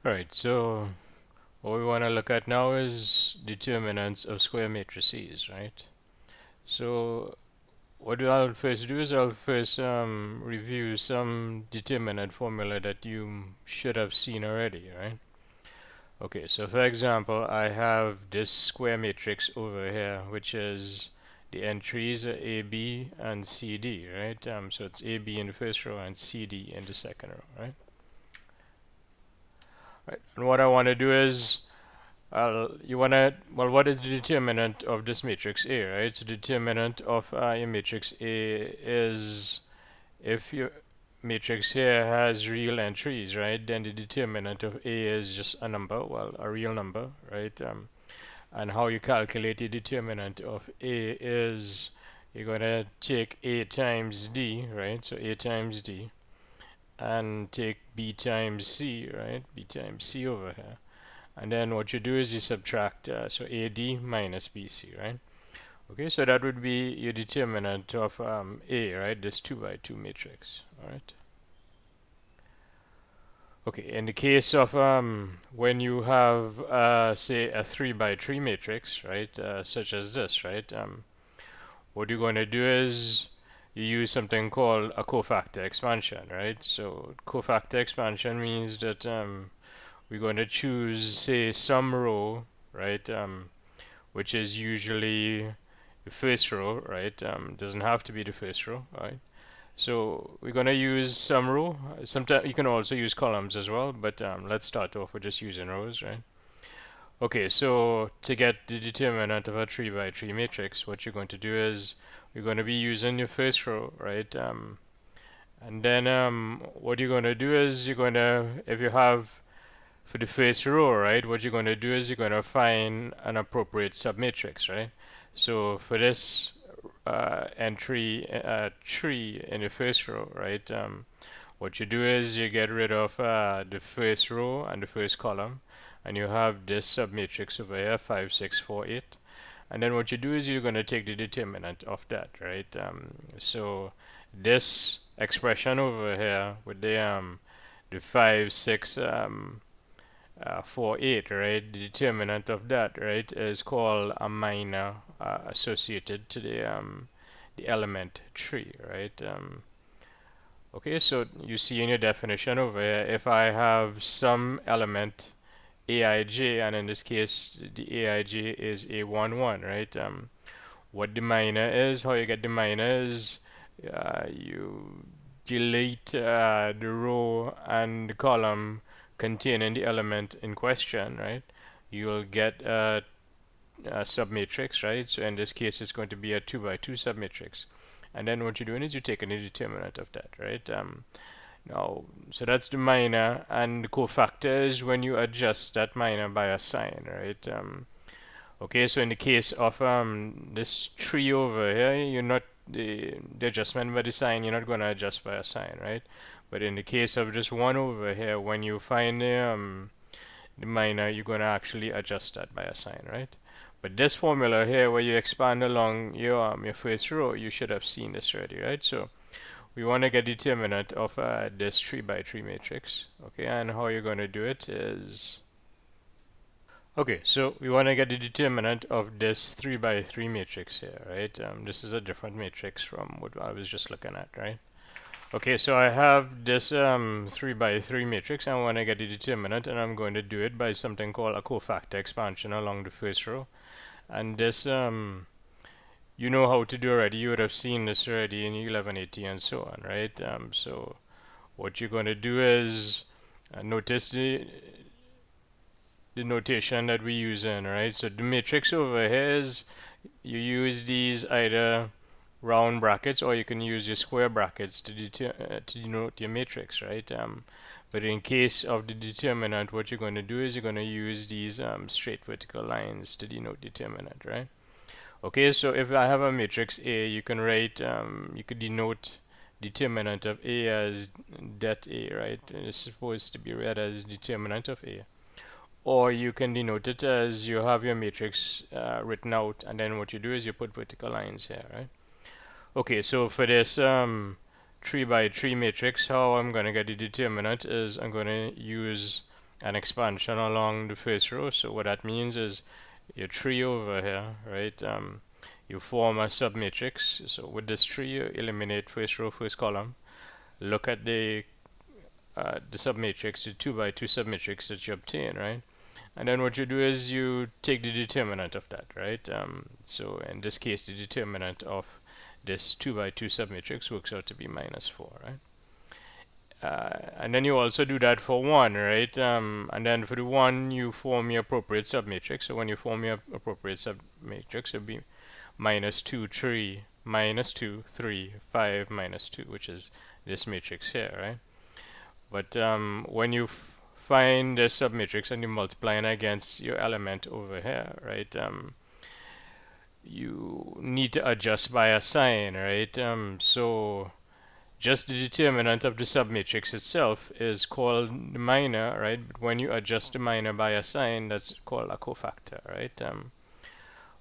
Alright, so what we want to look at now is determinants of square matrices, right? So what I'll first do is I'll first review some determinant formula that you should have seen already, right? Okay, so for example, I have this square matrix over here, which is the entries are A, B, and C, D, right? So it's A, B in the first row and C, D in the second row, right? Right. And what I want to do is what is the determinant of this matrix A, right? So determinant of a matrix A is if your matrix here has real entries, right? Then the determinant of A is just a number, well, a real number, right? And how you calculate the determinant of A is you're going to take A times D, right? So A times D, and take B times C, right? B times C over here. And then what you do is you subtract, so AD minus BC, right? Okay, so that would be your determinant of A, right? This 2 by 2 matrix, all right? Okay, in the case of when you have, say, a 3 by 3 matrix, right, such as this, right, what you're going to do is you use something called a cofactor expansion, right? So cofactor expansion means that we're going to choose, say, some row, right, which is usually the first row, right? Doesn't have to be the first row, right? So we're going to use some row. Sometimes you can also use columns as well, but let's start off with just using rows, right? Okay, so to get the determinant of a 3 by 3 matrix, what you're going to do is we're going to be using your first row, right? And then what you're going to do is you're going to, if you have for the first row, right, what you're going to do is you're going to find an appropriate submatrix, right? So for this entry 3 in the first row, right, what you do is you get rid of the first row and the first column, and you have this submatrix over here, 5, 6, 4, 8. And then what you do is you're going to take the determinant of that, right? So this expression over here with the 5, 6, 4, 8, right? The determinant of that, right, is called a minor associated to the element 3, right? Okay, so you see in your definition over here, if I have some element aij, and in this case the aij is a11, right? What the minor is, how you get the minor is you delete the row and the column containing the element in question, right? You'll get a submatrix, right? So in this case, it's going to be a 2 by 2 submatrix. And then what you're doing is you're taking the determinant of that, right? Now, so that's the minor, and the cofactor is when you adjust that minor by a sign, right? Okay, so in the case of this 3 over here, you're not the adjustment by the sign, you're not going to adjust by a sign, right? But in the case of this 1 over here, when you find the minor, you're going to actually adjust that by a sign, right? But this formula here, where you expand along your first row, you should have seen this already, right? So we want to get determinant of this 3 by 3 matrix, okay? And how you're going to do it is, okay, so we want to get the determinant of this 3 by 3 matrix here, right? This is a different matrix from what I was just looking at, right? Okay, so I have this 3 by 3 matrix. I want to get the determinant, and I'm going to do it by something called a cofactor expansion along the first row. And this, you know how to do already. You would have seen this already in 1180 and so on, right? So what you're going to do is notice the notation that we use in, right? So the matrix over here is you use these either round brackets, or you can use your square brackets to denote your matrix, right? But in case of the determinant, what you're going to do is you're going to use these straight vertical lines to denote determinant, right? Okay, so if I have a matrix A, you can write, you could denote determinant of A as det A, right? It's supposed to be read as determinant of A. Or you can denote it as you have your matrix written out, and then what you do is you put vertical lines here, right? Okay, so for this 3 by 3 matrix, how I'm going to get the determinant is I'm going to use an expansion along the first row. So what that means is your tree over here, right? You form a submatrix. So with this tree, you eliminate first row, first column. Look at the submatrix, the 2 by 2 submatrix that you obtain, right? And then what you do is you take the determinant of that, right? So in this case, the determinant of this 2 by 2 submatrix works out to be -4, right? And then you also do that for 1, right? And then for the 1, you form your appropriate submatrix. So when you form your appropriate submatrix, it'll be -2, 3, -2, 3, 5, -2, which is this matrix here, right? But when you find the submatrix and you multiply it against your element over here, right? You need to adjust by a sign, right? So just the determinant of the submatrix itself is called the minor, right? But when you adjust the minor by a sign, that's called a cofactor, right?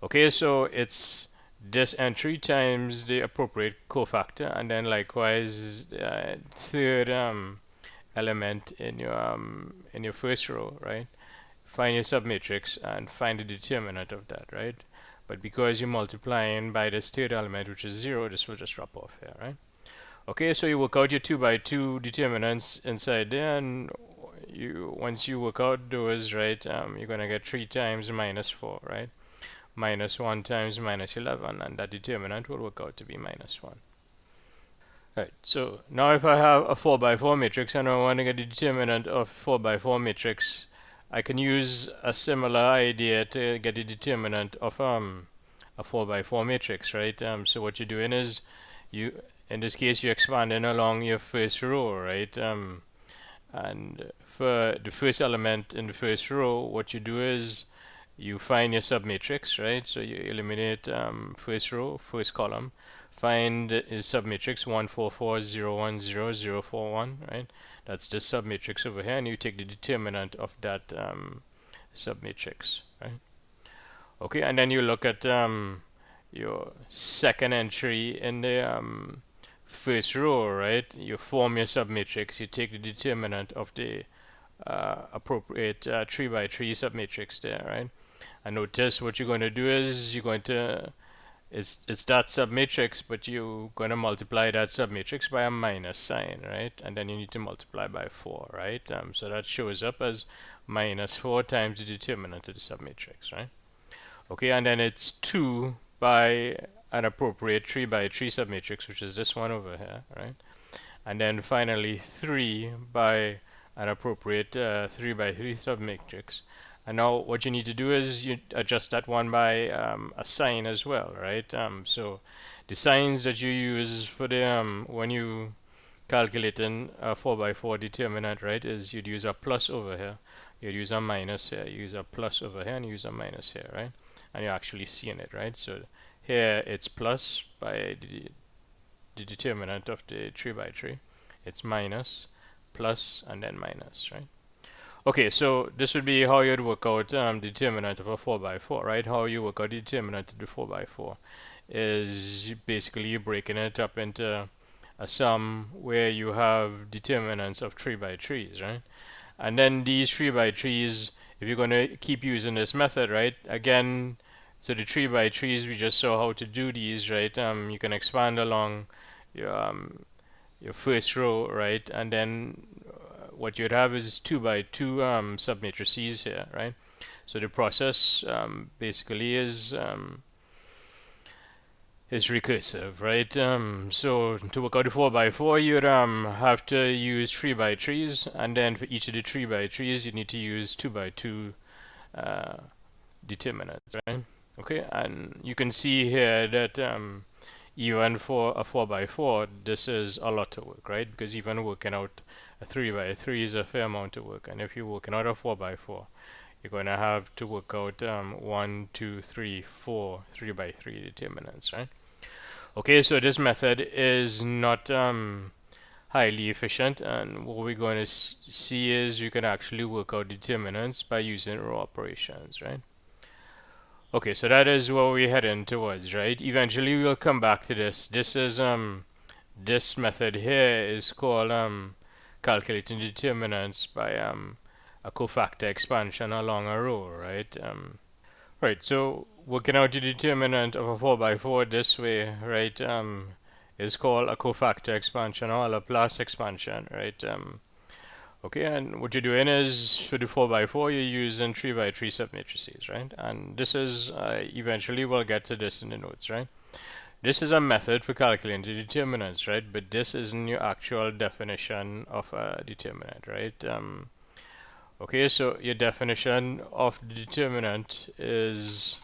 Okay, so it's this entry times the appropriate cofactor, and then likewise third element in your first row, right? Find your submatrix and find the determinant of that, right? But because you're multiplying by this third element, which is 0, this will just drop off here, right? Okay, so you work out your 2 by 2 determinants inside there, and once you work out those, right, you're gonna get 3 times -4, right? -1 times -11, and that determinant will work out to be -1. Right, so now if I have a 4 by 4 matrix and I want to get the determinant of 4 by 4 matrix, I can use a similar idea to get the determinant of a 4 by 4 matrix, right? So what you're doing is in this case you're expanding along your first row, right? And for the first element in the first row, what you do is you find your submatrix, right? So you eliminate first row, first column, find is submatrix 144010041, right? That's the submatrix over here, and you take the determinant of that submatrix, right? Okay, and then you look at your second entry in the first row, right? You form your submatrix, you take the determinant of the appropriate 3 by 3 submatrix there, right? And notice what you're going to do is you're going to it's that submatrix, but you're going to multiply that submatrix by a minus sign, right? And then you need to multiply by 4, right? So that shows up as -4 times the determinant of the submatrix, right? Okay, and then it's 2 by an appropriate 3 by 3 submatrix, which is this one over here, right? And then finally 3 by an appropriate 3 by 3 submatrix. And now what you need to do is you adjust that one by a sign as well, right? So the signs that you use for the when you calculating a 4 by 4 determinant, right, is you'd use a plus over here, you'd use a minus here, you use a plus over here, and you use a minus here, right? And you're actually seeing it, right? So here it's plus by the determinant of the 3 by 3, it's minus, plus, and then minus, right? Okay, so this would be how you'd work out determinant of a 4 by 4, right? How you work out the determinant of the 4 by 4 is basically you're breaking it up into a sum where you have determinants of 3 by 3s, right? And then these 3 by 3s, if you're going to keep using this method, right? Again, so the 3 by 3s, we just saw how to do these, right? You can expand along your first row, right? And then what you'd have is 2 by 2 submatrices here, right? So the process basically is recursive, right? So to work out the 4 by 4, you'd have to use 3 by 3s, and then for each of the 3 by 3s, you need to use 2 by 2 determinants, right? Okay, and you can see here that even for a 4 by 4, this is a lot of work, right? Because even working out a 3 by 3 is a fair amount of work, and if you're working out a 4 by 4, you're going to have to work out 1, 2, 3, 4 3 by 3 determinants, right? Okay, so this method is not highly efficient, and what we're going to see is you can actually work out determinants by using row operations, right? Okay, so that is what we're heading towards, right? Eventually we'll come back to this. This is this method here is called calculating determinants by a cofactor expansion along a row, right? Right, so working out the determinant of a 4 by 4 this way, right, is called a cofactor expansion or a Laplace expansion, right? Okay, and what you're doing is for the 4 by 4 you're using 3 by 3 submatrices, right? And this is, eventually we'll get to this in the notes, right? This is a method for calculating the determinants, right? But this isn't your actual definition of a determinant, right? Okay, so your definition of the determinant is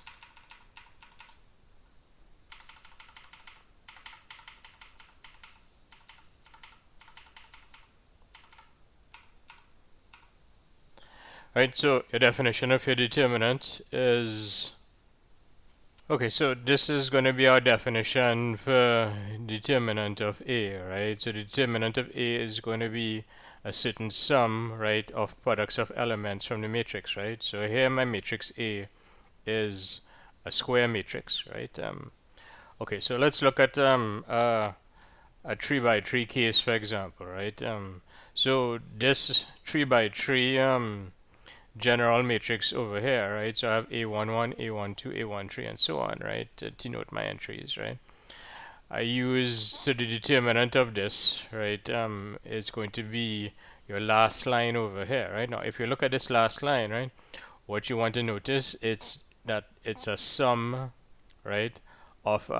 right, so your definition of your determinant is okay, so this is going to be our definition for determinant of A, right? So the determinant of A is going to be a certain sum, right, of products of elements from the matrix, right? So here my matrix A is a square matrix, right? Okay, so let's look at a 3 by 3 case, for example, right? So this 3 by 3 general matrix over here, right? So I have A11, A12, A13, and so on, right? To denote my entries, right? I use, so the determinant of this, right, is going to be your last line over here, right? Now, if you look at this last line, right, what you want to notice is that it's a sum, right, of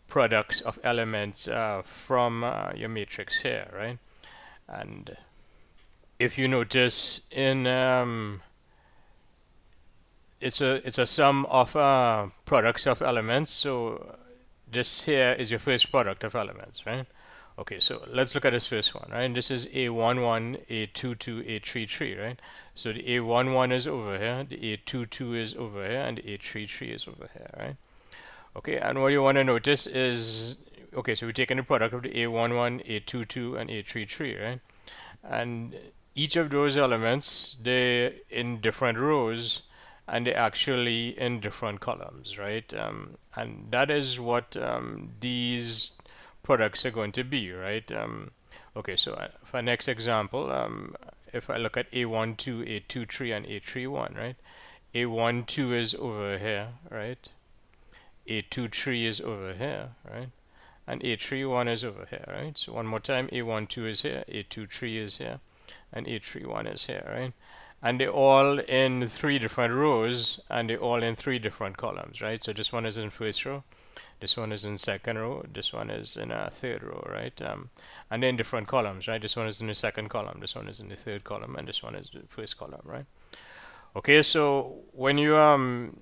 products of elements from your matrix here, right? And if you notice in it's a sum of products of elements. So this here is your first product of elements, right? Okay, so let's look at this first one, right? This is A11, A22, A33, right? So the A11 is over here, the A22 is over here, and the A33 is over here, right? Okay, and what you want to notice is, okay, so we're taking the product of the A11, A22, and A33, right? And each of those elements, they're in different rows and they're actually in different columns, right? And that is what these products are going to be, right? Okay, so for next example, if I look at A12, A23, and A31, right? A12 is over here, right? A23 is over here, right? And A31 is over here, right? So one more time, A12 is here, A23 is here, and A31 is here, right? And they're all in 3 different rows, and they're all in 3 different columns, right? So this one is in first row, this one is in second row, this one is in a third row, right? And they're in different columns, right? This one is in the second column, this one is in the third column, and this one is the first column, right? Okay, so when you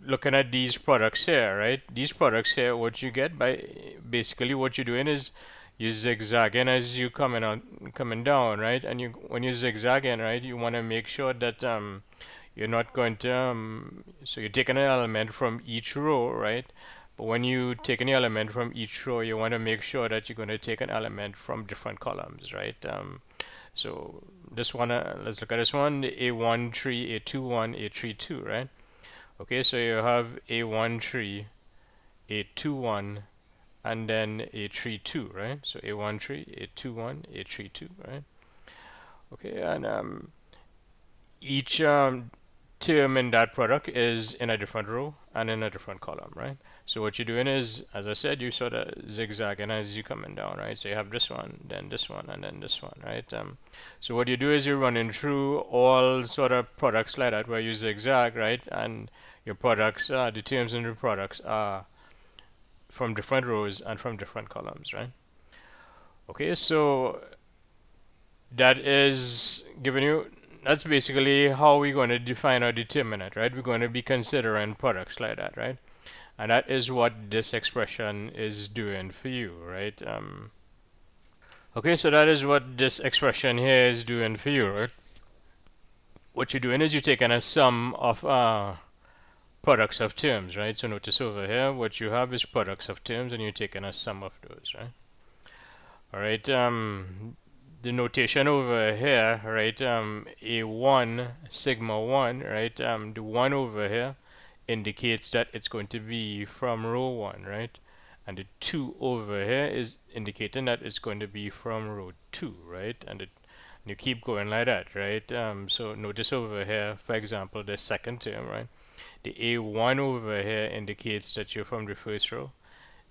looking at these products here, right? These products here, what you get by basically what you're doing is you zigzagging as you coming down, right? And you when you're zigzagging, right, you want to make sure that you're not going to so you're taking an element from each row, right? But when you take any element from each row, you want to make sure that you're going to take an element from different columns, right? So this one, let's look at this one, A13, A21, A32, right? Okay, so you have A13, A21, and then A32, right? So A13, A21, A32, right? Okay, and each term in that product is in a different row and in a different column, right? So what you're doing is, as I said, you sort of zigzagging as you're coming down, right? So you have this one, then this one, and then this one, right? So what you do is you're running through all sort of products like that where you zigzag, right? And your products, the terms in the products are from different rows and from different columns, right? Okay, so that is giving you, that's basically how we're going to define our determinant, right? We're going to be considering products like that, right? And that is what this expression is doing for you, right? Okay, so that is what this expression here is doing for you, right? What you're doing is you're taking a sum of products of terms, right? So notice over here, what you have is products of terms, and you're taking a sum of those, right? All right. The notation over here, right? A1 sigma 1, right? The 1 over here indicates that it's going to be from row 1, right? And the 2 over here is indicating that it's going to be from row 2, right? And you keep going like that, right? So notice over here, for example, the second term, right? The A1 over here indicates that you're from the first row.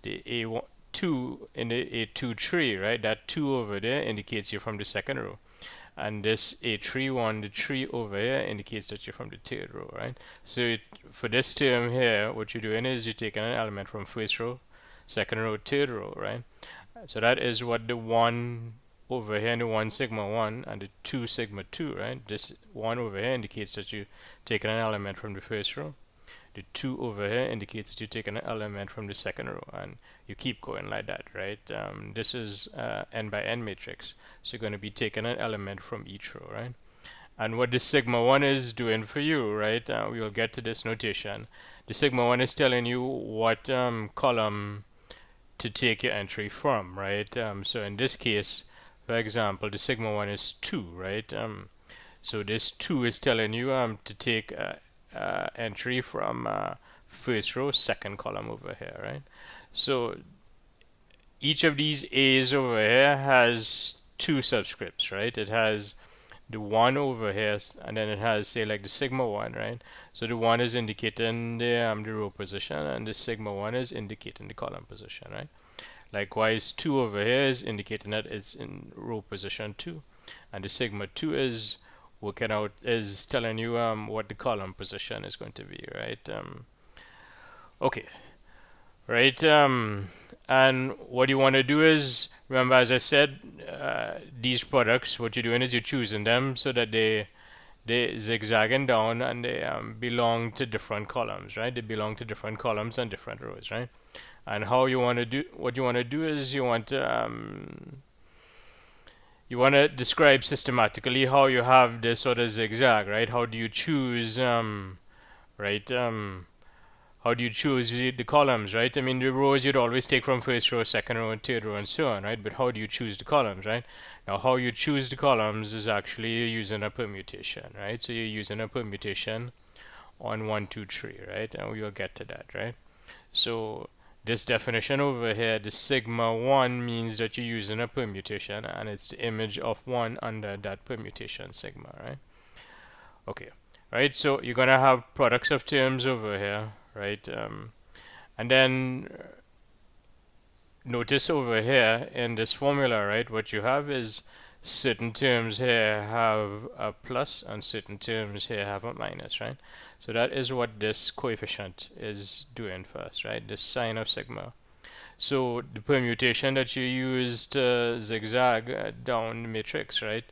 The A1 2 in the A2 tree, right? That 2 over there indicates you're from the second row. And this A3 one, the 3 over here indicates that you're from the third row, right? So for this term here, what you're doing is you're taking an element from first row, second row, third row, right? So that is what the 1 over here, and the 1 sigma 1 and the 2 sigma 2, right? This 1 over here indicates that you're taking an element from the first row. The 2 over here indicates that you're taking an element from the second row, and you keep going like that, right? This is n by n matrix, so you're going to be taking an element from each row, right? And what the sigma 1 is doing for you, right? We will get to this notation. The sigma 1 is telling you what column to take your entry from, right? So in this case, for example, the sigma 1 is 2, right? So this 2 is telling you to take entry from first row, second column over here, right? So each of these A's over here has two subscripts, right? It has the 1 over here, and then it has, say, like the sigma 1, right? So the 1 is indicating the row position, and the sigma 1 is indicating the column position, right? Likewise, 2 over here is indicating that it's in row position 2, and the sigma 2 is working out, is telling you what the column position is going to be, right? Okay, right? And what you want to do is, remember, as I said, these products, what you're doing is you're choosing them so that they zigzagging down, and they belong to different columns, right? They belong to different columns and different rows, right? And how you want to do, what you want to do is you want to describe systematically how you have this sort of zigzag, right? How do you choose, right? How do you choose the columns, right? I mean, the rows you'd always take from first row, second row, and third row, and so on, right? But how do you choose the columns, right? Now, how you choose the columns is actually using a permutation, right? So you're using a permutation on 1, 2, 3, right? And we will get to that, right? So this definition over here, the sigma 1 means that you're using a permutation, and it's the image of 1 under that permutation sigma, right? Okay, right? So you're going to have products of terms over here, right? And then notice over here in this formula, right? What you have is certain terms here have a plus and certain terms here have a minus, right? So that is what this coefficient is doing for us, right? This sign of sigma. So the permutation that you use to zigzag down the matrix, right?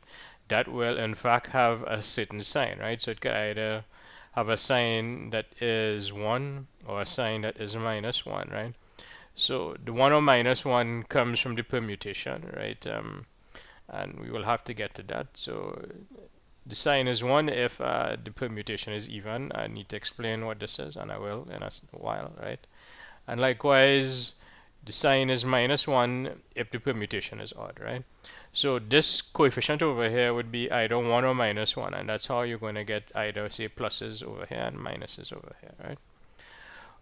That will in fact have a certain sign, right? So it could either have a sign that is 1 or a sign that is minus 1, right? So the 1 or minus 1 comes from the permutation, right? And we will have to get to that. So the sign is 1 if the permutation is even. I need to explain what this is, and I will in a while, right? And likewise, the sign is minus 1 if the permutation is odd, right? So this coefficient over here would be either 1 or minus 1, and that's how you're going to get either, say, pluses over here and minuses over here, right?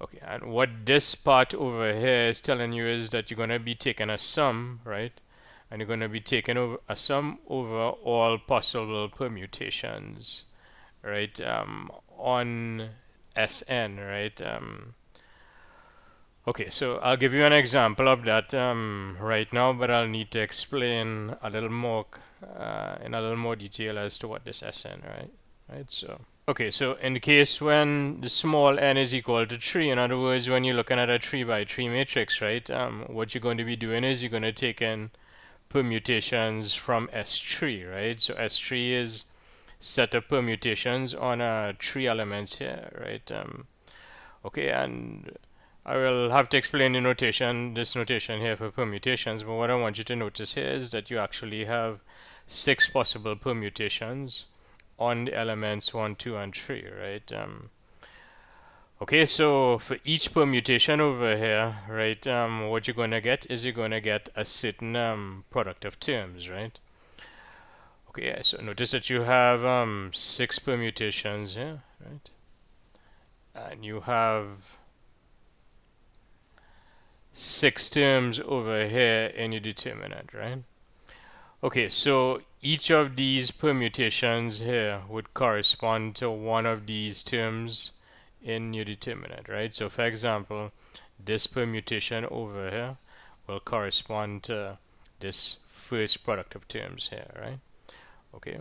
Okay, and what this part over here is telling you is that you're going to be taking a sum, right? And you're going to be taking over a sum over all possible permutations, right? On Sn, right? Okay, so I'll give you an example of that right now, but I'll need to explain a little more in a little more detail as to what this Sn, right? So okay, so in the case when the small n is equal to 3, in other words, when you're looking at a 3 by 3 matrix, right? What you're going to be doing is you're going to take in permutations from S3, right? So S3 is set of permutations on 3 elements here, right? Okay, and I will have to explain the notation, this notation here for permutations, but what I want you to notice here is that you actually have 6 possible permutations on the elements 1, 2, and 3, right? Okay, so for each permutation over here, right, what you're going to get is you're going to get a certain product of terms, right? Okay, so notice that you have 6 permutations here, right? And you have 6 terms over here in your determinant, right? Okay, so each of these permutations here would correspond to one of these terms in your determinant, right? So for example, this permutation over here will correspond to this first product of terms here, right? Okay.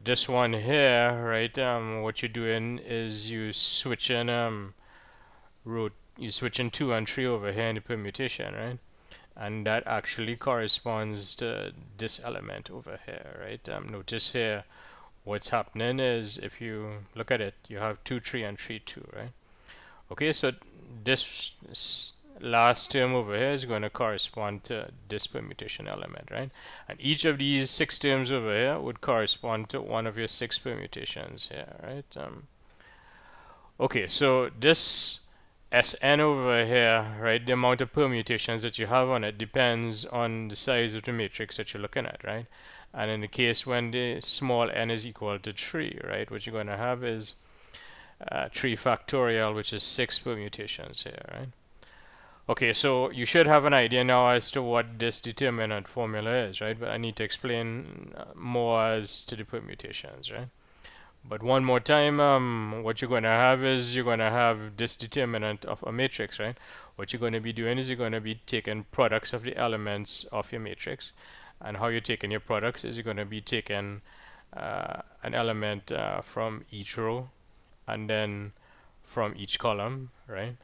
This one here, right? What you're doing is you switching 2 and 3 over here in the permutation, right? And that actually corresponds to this element over here, right? Notice here what's happening is if you look at it, you have 2 3 and 3 2, right? Okay, so this last term over here is going to correspond to this permutation element, right? And each of these 6 terms over here would correspond to one of your 6 permutations here, right? Okay, so this Sn over here, right, the amount of permutations that you have on it depends on the size of the matrix that you're looking at, right? And in the case when the small n is equal to 3, right, what you're going to have is 3 factorial, which is 6 permutations here, right? Okay, so you should have an idea now as to what this determinant formula is, right? But I need to explain more as to the permutations, right? But one more time, what you're going to have is you're going to have this determinant of a matrix, right? What you're going to be doing is you're going to be taking products of the elements of your matrix. And how you're taking your products is you're going to be taking an element from each row and then from each column, right?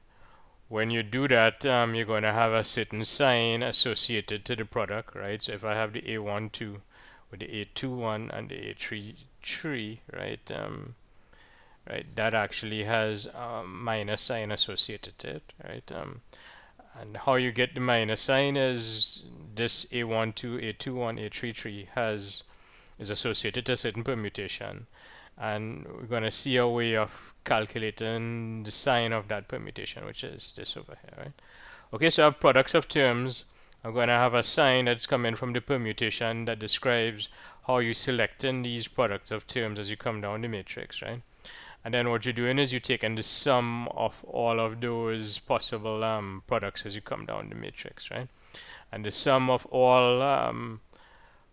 When you do that, you're going to have a certain sign associated to the product, right? So if I have the A12 with the A21 and the A33, right? Right, that actually has a minus sign associated to it, right? And how you get the minus sign is this A12, A21, A33 is associated to a certain permutation, and we're going to see a way of calculating the sign of that permutation, which is this over here, right? Okay, so I have products of terms. I'm going to have a sign that's coming from the permutation that describes how you're selecting these products of terms as you come down the matrix, right? And then what you're doing is you're taking the sum of all of those possible products as you come down the matrix, right? And the sum of all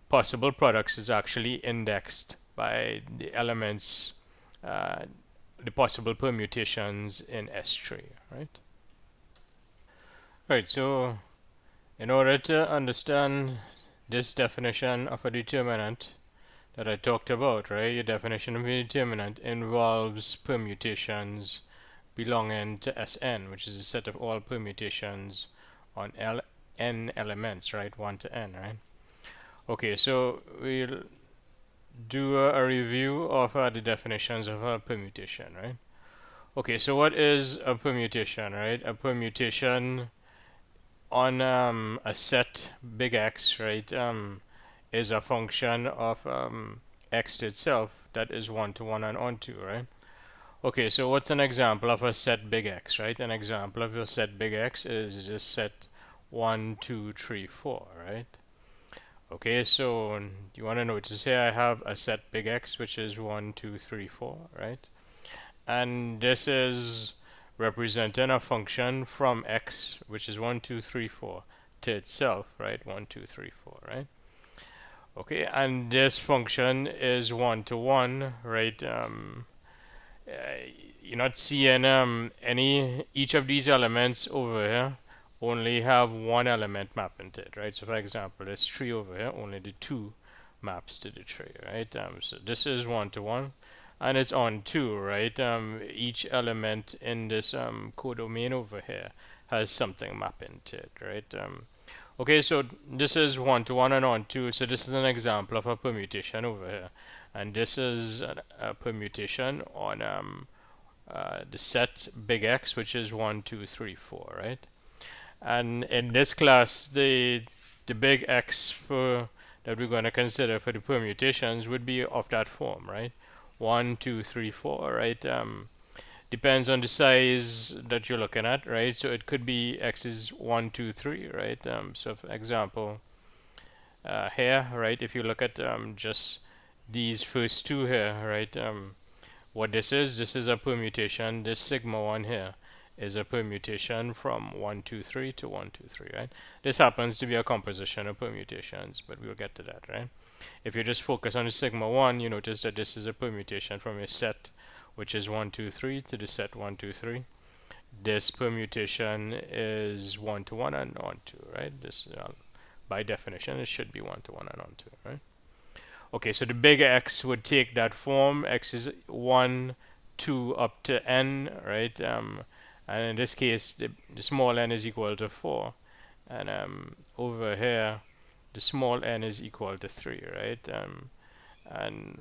possible products is actually indexed by the elements, the possible permutations in S3, right? Right, so in order to understand this definition of a determinant that I talked about, right, your definition of a determinant involves permutations belonging to Sn, which is a set of all permutations on n elements, right, 1 to n, right? Okay, so we'll do a review of the definitions of a permutation, right? Okay, so what is a permutation, right? A permutation on a set big X, right, is a function of X itself that is 1 to 1 and onto, right? Okay, so what's an example of a set big X, right? An example of a set big X is just set 1, 2, 3, 4, right? Okay, so you want to notice here I have a set big X, which is 1, 2, 3, 4, right? And this is representing a function from X, which is 1, 2, 3, 4, to itself, right? 1, 2, 3, 4, right? Okay, and this function is 1 to 1, right? You're not seeing each of these elements over here only have one element mapping to it, right? So for example, this 3 over here, only the 2 maps to the 3, right? So this is 1 to 1, and it's on 2, right? Each element in this codomain over here has something mapping to it, right? Okay, so this is 1 to 1 and on 2, so this is an example of a permutation over here, and this is a permutation on the set big X, which is 1, 2, 3, 4, right? And in this class, the big X for that we're going to consider for the permutations would be of that form, right? 1, 2, 3, 4, right? Depends on the size that you're looking at, right? So it could be X is 1, 2, 3, right? So for example, here, right? If you look at just these first two here, right? What this is a permutation. This sigma 1 here is a permutation from 1, 2, 3 to 1, 2, 3, right? This happens to be a composition of permutations, but we'll get to that, right? If you just focus on the sigma 1, you notice that this is a permutation from a set which is 1, 2, 3 to the set 1, 2, 3. This permutation is 1 to 1 and 1, 2, right? This, by definition, it should be 1 to 1 and 1, 2, right? Okay, so the big X would take that form. X is 1, 2 up to n, right? And in this case, the small n is equal to 4. And over here, the small n is equal to 3, right? And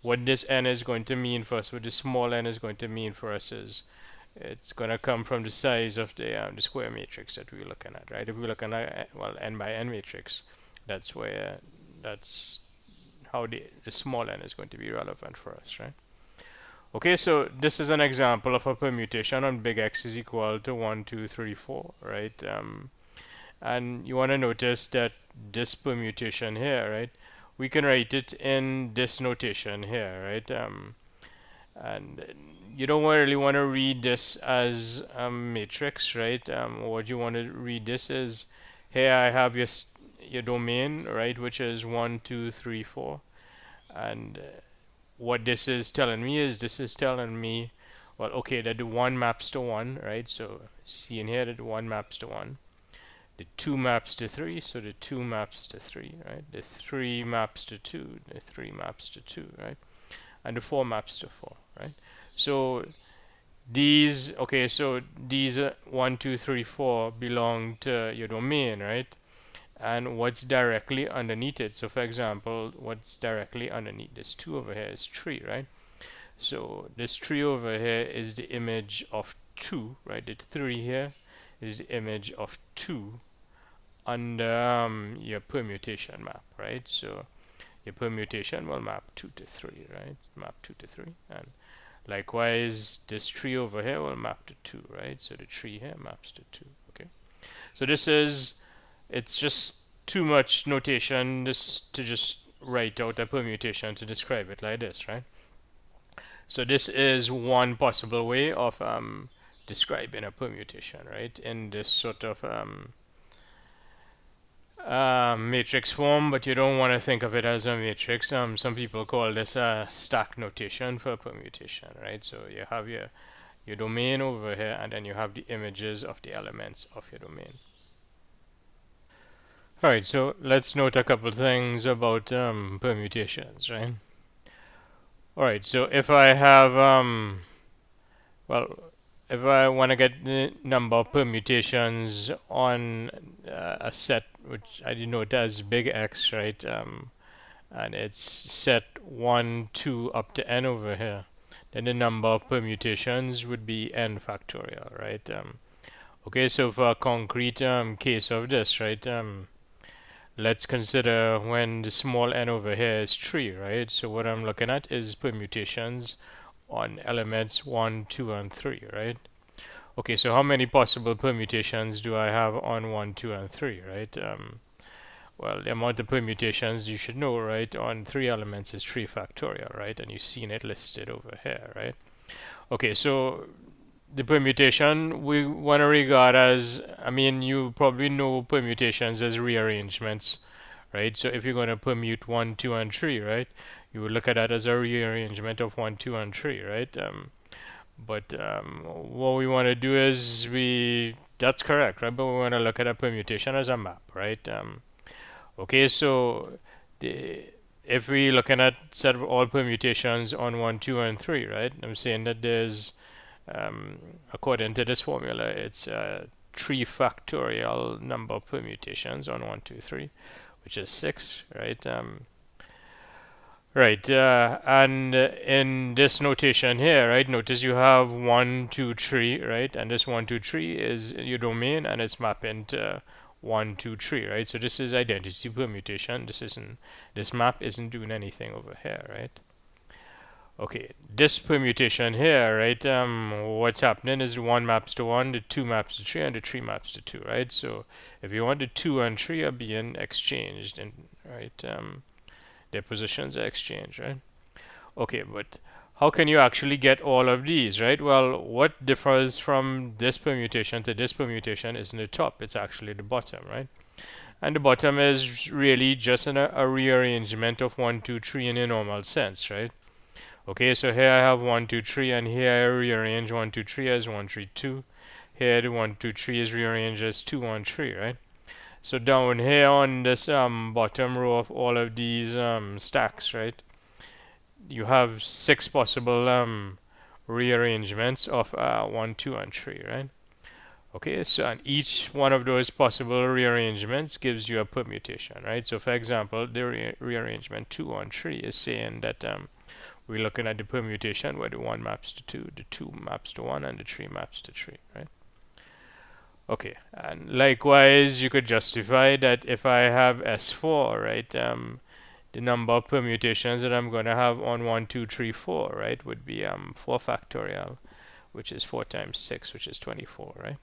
what this n is going to mean for us, what the small n is going to mean for us is it's going to come from the size of the square matrix that we're looking at, right? If we're looking at, well, n by n matrix, that's how the small n is going to be relevant for us, right? Okay, so this is an example of a permutation on big X is equal to 1, 2, 3, 4, right? And you want to notice that this permutation here, right? We can write it in this notation here, right? And you don't really want to read this as a matrix, right? What you want to read this is, here I have your domain, right, which is 1, 2, 3, 4, and what this is telling me is well, okay, that the 1 maps to 1, right? So see in here that the 1 maps to 1, the 2 maps to 3, so the 2 maps to 3, right? The 3 maps to 2, the 3 maps to 2, right? And the 4 maps to 4, right? So these, okay, so these 1, 2, 3, 4 belong to your domain, right? And what's directly underneath it. So for example, what's directly underneath this 2 over here is 3, right? So this 3 over here is the image of 2, right? The 3 here is the image of 2 under your permutation map, right? So your permutation will map 2 to 3, right? Map 2 to 3. And likewise, this 3 over here will map to 2, right? So the 3 here maps to 2, okay? So it's just too much notation to just write out a permutation to describe it like this, right? So this is one possible way of describing a permutation, right? In this sort of matrix form, but you don't want to think of it as a matrix. Some people call this a stack notation for permutation, right? So you have your domain over here, and then you have the images of the elements of your domain. All right, so let's note a couple things about permutations, right? All right, so if I have well, if I want to get the number of permutations on a set which I denote as big X, right? And it's set 1, 2 up to n over here, then the number of permutations would be n factorial, right? Okay, so for a concrete case of this, right? Let's consider when the small n over here is 3, right? So what I'm looking at is permutations on elements 1, 2, and 3, right? Okay, so how many possible permutations do I have on 1, 2, and 3, right? Well, the amount of permutations you should know, right, on 3 elements is 3 factorial, right? And you've seen it listed over here, right? Okay, so the permutation we want to regard as, I mean, you probably know permutations as rearrangements, right? So if you're going to permute 1, 2, and 3, right, you would look at that as a rearrangement of 1, 2, and 3, right? But what we want to do is that's correct, right? But we want to look at a permutation as a map, right? Okay, so if we're looking at set of all permutations on 1, 2, and 3, right? I'm saying that there's according to this formula, it's 3 factorial number of permutations on 1, 2, 3, which is 6, right? Right, and in this notation here, right, notice you have 1, 2, 3, right? And this 1, 2, 3 is your domain, and it's mapping to 1, 2, 3, right? So this is identity permutation. This map isn't doing anything over here, right? Okay, this permutation here, right? What's happening is the 1 maps to 1, the 2 maps to 3, and the 3 maps to 2, right? So if you want, the 2 and 3 are being exchanged, and right, their positions are exchanged, right? Okay, but how can you actually get all of these, right? Well, what differs from this permutation to this permutation isn't the top, it's actually the bottom, right? And the bottom is really just a rearrangement of 1, 2, 3 in a normal sense, right? Okay, so here I have 1, 2, 3, and here I rearrange 1, 2, 3 as 1, 3, 2. Here the 1, 2, 3 is rearranged as 2, 1, 3, right? So down here on this bottom row of all of these stacks, right? You have 6 possible rearrangements of 1, 2, and 3, right? Okay, so and each one of those possible rearrangements gives you a permutation, right? So for example, the rearrangement 2, 1, 3 is saying that we're looking at the permutation where the 1 maps to 2, the 2 maps to 1, and the 3 maps to 3, right? Okay, and likewise, you could justify that if I have S4, right, the number of permutations that I'm going to have on 1, 2, 3, 4, right, would be 4 factorial, which is 4 times 6, which is 24, right?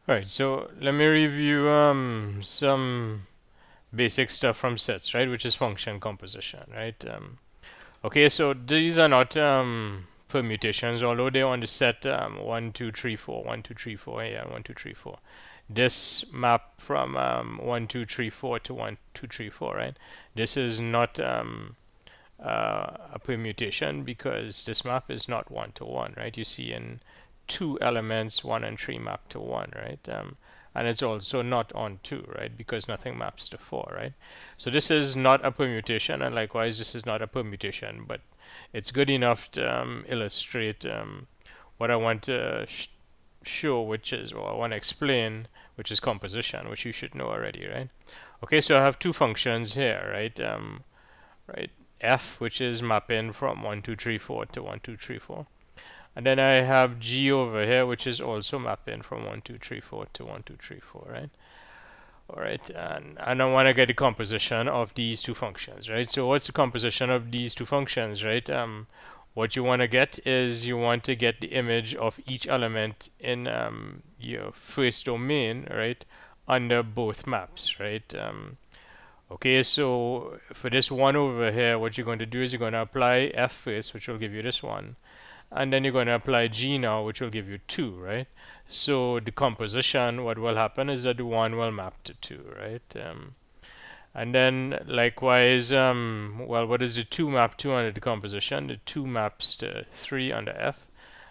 All right, so let me review some basic stuff from sets, right, which is function composition, right? Okay, so these are not permutations, although they're on the set 1, 2, 3, 4, 1, 2, 3, 4, yeah, 1, 2, 3, 4. This map from 1, 2, 3, 4 to 1, 2, 3, 4, right? This is not a permutation because this map is not 1 to 1, right? You see in 2 elements 1 and 3 map to 1, right? And it's also not on 2, right? Because nothing maps to 4, right? So this is not a permutation, and likewise this is not a permutation, but it's good enough to illustrate what I want to show, which is, or I want to explain, which is composition, which you should know already, right? Okay, so I have 2 functions here, right? Right, f, which is mapping from 1, 2, 3, 4 to 1, 2, 3, 4. And then I have g over here, which is also mapping from 1, 2, 3, 4 to 1, 2, 3, 4, right? All right, and I want to get the composition of these 2 functions, right? So what's the composition of these 2 functions, right? What you want to get is you want to get the image of each element in your first domain, right, under both maps, right? Okay, so for this one over here, what you're going to do is you're going to apply f first, which will give you this one, and then you're going to apply g now, which will give you 2, right? So the composition, what will happen is that the 1 will map to 2, right? And then likewise, well, what is the 2 map to under the composition? The 2 maps to 3 under f,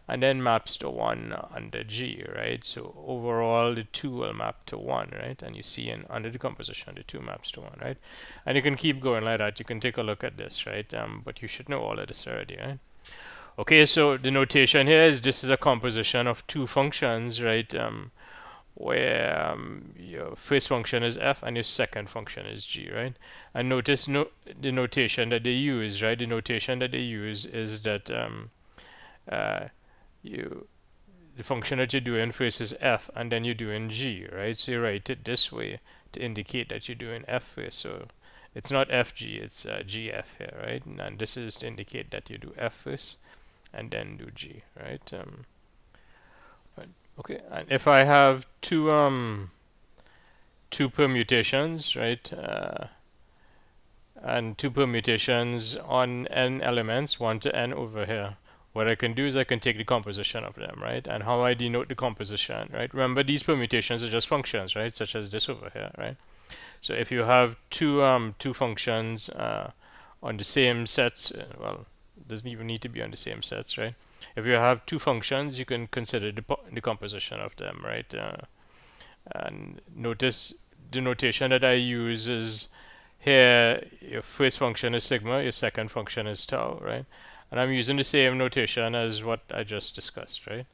and then maps to 1 under g, right? So overall, the 2 will map to 1, right? And you see in under the composition, the 2 maps to 1, right? And you can keep going like that. You can take a look at this, right? But you should know all of this already, right? Okay, so the notation here is this is a composition of 2 functions, right? Where your first function is f and your second function is g, right? And notice the notation that they use, right? The notation that they use is that the function that you're doing first is f, and then you're doing g, right? So you write it this way to indicate that you're doing f first. So it's not fg, it's gf here, right? And this is to indicate that you do f first and then do g, right? Okay, and if I have two permutations, right? And 2 permutations on n elements, 1 to n over here. What I can do is I can take the composition of them, right? And how I denote the composition, right? Remember, these permutations are just functions, right? Such as this over here, right? So if you have two functions on the same sets, well, it doesn't even need to be on the same sets, right? If you have 2 functions, you can consider the composition of them, right? And notice the notation that I use is here, your first function is sigma, your second function is tau, right? And I'm using the same notation as what I just discussed, right?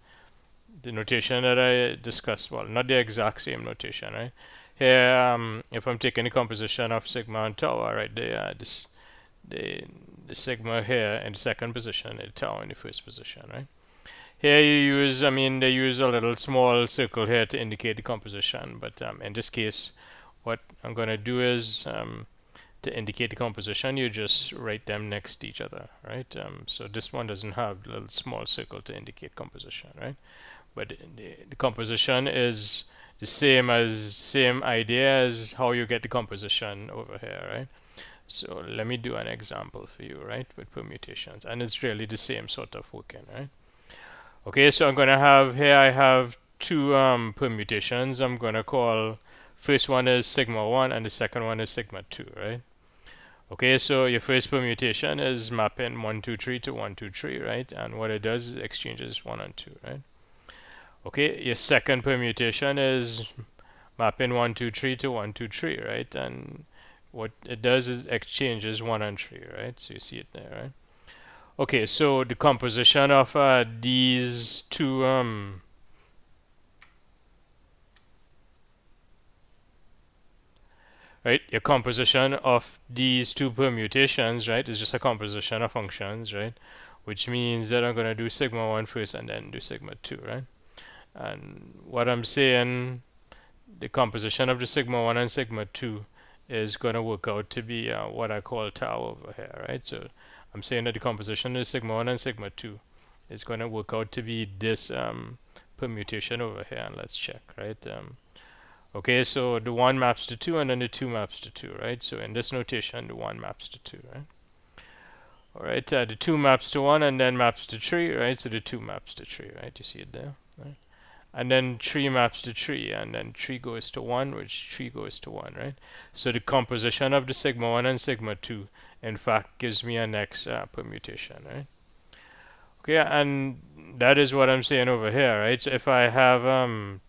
The notation that I discussed, well, not the exact same notation, right? Here, if I'm taking the composition of sigma and tau, right, the sigma here in the second position, and tau in the first position, right? Here you use, they use a little small circle here to indicate the composition, but in this case, what I'm going to do is to indicate the composition, you just write them next to each other, right? So this one doesn't have a little small circle to indicate composition, right? But the composition is the same idea as how you get the composition over here, right? So let me do an example for you, right, with permutations, and it's really the same sort of working, right? Okay, so I'm gonna have here, I have two permutations. I'm gonna call first one is sigma 1 and the second one is sigma 2, right? Okay, so your first permutation is mapping 1, 2, 3 to 1, 2, 3, right? And what it does is exchanges 1 and 2, right? Okay, your second permutation is mapping 1, 2, 3 to 1, 2, 3, right? And what it does is exchanges 1 and 3, right? So you see it there, right? Okay, so the composition of these two right, your composition of these two permutations, right, is just a composition of functions, right, which means that I'm going to do sigma 1 first and then do sigma 2, right? And what I'm saying, the composition of the sigma 1 and sigma 2 is going to work out to be what I call tau over here, right? So I'm saying that the composition of sigma 1 and sigma 2 is going to work out to be this permutation over here, and let's check, right? Okay, so the 1 maps to 2 and then the 2 maps to 2, right? So in this notation, the 1 maps to 2, right? All right, the 2 maps to 1 and then maps to 3, right? So the 2 maps to 3, right? You see it there, right? And then 3 maps to 3, and then 3 goes to 1, which 3 goes to 1, right? So the composition of the sigma 1 and sigma 2, in fact, gives me a next permutation, right? Okay, and that is what I'm saying over here, right? So if I have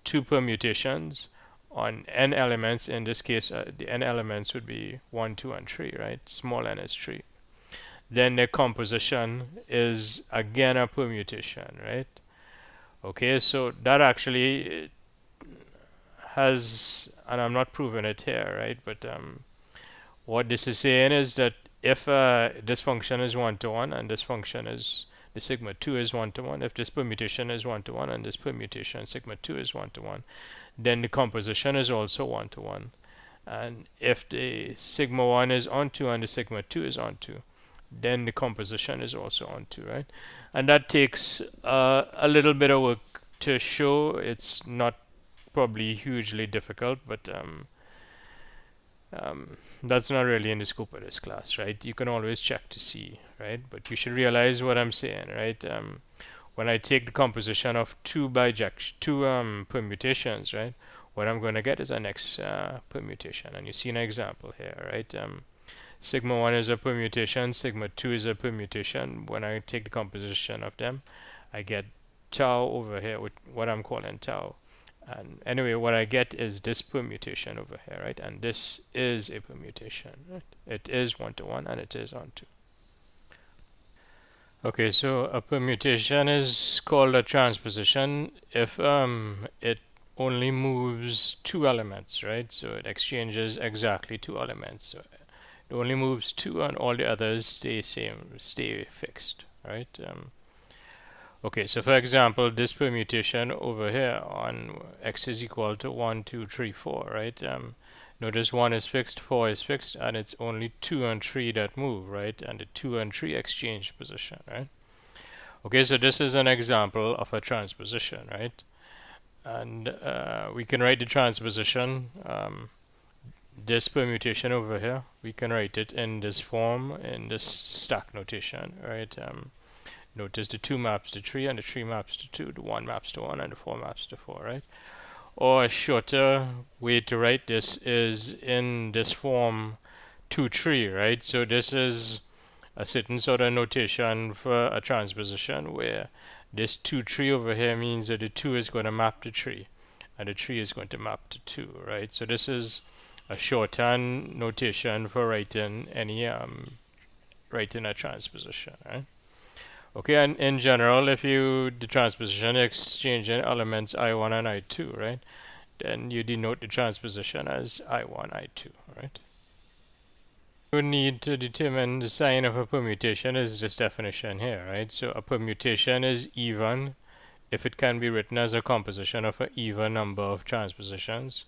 two permutations on n elements, in this case, the n elements would be 1, 2, and 3, right? Small n is 3. Then the composition is again a permutation, right? Okay, so that actually has, and I'm not proving it here, right? But what this is saying is that if this function is 1 to 1 and this function is the sigma 2 is 1 to 1, if this permutation is 1 to 1 and this permutation sigma 2 is 1 to 1, then the composition is also 1 to 1. And if the sigma 1 is onto and the sigma 2 is onto, then the composition is also onto, right? And that takes a little bit of work to show. It's not probably hugely difficult, but that's not really in the scope of this class, right? You can always check to see, right? But you should realize what I'm saying, right? When I take the composition of two permutations, right, what I'm going to get is a next permutation. And you see an example here, right? Sigma 1 is a permutation, sigma 2 is a permutation. When I take the composition of them, I get tau over here with what I'm calling tau. And anyway, what I get is this permutation over here, right? And this is a permutation, right? It is 1 to 1 and it is onto. Okay, so a permutation is called a transposition if it only moves two elements, right? So it exchanges exactly two elements. So it only moves two and all the others stay fixed, right? Okay, so for example, this permutation over here on x is equal to 1, 2, 3, 4, right? Notice 1 is fixed, 4 is fixed, and it's only 2 and 3 that move, right? And the 2 and 3 exchange position, right? Okay, so this is an example of a transposition, right? And we can write the transposition, this permutation over here, we can write it in this form, in this stack notation, right? Notice the 2 maps to 3 and the 3 maps to 2, the 1 maps to 1 and the 4 maps to 4, right? Or a shorter way to write this is in this form 2, 3, right? So this is a certain sort of notation for a transposition where this 2, 3 over here means that the 2 is going to map to 3 and the 3 is going to map to 2, right? So this is a shorthand notation for writing any writing a transposition, right? Okay, and in general, if you the transposition exchanging elements I1 and I2, right, then you denote the transposition as I1, I2, right? You need to determine the sign of a permutation is this definition here, right? So a permutation is even if it can be written as a composition of an even number of transpositions.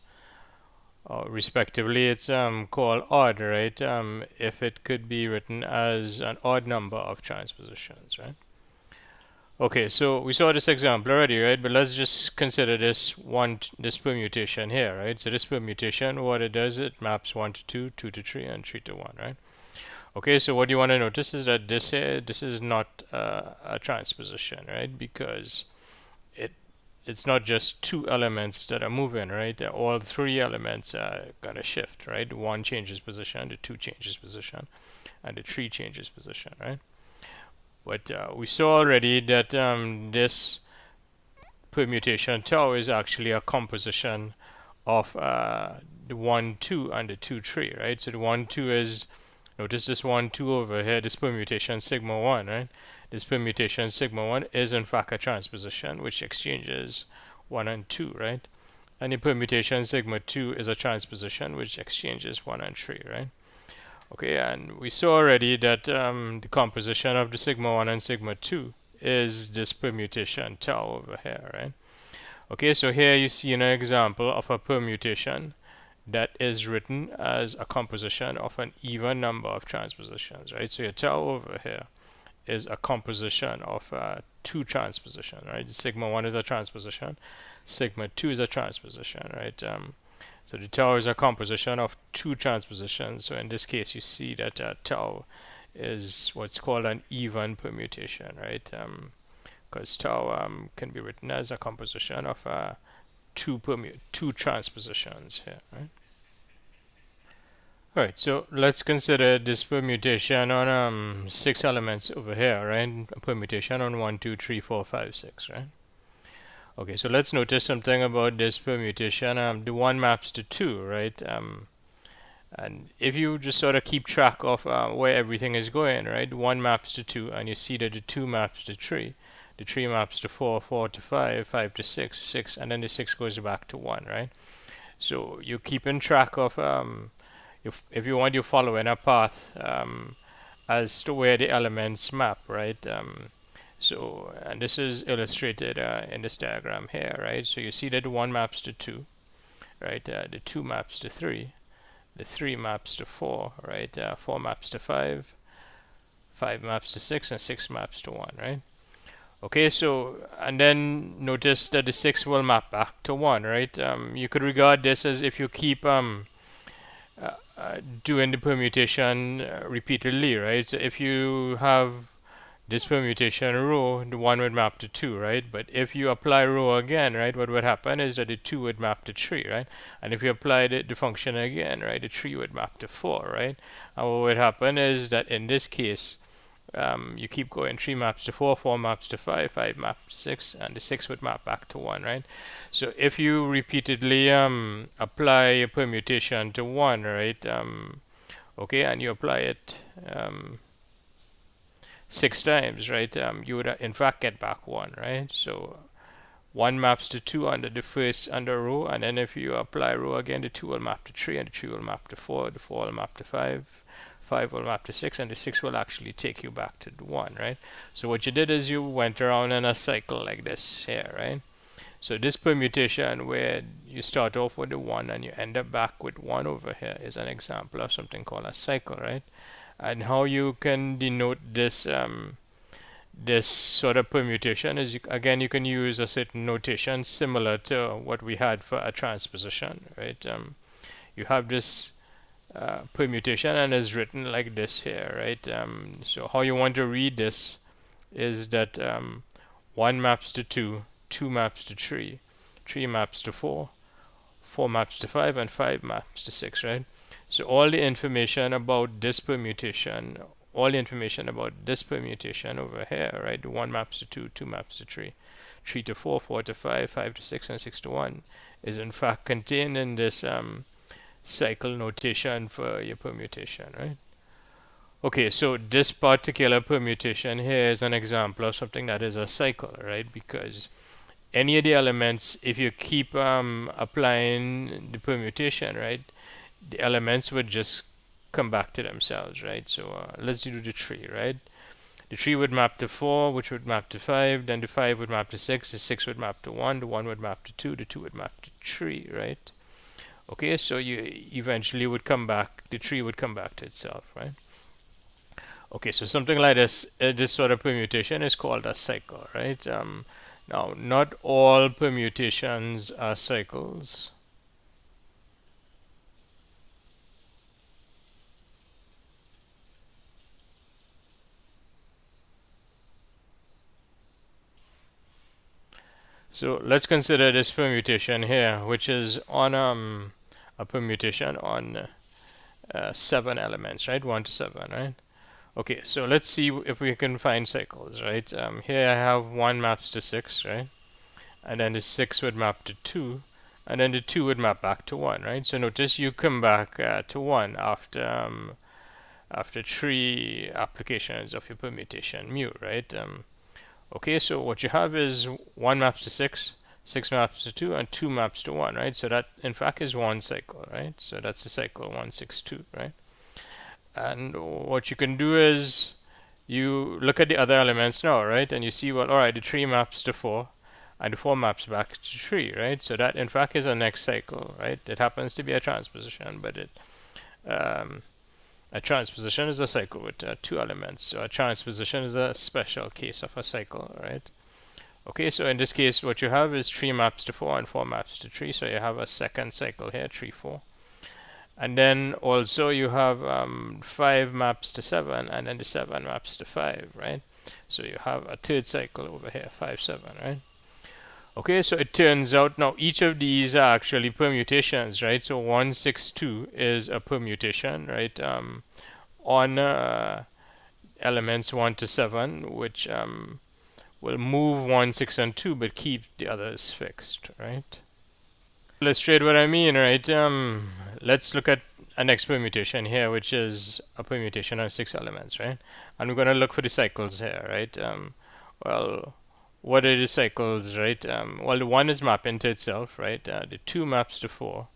Respectively, it's called odd, right? If it could be written as an odd number of transpositions, right? Okay, so we saw this example already, right? But let's just consider this this permutation here, right? So this permutation, what it does, it maps 1 to 2, 2 to 3, and 3 to 1, right? Okay, so what you want to notice is that this here, this is not a transposition, right? Because it it's not just two elements that are moving, right? All three elements are gonna shift, right? One changes position, the two changes position, and the three changes position, right? But we saw already that this permutation tau is actually a composition of the 1, 2 and the 2, 3, right? So the 1, 2 is, notice this 1, 2 over here, this permutation sigma 1, right? This permutation sigma 1 is in fact a transposition which exchanges 1 and 2, right? And the permutation sigma 2 is a transposition which exchanges 1 and 3, right? Okay, and we saw already that the composition of the sigma 1 and sigma 2 is this permutation tau over here, right? Okay, so here you see an example of a permutation that is written as a composition of an even number of transpositions, right? So your tau over here is a composition of two transpositions, right? Sigma 1 is a transposition, sigma 2 is a transposition, right? So the tau is a composition of two transpositions. So in this case, you see that tau is what's called an even permutation, right? Because tau can be written as a composition of two transpositions here, right? All right, so let's consider this permutation on 6 elements over here, right? A permutation on 1, 2, 3, 4, 5, 6, right? Okay, so let's notice something about this permutation. The 1 maps to 2, right? And if you just sort of keep track of where everything is going, right? 1 maps to 2, and you see that the 2 maps to 3. The 3 maps to 4, 4 to 5, 5 to 6, 6, and then the 6 goes back to 1, right? So you're keeping track of, if you want, you're following a path as to where the elements map, right? So, and this is illustrated in this diagram here, right? So you see that the 1 maps to 2, right? The 2 maps to 3, the 3 maps to 4, right? 4 maps to 5, 5 maps to 6, and 6 maps to 1, right? Okay, so, and then notice that the 6 will map back to 1, right? You could regard this as if you keep doing the permutation repeatedly, right? So if you have this permutation row, the 1 would map to 2, right? But if you apply row again, right, what would happen is that the 2 would map to 3, right? And if you apply the function again, right, the 3 would map to 4, right? And what would happen is that in this case, you keep going, 3 maps to 4, 4 maps to 5, 5 maps to 6, and the 6 would map back to 1, right? So if you repeatedly apply a permutation to 1, right, okay, and you apply it 6 times, right, you would in fact get back 1, right? So 1 maps to 2 under the first under row, and then if you apply row again, the 2 will map to 3, and the 3 will map to 4, the 4 will map to 5, 5 will map to 6, and the 6 will actually take you back to the 1, right? So what you did is you went around in a cycle like this here, right? So this permutation where you start off with the 1 and you end up back with 1 over here is an example of something called a cycle, right? And how you can denote this this sort of permutation is, again, you can use a certain notation similar to what we had for a transposition, right? You have this permutation and it's written like this here, right? So how you want to read this is that 1 maps to 2, 2 maps to 3, 3 maps to 4, 4 maps to 5, and 5 maps to 6, right? So all the information about this permutation, all the information about this permutation over here, right? 1 maps to 2, 2 maps to 3, 3 to 4, 4 to 5, 5 to 6, and 6 to 1 is in fact contained in this cycle notation for your permutation, right? Okay, so this particular permutation here is an example of something that is a cycle, right? Because any of the elements, if you keep applying the permutation, right, the elements would just come back to themselves, right? So let's do the 3, right? The 3 would map to 4, which would map to 5, then the 5 would map to 6, the 6 would map to 1, the 1 would map to 2, the 2 would map to 3, right? Okay, so you eventually would come back, the 3 would come back to itself, right? Okay, so something like this, this sort of permutation is called a cycle, right? Now, not all permutations are cycles. So let's consider this permutation here, which is on a permutation on 7 elements, right? 1 to 7, right? Okay, so let's see if we can find cycles, right? Here I have 1 maps to 6, right? And then the 6 would map to 2, and then the 2 would map back to 1, right? So notice you come back to 1 after 3 applications of your permutation mu, right? Okay, so what you have is 1 maps to 6, 6 maps to 2, and 2 maps to 1, right? So that in fact is one cycle, right? So that's the cycle 162, right? And what you can do is you look at the other elements now, right? And you see, well, all right, the 3 maps to 4, and the 4 maps back to 3, right? So that in fact is a next cycle, right? It happens to be a transposition, but a transposition is a cycle with 2 elements. So a transposition is a special case of a cycle, right? Okay, so in this case, what you have is 3 maps to 4 and 4 maps to 3. So you have a second cycle here, 3, 4. And then also you have 5 maps to 7, and then the 7 maps to 5, right? So you have a third cycle over here, 5, 7, right? Okay, so it turns out now each of these are actually permutations, right? So 162 is a permutation, right? On elements 1 to 7, which will move 1, 6, and 2, but keep the others fixed, right? Illustrate what I mean, right? Let's look at a next permutation here, which is a permutation on 6 elements, right? And we're going to look for the cycles here, right? Well, what are the cycles, right? Well, the 1 is mapping to itself, right? The 2 maps to 4,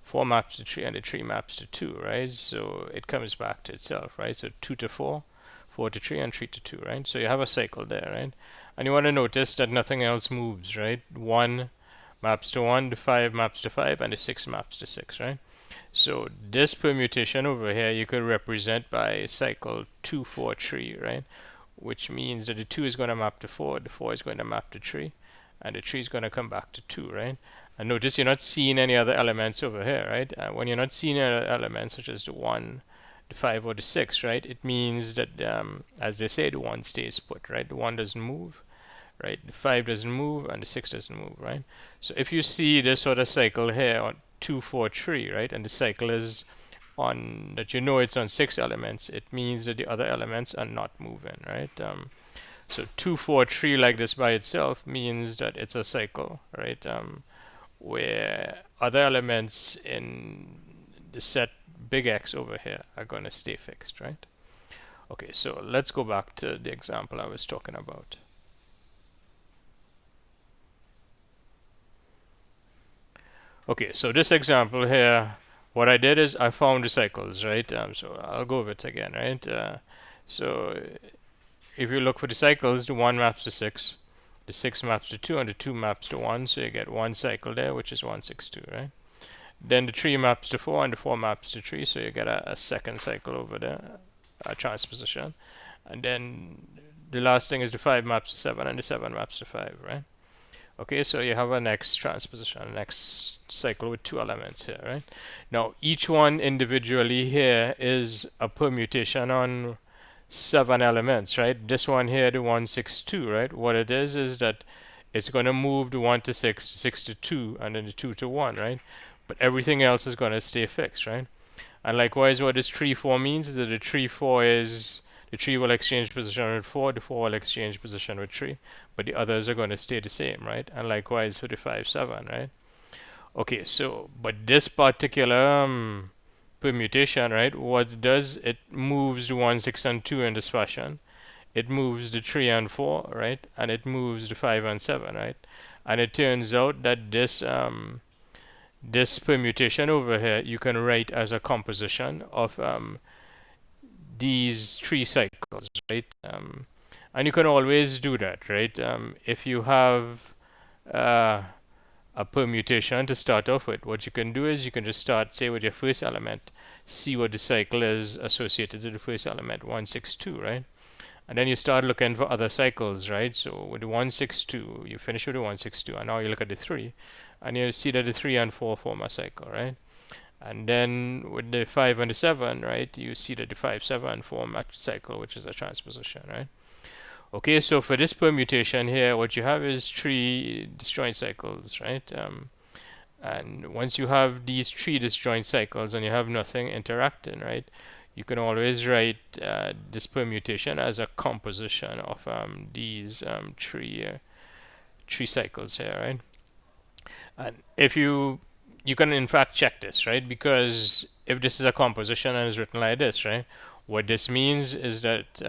4 maps to 3, and the 3 maps to 2, right? So it comes back to itself, right? So 2 to 4, 4 to 3, and 3 to 2, right? So you have a cycle there, right? And you want to notice that nothing else moves, right? 1 maps to 1, the 5 maps to 5, and the 6 maps to 6, right? So this permutation over here you could represent by cycle 2, 4, 3, right? Which means that the 2 is going to map to 4, the 4 is going to map to 3, and the 3 is going to come back to 2, right? And notice you're not seeing any other elements over here, right? When you're not seeing any other elements such as the 1, the 5, or the 6, right? It means that, as they say, the 1 stays put, right? The 1 doesn't move, right? The 5 doesn't move, and the 6 doesn't move, right? So if you see this sort of cycle here on 2, 4, 3, right, and the cycle is on that, you know it's on 6 elements, it means that the other elements are not moving, right? So 2, 4, 3 like this by itself means that it's a cycle, right? Where other elements in the set big X over here are going to stay fixed, right? Okay, so let's go back to the example I was talking about. Okay, so this example here, what I did is I found the cycles, right? So I'll go over it again, right? So if you look for the cycles, the 1 maps to 6, the 6 maps to 2, and the 2 maps to 1, so you get one cycle there, which is 162, right? Then the 3 maps to 4, and the 4 maps to 3, so you get a second cycle over there, a transposition. And then the last thing is the 5 maps to 7, and the 7 maps to 5, right? Okay, so you have a next transposition, next cycle with 2 elements here, right? Now, each one individually here is a permutation on 7 elements, right? This one here, the 162, right? What it is that it's going to move the 1 to 6, 6 to 2, and then the 2 to 1, right? But everything else is going to stay fixed, right? And likewise, what this 3, 4 means is that the 3, 4 is the 3 will exchange position with 4, the 4 will exchange position with 3, but the others are going to stay the same, right? And likewise for the 5, 7, right? Okay, so, but this particular permutation, right, what it does, it moves the 1, 6, and 2 in this fashion. It moves the 3 and 4, right? And it moves the 5 and 7, right? And it turns out that this permutation over here, you can write as a composition of these 3 cycles, right? And you can always do that, right? If you have a permutation to start off with, what you can do is you can just start, say, with your first element, see what the cycle is associated to the first element, 162, right? And then you start looking for other cycles, right? So with the 162, you finish with the 162, and now you look at the 3, and you see that the 3 and 4 form a cycle, right? And then with the 5 and the 7, right, you see that the 5, 7 form a cycle, which is a transposition, right? Okay, so for this permutation here, what you have is 3 disjoint cycles, right? And once you have these 3 disjoint cycles and you have nothing interacting, right? You can always write this permutation as a composition of these 3 cycles here, right? And if you can in fact check this, right? Because if this is a composition and is written like this, right? What this means is that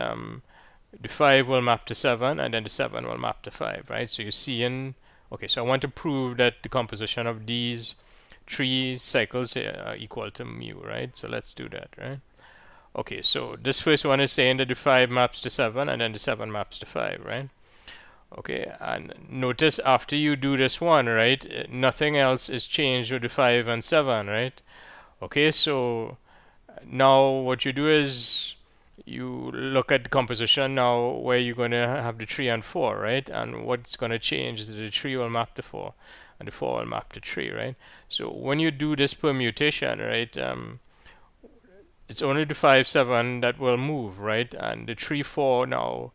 the 5 will map to 7 and then the 7 will map to 5, right? So you see in, okay, so I want to prove that the composition of these 3 cycles are equal to mu, right? So let's do that, right? Okay, so this first one is saying that the 5 maps to 7 and then the 7 maps to 5, right? Okay, and notice after you do this one, right, nothing else is changed with the 5 and 7, right? Okay, so now what you do is you look at the composition now where you're going to have the 3 and 4, right? And what's going to change is that the 3 will map to 4 and the 4 will map to 3, right? So when you do this permutation, right, it's only the 5, 7 that will move, right? And the 3, 4 now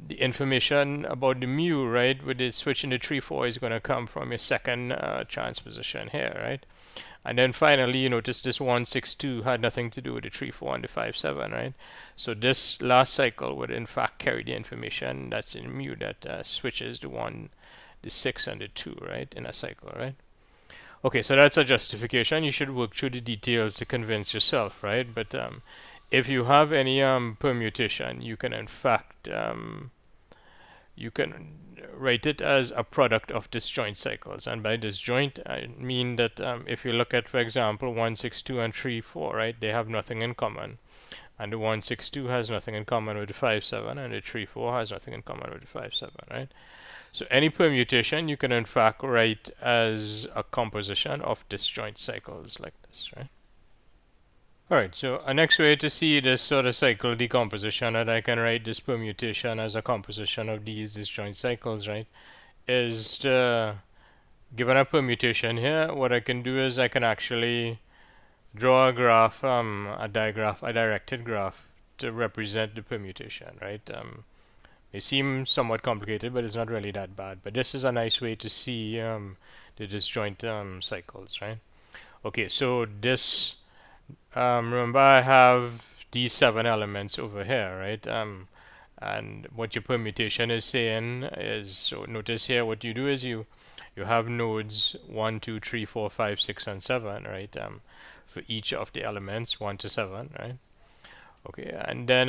the information about the mu, right, with the switch in the 3, 4 is going to come from your second transposition here, right? And then finally, you notice this 1, 6, 2 had nothing to do with the 3, 4 and the 5, 7, right? So this last cycle would in fact carry the information that's in mu that switches the 1, the 6, and the 2, right, in a cycle, right? Okay, so that's a justification. You should work through the details to convince yourself, right? But if you have any permutation, you can in fact you can write it as a product of disjoint cycles. And by disjoint, I mean that if you look at, for example, 1, 6, 2, and 3, 4, right, they have nothing in common. And the 1, 6, 2 has nothing in common with the 5, 7, and the 3, 4 has nothing in common with the 5, 7, right? So any permutation you can in fact write as a composition of disjoint cycles like this, right? Alright, so a next way to see this sort of cycle decomposition, that I can write this permutation as a composition of these disjoint cycles, right, is to, given a permutation here, what I can do is I can actually draw a graph, a directed graph to represent the permutation, right? It seems somewhat complicated, but it's not really that bad. But this is a nice way to see the disjoint cycles, right? Okay, so this remember I have these 7 elements over here, right? And what your permutation is saying is, so notice here what you do is you have nodes 1, 2, 3, 4, 5, 6, and 7, right? For each of the elements 1 to 7, right? Okay, and then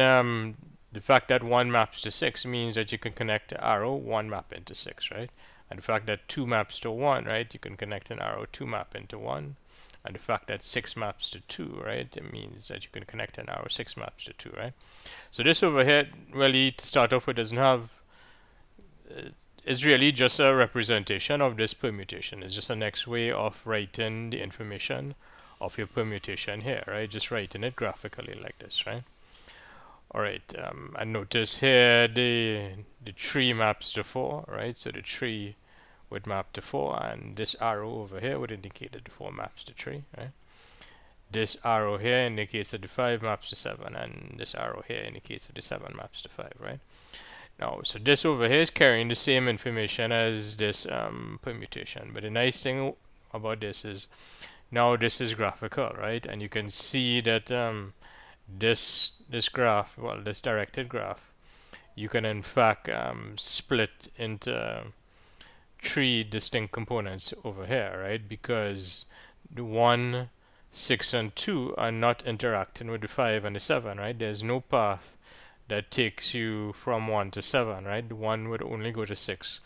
the fact that 1 maps to 6 means that you can connect the arrow 1 map into 6, right? And the fact that 2 maps to 1, right? You can connect an arrow 2 map into 1. And the fact that 6 maps to 2, right? It means that you can connect an arrow 6 maps to 2, right? So this over here, really, to start off with, doesn't have... It's really just a representation of this permutation. It's just a next way of writing the information of your permutation here, right? Just writing it graphically like this, right? Alright, and notice here the 3 maps to 4, right? So the 3 would map to 4, and this arrow over here would indicate that the 4 maps to 3, right? This arrow here indicates that the 5 maps to 7, and this arrow here indicates that the 7 maps to 5, right? Now, so this over here is carrying the same information as this permutation, but the nice thing about this is now this is graphical, right? And you can see that this graph, well, this directed graph, you can in fact split into 3 distinct components over here, right? Because the 1, 6, and 2 are not interacting with the 5 and the 7, right? There's no path that takes you from 1 to 7, right? The 1 would only go to 6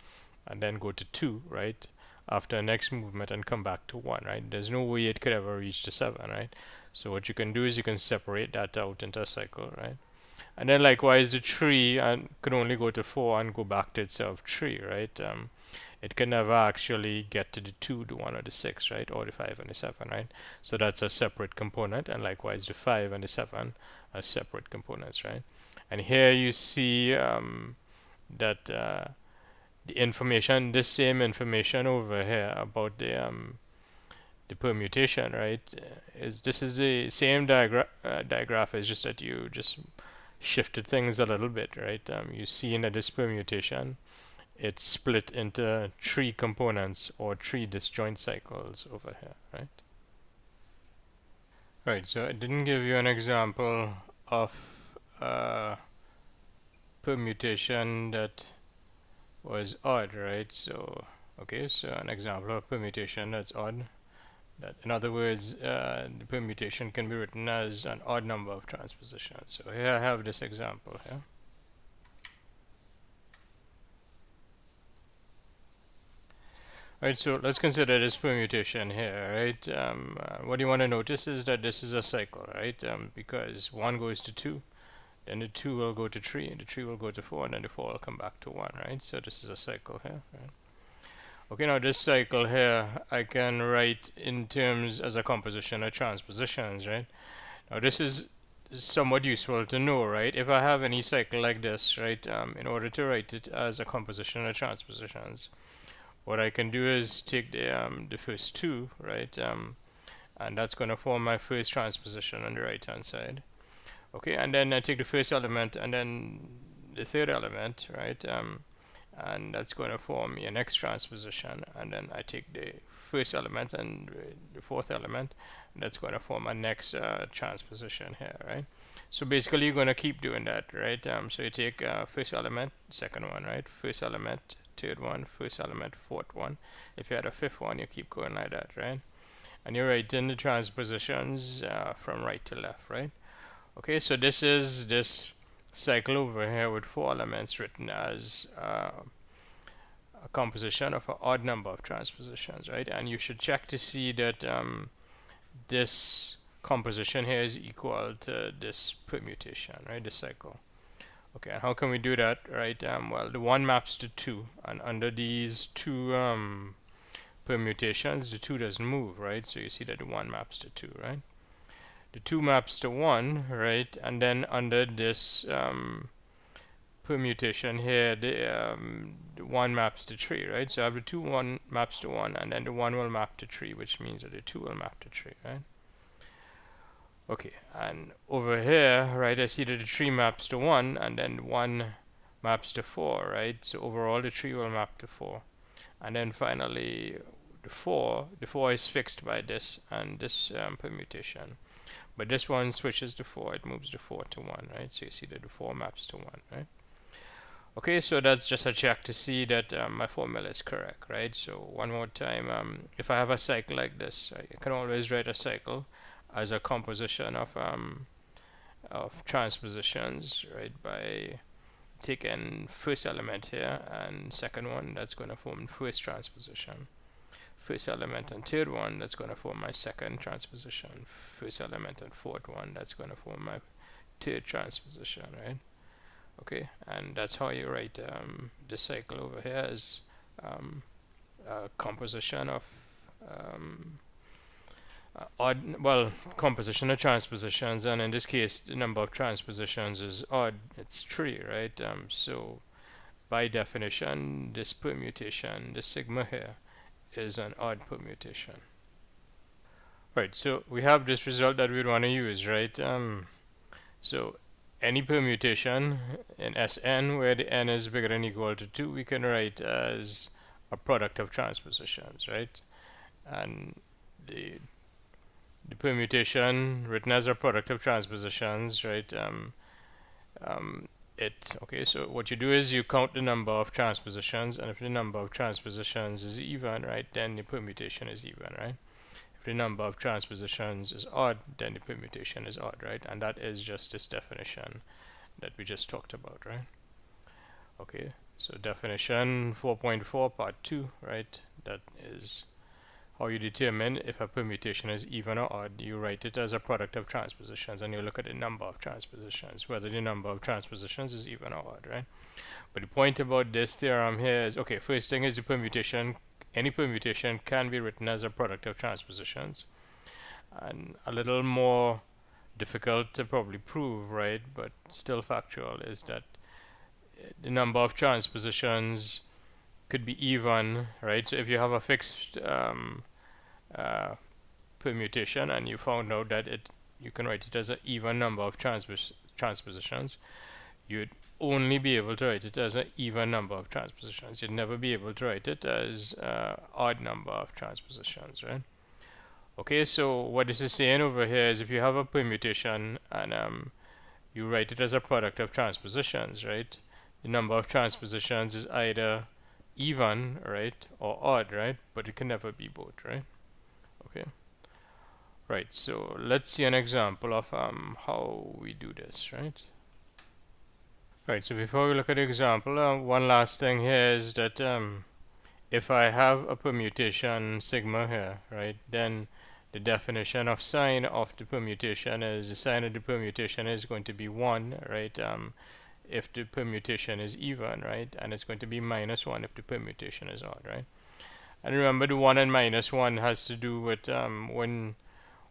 and then go to 2, right? After the next movement and come back to 1, right? There's no way it could ever reach the 7, right? So what you can do is you can separate that out into a cycle, right? And then likewise the 3 could only go to 4 and go back to itself 3, right? It can never actually get to the 2, the 1, or the 6, right? Or the 5 and the 7, right? So that's a separate component, and likewise the 5 and the 7 are separate components, right? And here you see that the information, this same information over here about the permutation, right? This is the same diagram. It's just that you just shifted things a little bit, right? You see that this permutation, it's split into three components or three disjoint cycles over here, right? Right, so I didn't give you an example of permutation that was odd, right? So, okay, so an example of permutation that's odd. That, in other words, the permutation can be written as an odd number of transpositions. So here I have this example here. Right, so let's consider this permutation here, right? What you want to notice is that this is a cycle, right? Because 1 goes to 2, then the 2 will go to 3, and the 3 will go to 4, and then the 4 will come back to 1, right? So this is a cycle here, right? Okay, now this cycle here, I can write in terms as a composition of transpositions, right? Now this is somewhat useful to know, right? If I have any cycle like this, right, in order to write it as a composition of transpositions, what I can do is take the first two, right, and that's going to form my first transposition on the right hand side. Okay, and then I take the first element and then the third element, right, and that's going to form your next transposition, and then I take the first element and the fourth element, and that's going to form my next transposition here, right? So basically you're going to keep doing that, right? So you take first element, second one, right, first element, third one, first element, fourth one. If you had a fifth one, you keep going like that, right? And you're writing the transpositions from right to left, right? Okay, so this is this cycle over here with 4 elements written as a composition of an odd number of transpositions, right? And you should check to see that this composition here is equal to this permutation, right? This cycle. Okay, and how can we do that, right? Well, the 1 maps to 2, and under these two permutations, the 2 doesn't move, right? So you see that the 1 maps to 2, right? The 2 maps to 1, right? And then under this permutation here, the 1 maps to 3, right? So I have the 2 1 maps to 1, and then the 1 will map to 3, which means that the 2 will map to 3, right? Okay, and over here, right, I see that the 3 maps to 1, and then 1 maps to 4, right? So overall, the 3 will map to 4. And then finally, the 4 is fixed by this and this permutation. But this one switches to 4, it moves the 4 to 1, right? So you see that the 4 maps to 1, right? Okay, so that's just a check to see that my formula is correct, right? So one more time, if I have a cycle like this, I can always write a cycle as a composition of transpositions, right, by taking first element here and second one, that's going to form first transposition. First element and third one, that's going to form my second transposition. First element and fourth one, that's going to form my third transposition, right? Okay, and that's how you write the cycle over here as a composition of odd, well, composition of transpositions, and in this case the number of transpositions is odd, it's 3, right? So by definition this permutation, this sigma here, is an odd permutation. Right, so we have this result that we want to use, right? So any permutation in Sn where the n is bigger than or equal to 2, we can write as a product of transpositions, right? And the permutation written as a product of transpositions, right? Okay, so what you do is you count the number of transpositions, and if the number of transpositions is even, right, then the permutation is even, right? If the number of transpositions is odd, then the permutation is odd, right? And that is just this definition that we just talked about, right? Okay, so definition 4.4 part 2, right? That is how you determine if a permutation is even or odd. You write it as a product of transpositions, and you look at the number of transpositions, whether the number of transpositions is even or odd, right? But the point about this theorem here is, okay, first thing is the permutation. Any permutation can be written as a product of transpositions, and a little more difficult to probably prove, right, but still factual, is that the number of transpositions could be even, right? So if you have a fixed permutation and you found out that you can write it as an even number of transpositions, you'd only be able to write it as an even number of transpositions. You'd never be able to write it as an odd number of transpositions, right? Okay, so what this is saying over here is if you have a permutation and you write it as a product of transpositions, right? The number of transpositions is either even, right, or odd, right? But it can never be both, right? Okay. Right, so let's see an example of how we do this, right? Right, so before we look at the example, one last thing here is that if I have a permutation sigma here, right, then the definition of sign of the permutation is the sign of the permutation is going to be 1, right, if the permutation is even, right, and it's going to be -1 if the permutation is odd, right? And remember, the 1 and -1 has to do with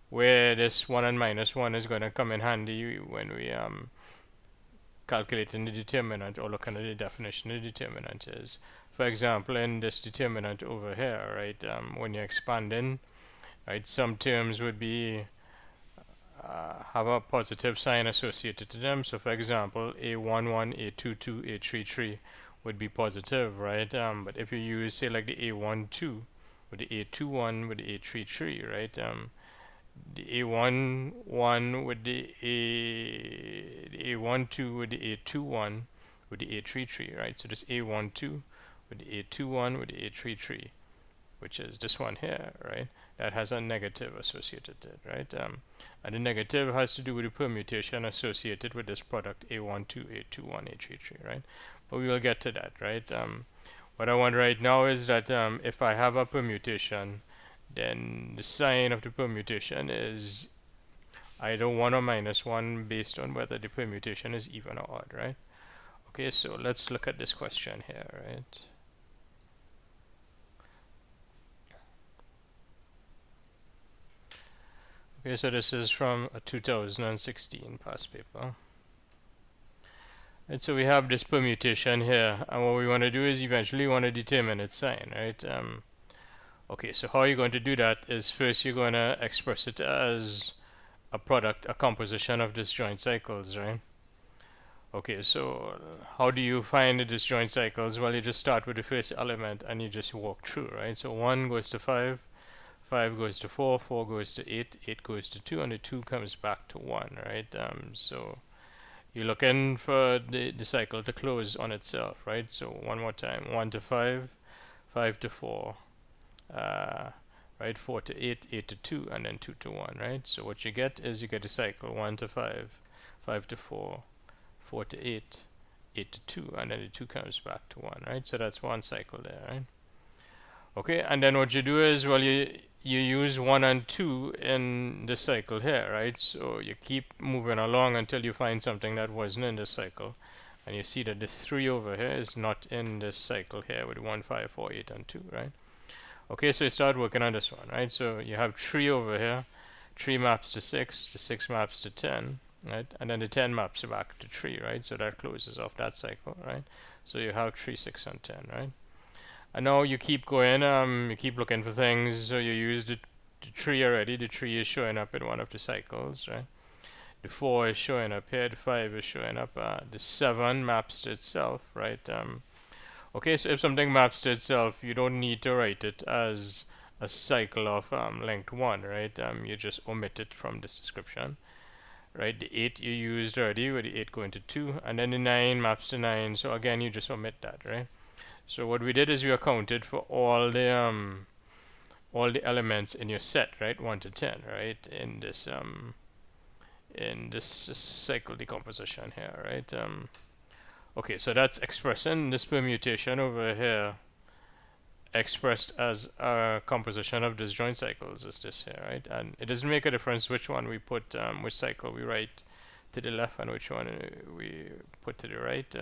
where this 1 and -1 is going to come in handy when we calculating the determinant or looking at the definition of the determinant is. For example, in this determinant over here, right, when you're expanding, right, some terms would be have a positive sign associated to them. So for example, A11, A22, A33 would be positive, right? But if you use, say, like the A12 with the A21 with the A33, right, the A11 with the A12 with the A21 with the A33, right? So this A12 with the A21 with the A33, which is this one here, right? That has a negative associated to it, right? And the negative has to do with the permutation associated with this product A12, A21, A33, right? But we will get to that, right? What I want right now is that if I have a permutation, then the sign of the permutation is either 1 or -1 based on whether the permutation is even or odd, right? Okay, so let's look at this question here, right? Okay, so this is from a 2016 past paper. And so we have this permutation here, and what we want to do is eventually want to determine its sign, right? Okay, so how you're going to do that is first you're going to express it as a product, a composition of disjoint cycles, right? Okay, so how do you find the disjoint cycles? Well, you just start with the first element and you just walk through, right? So 1 goes to 5, 5 goes to 4, 4 goes to 8, 8 goes to 2, and the 2 comes back to 1, right? So you're looking for the cycle to close on itself, right? So one more time, 1 to 5, 5 to 4, right, 4 to 8, 8 to 2, and then 2 to 1, right? So what you get is you get a cycle 1 to 5, 5 to 4, 4 to 8, 8 to 2, and then the 2 comes back to 1, right? So that's one cycle there, right? Okay, and then what you do is, well, you use 1 and 2 in the cycle here, right? So you keep moving along until you find something that wasn't in the cycle. And you see that the 3 over here is not in this cycle here with 1, 5, 4, 8, and 2, right? Okay, so you start working on this one, right? So you have 3 over here. 3 maps to 6, the 6 maps to 10, right? And then the 10 maps back to 3, right? So that closes off that cycle, right? So you have 3, 6, and 10, right? And now you keep going, you keep looking for things. So you use the 3 already. The 3 is showing up in one of the cycles, right? The 4 is showing up here. The 5 is showing up. The 7 maps to itself, right? Okay, so if something maps to itself, you don't need to write it as a cycle of length 1, right? You just omit it from this description, right? The 8 you used already, with the 8 going to 2, and then the 9 maps to 9. So again, you just omit that, right? So what we did is we accounted for all the elements in your set, right? 1 to 10, right? In this cycle decomposition here, right? Okay, so that's expressing this permutation over here expressed as a composition of disjoint cycles is this here, right? And it doesn't make a difference which one we put, which cycle we write to the left and which one we put to the right.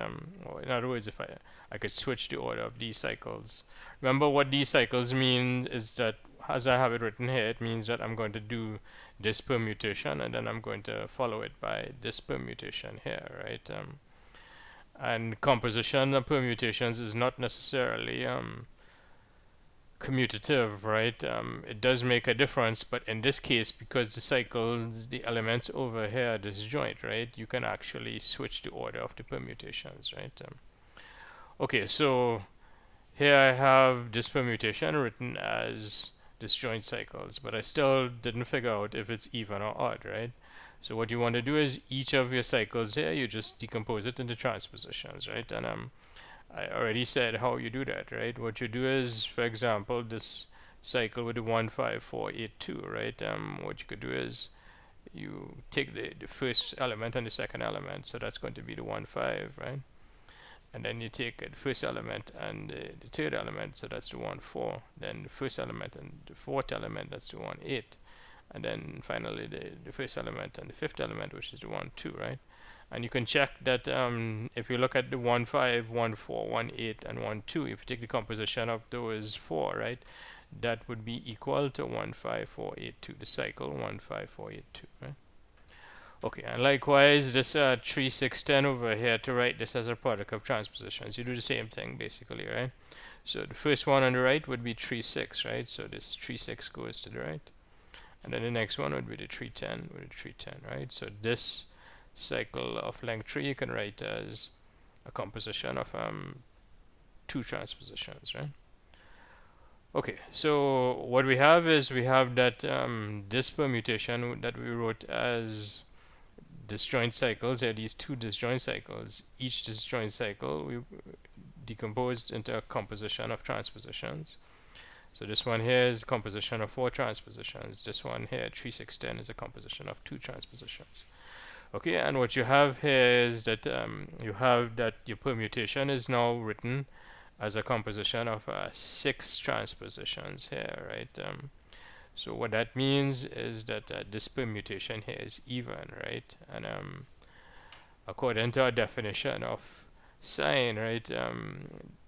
Or in other words, if I could switch the order of these cycles. Remember what these cycles mean is that, as I have it written here, it means that I'm going to do this permutation and then I'm going to follow it by this permutation here, right? And composition of permutations is not necessarily commutative, right? It does make a difference, but in this case, because the cycles, the elements over here are disjoint, right? You can actually switch the order of the permutations, right? Okay, so here I have this permutation written as disjoint cycles, but I still didn't figure out if it's even or odd, right? So what you want to do is each of your cycles here, you just decompose it into transpositions, right? And I already said how you do that, right? What you do is, for example, this cycle with the 1, 5, 4, 8, 2, right? What you could do is you take the first element and the second element, so that's going to be the 1, 5, right? And then you take the first element and the third element, so that's the 1, 4. Then the first element and the fourth element, that's the 1, 8. And then finally the first element and the fifth element, which is the 1, 2, right? And you can check that if you look at the 1, 5, 1, 4, 1, 8, and 1, 2, if you take the composition of those four, right, that would be equal to 1, 5, 4, 8, 2, the cycle 1, 5, 4, 8, 2, right? Okay, and likewise, this 3, 6, 10 over here, to write this as a product of transpositions, you do the same thing basically, right? So the first one on the right would be 3, 6, right? So this 3, 6 goes to the right. And then the next one would be the 3, 10 with the 3, 10, right? So this cycle of length 3 you can write as a composition of 2 transpositions, right? Okay, so what we have is we have that this permutation that we wrote as disjoint cycles. There are these 2 disjoint cycles. Each disjoint cycle we decomposed into a composition of transpositions. So this one here is a composition of 4 transpositions. This one here, 3, 6, 10, is a composition of 2 transpositions. Okay, and what you have here is that you have that your permutation is now written as a composition of 6 transpositions here, right? So what that means is that this permutation here is even, right? And according to our definition of sign, right,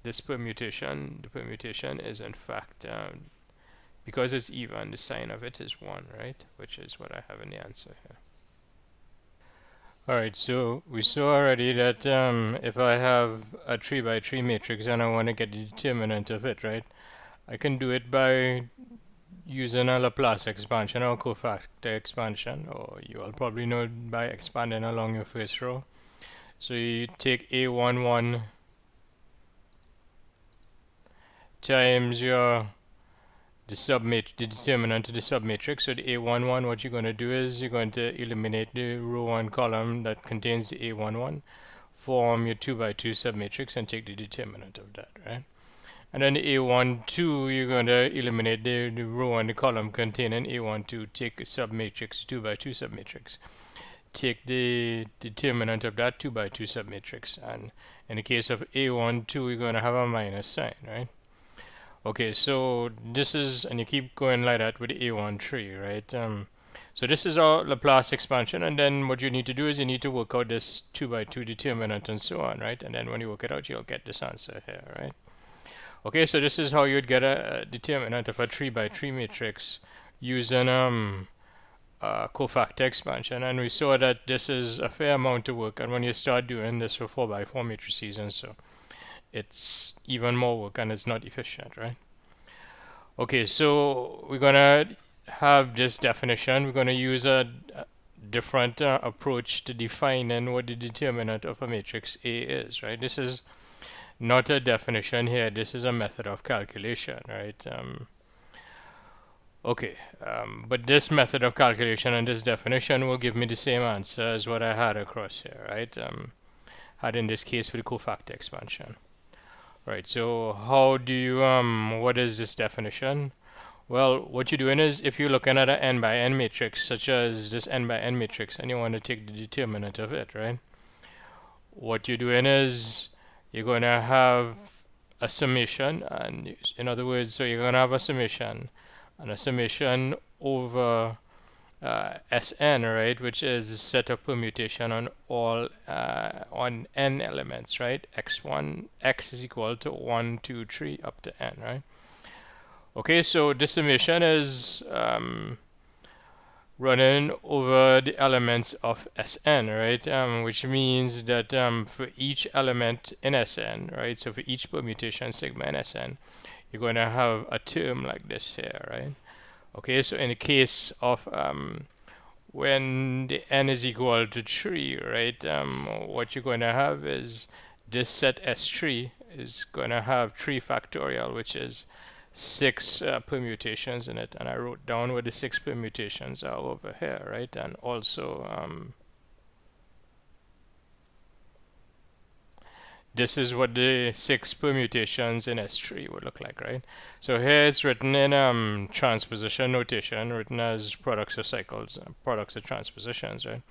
this permutation, the permutation is in fact, because it's even, the sign of it is 1, right? Which is what I have in the answer here. Alright, so we saw already that if I have a 3 by 3 matrix and I want to get the determinant of it, right, I can do it by using a Laplace expansion or cofactor expansion, or you all probably know it by expanding along your first row. So you take A11 times your the determinant of the submatrix. So the A11, what you're going to do is you're going to eliminate the row 1 column that contains the A11, form your 2 by 2 submatrix, and take the determinant of that, right? And then the A12, you're going to eliminate the row 1, the column containing A12, take a submatrix, 2 by 2 submatrix. Take the determinant of that 2 by 2 submatrix, and in the case of A12, you're going to have a minus sign, right? Okay, so this is, and you keep going like that with A13, right? So this is our Laplace expansion, and then what you need to do is you need to work out this 2 by 2 determinant and so on, right? And then when you work it out, you'll get this answer here, right? Okay, so this is how you'd get a determinant of a 3 by 3 matrix using cofactor expansion, and we saw that this is a fair amount of work, and when you start doing this for 4 by 4 matrices and so, it's even more work and it's not efficient, right? Okay, so we're gonna have this definition. We're gonna use a different approach to defining what the determinant of a matrix A is, right? This is not a definition here. This is a method of calculation, right? But this method of calculation and this definition will give me the same answer as what I had across here, right? Had in this case with the cofactor expansion. Right, so how do you, what is this definition? Well, what you're doing is, if you're looking at an n by n matrix, such as this n by n matrix, and you want to take the determinant of it, right? What you're doing is, you're going to have a summation, and in other words, so you're going to have a summation, and a summation over Sn, right, which is a set of permutation on all on n elements, right? X is equal to 1, 2, 3 up to n, right? Okay, so this summation is running over the elements of Sn, right? Which means that for each element in Sn, right? So for each permutation sigma in Sn, you're going to have a term like this here, right? Okay, so in the case of when the n is equal to 3, right, what you're going to have is this set S3 is going to have 3 factorial, which is 6 permutations in it. And I wrote down what the 6 permutations are over here, right? And also this is what the 6 permutations in S3 would look like, right? So here it's written in transposition notation, written as products of cycles, products of transpositions, right?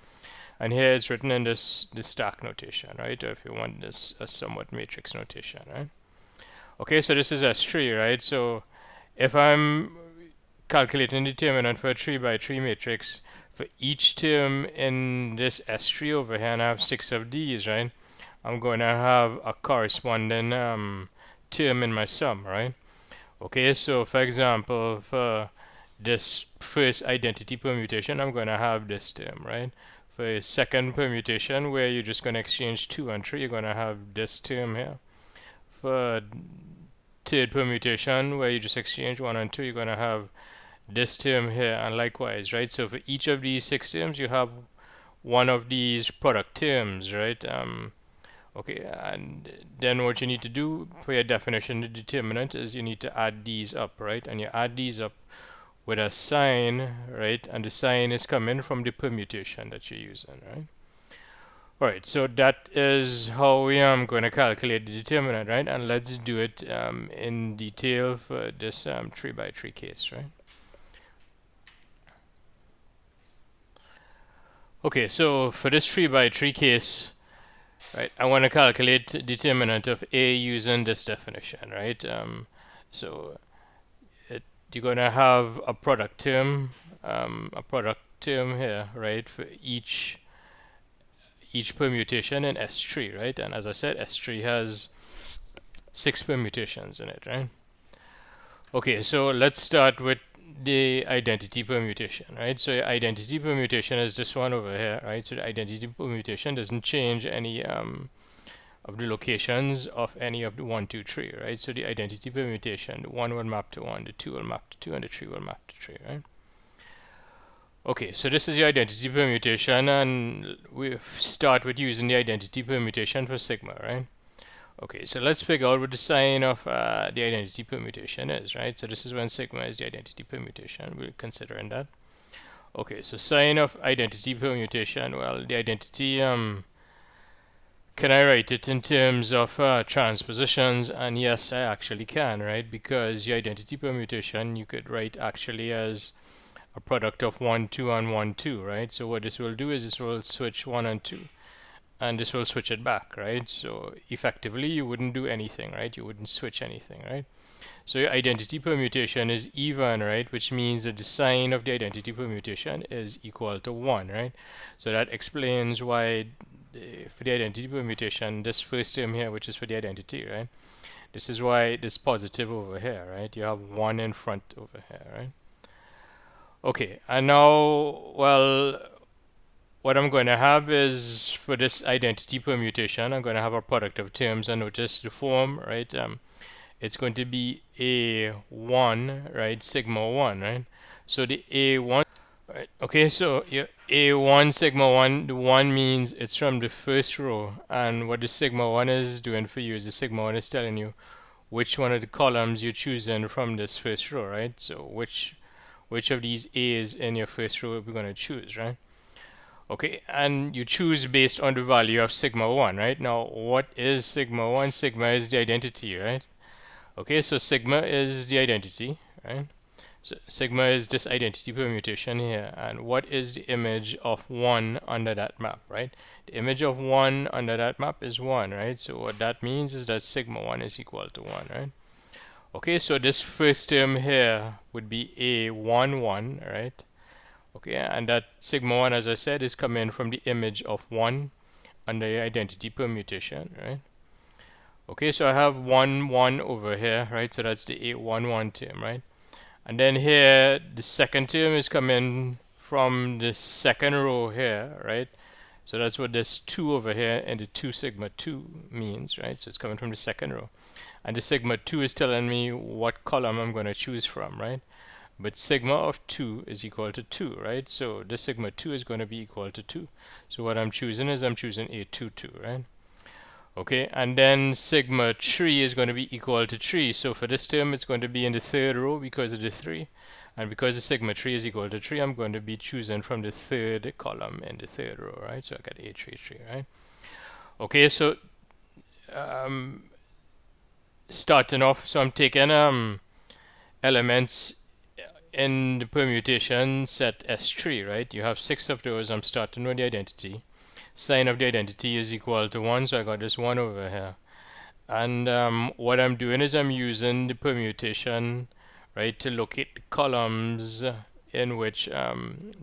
And here it's written in this stack notation, right? Or if you want this a somewhat matrix notation, right? Okay, so this is S3, right? So if I'm calculating determinant for a 3 by 3 matrix, for each term in this S3 over here, and I have 6 of these, right? I'm going to have a corresponding term in my sum, right? Okay, so for example, for this first identity permutation, I'm going to have this term, right? For a second permutation, where you're just going to exchange 2 and 3, you're going to have this term here. For third permutation, where you just exchange 1 and 2, you're going to have this term here, and likewise, right? So for each of these 6 terms, you have one of these product terms, right? Okay, and then what you need to do for your definition of determinant is you need to add these up, right? And you add these up with a sign, right? And the sign is coming from the permutation that you're using, right? All right, so that is how we are going to calculate the determinant, right? And let's do it in detail for this 3 by 3 case, right? Okay, so for this 3 by 3 case, right, I want to calculate determinant of A using this definition, right? So you're going to have a product term here, right, for each permutation in S3, right? And as I said, S3 has 6 permutations in it, right? Okay, so let's start with the identity permutation, right? So identity permutation is this one over here, right? So the identity permutation doesn't change any of the locations of any of the 1, 2, 3, right? So the identity permutation, the 1 will map to 1, the 2 will map to 2, and the 3 will map to 3, right? Okay, so this is the identity permutation, and we start with using the identity permutation for sigma, right? Okay, so let's figure out what the sign of the identity permutation is, right? So this is when sigma is the identity permutation. We're considering that. Okay, so sign of identity permutation. Well, the identity, can I write it in terms of transpositions? And yes, I actually can, right? Because the identity permutation you could write actually as a product of 1, 2, and 1, 2, right? So what this will do is this will switch 1 and 2. And this will switch it back, right? So effectively, you wouldn't do anything, right? You wouldn't switch anything, right? So your identity permutation is even, right? Which means that the sign of the identity permutation is equal to 1, right? So that explains why for the identity permutation, this first term here, which is for the identity, right? This is why it is positive over here, right? You have 1 in front over here, right? Okay, and now, well, what I'm going to have is, for this identity permutation, I'm going to have a product of terms, and notice the form, right? It's going to be A1, right? Sigma 1, right? So the A1, right? Okay, so your A1 sigma 1, the 1 means it's from the first row, and what the sigma 1 is doing for you is the sigma 1 is telling you which one of the columns you're choosing from this first row, right? So which of these A's in your first row we're going to choose, right? Okay, and you choose based on the value of sigma 1, right? Now, what is sigma 1? Sigma is the identity, right? Okay, so sigma is the identity, right? So sigma is this identity permutation here. And what is the image of 1 under that map, right? The image of 1 under that map is 1, right? So what that means is that sigma 1 is equal to 1, right? Okay, so this first term here would be A1, 1, right? Okay, and that sigma 1, as I said, is coming from the image of 1 under the identity permutation, right? Okay, so I have 1, 1 over here, right? So that's the A1, 1 term, right? And then here, the second term is coming from the second row here, right? So that's what this 2 over here and the 2 sigma 2 means, right? So it's coming from the second row. And the sigma 2 is telling me what column I'm going to choose from, right? But sigma of 2 is equal to 2, right? So this sigma 2 is going to be equal to 2. So what I'm choosing is I'm choosing A22, right? Okay, and then sigma 3 is going to be equal to 3. So for this term, it's going to be in the third row because of the 3. And because the sigma 3 is equal to 3, I'm going to be choosing from the third column in the third row, right? So I got A33, right? Okay, so starting off, so I'm taking elements in the permutation set S3, right? You have 6 of those. I'm starting with the identity. Sign of the identity is equal to 1, so I got this 1 over here. And what I'm doing is I'm using the permutation, right, to locate the columns in which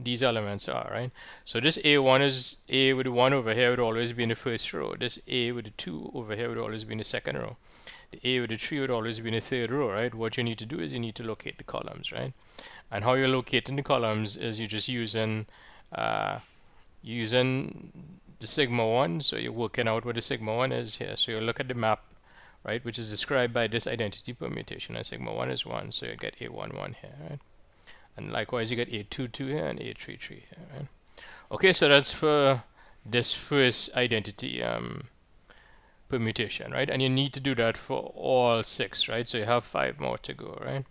these elements are, right? So this A1 is A with the 1 over here would always be in the first row. This A with the 2 over here would always be in the second row. The A with the 3 would always be in the third row, right? What you need to do is you need to locate the columns, right? And how you're locating the columns is you're just using the sigma 1, so you're working out what the sigma 1 is here. So you look at the map, right, which is described by this identity permutation, and sigma 1 is 1, so you get A11 here, right? And likewise you get A22 here and A33 here, right? Okay, so that's for this first identity permutation, right? And you need to do that for all 6, right? So you have 5 more to go, right?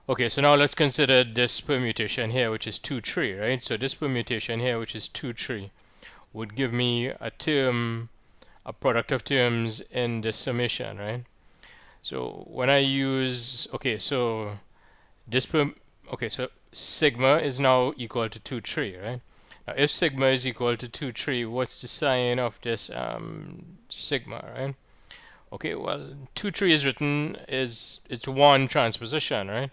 Okay, so now let's consider this permutation here, which is 2, 3, right? So this permutation here, which is 2, 3, would give me a term, a product of terms in the summation, right? So when I use, okay, so so sigma is now equal to 2, 3, right? Now if sigma is equal to 2, 3, what's the sign of this sigma, right? Okay, well, 2, 3 is written it's 1 transposition, right?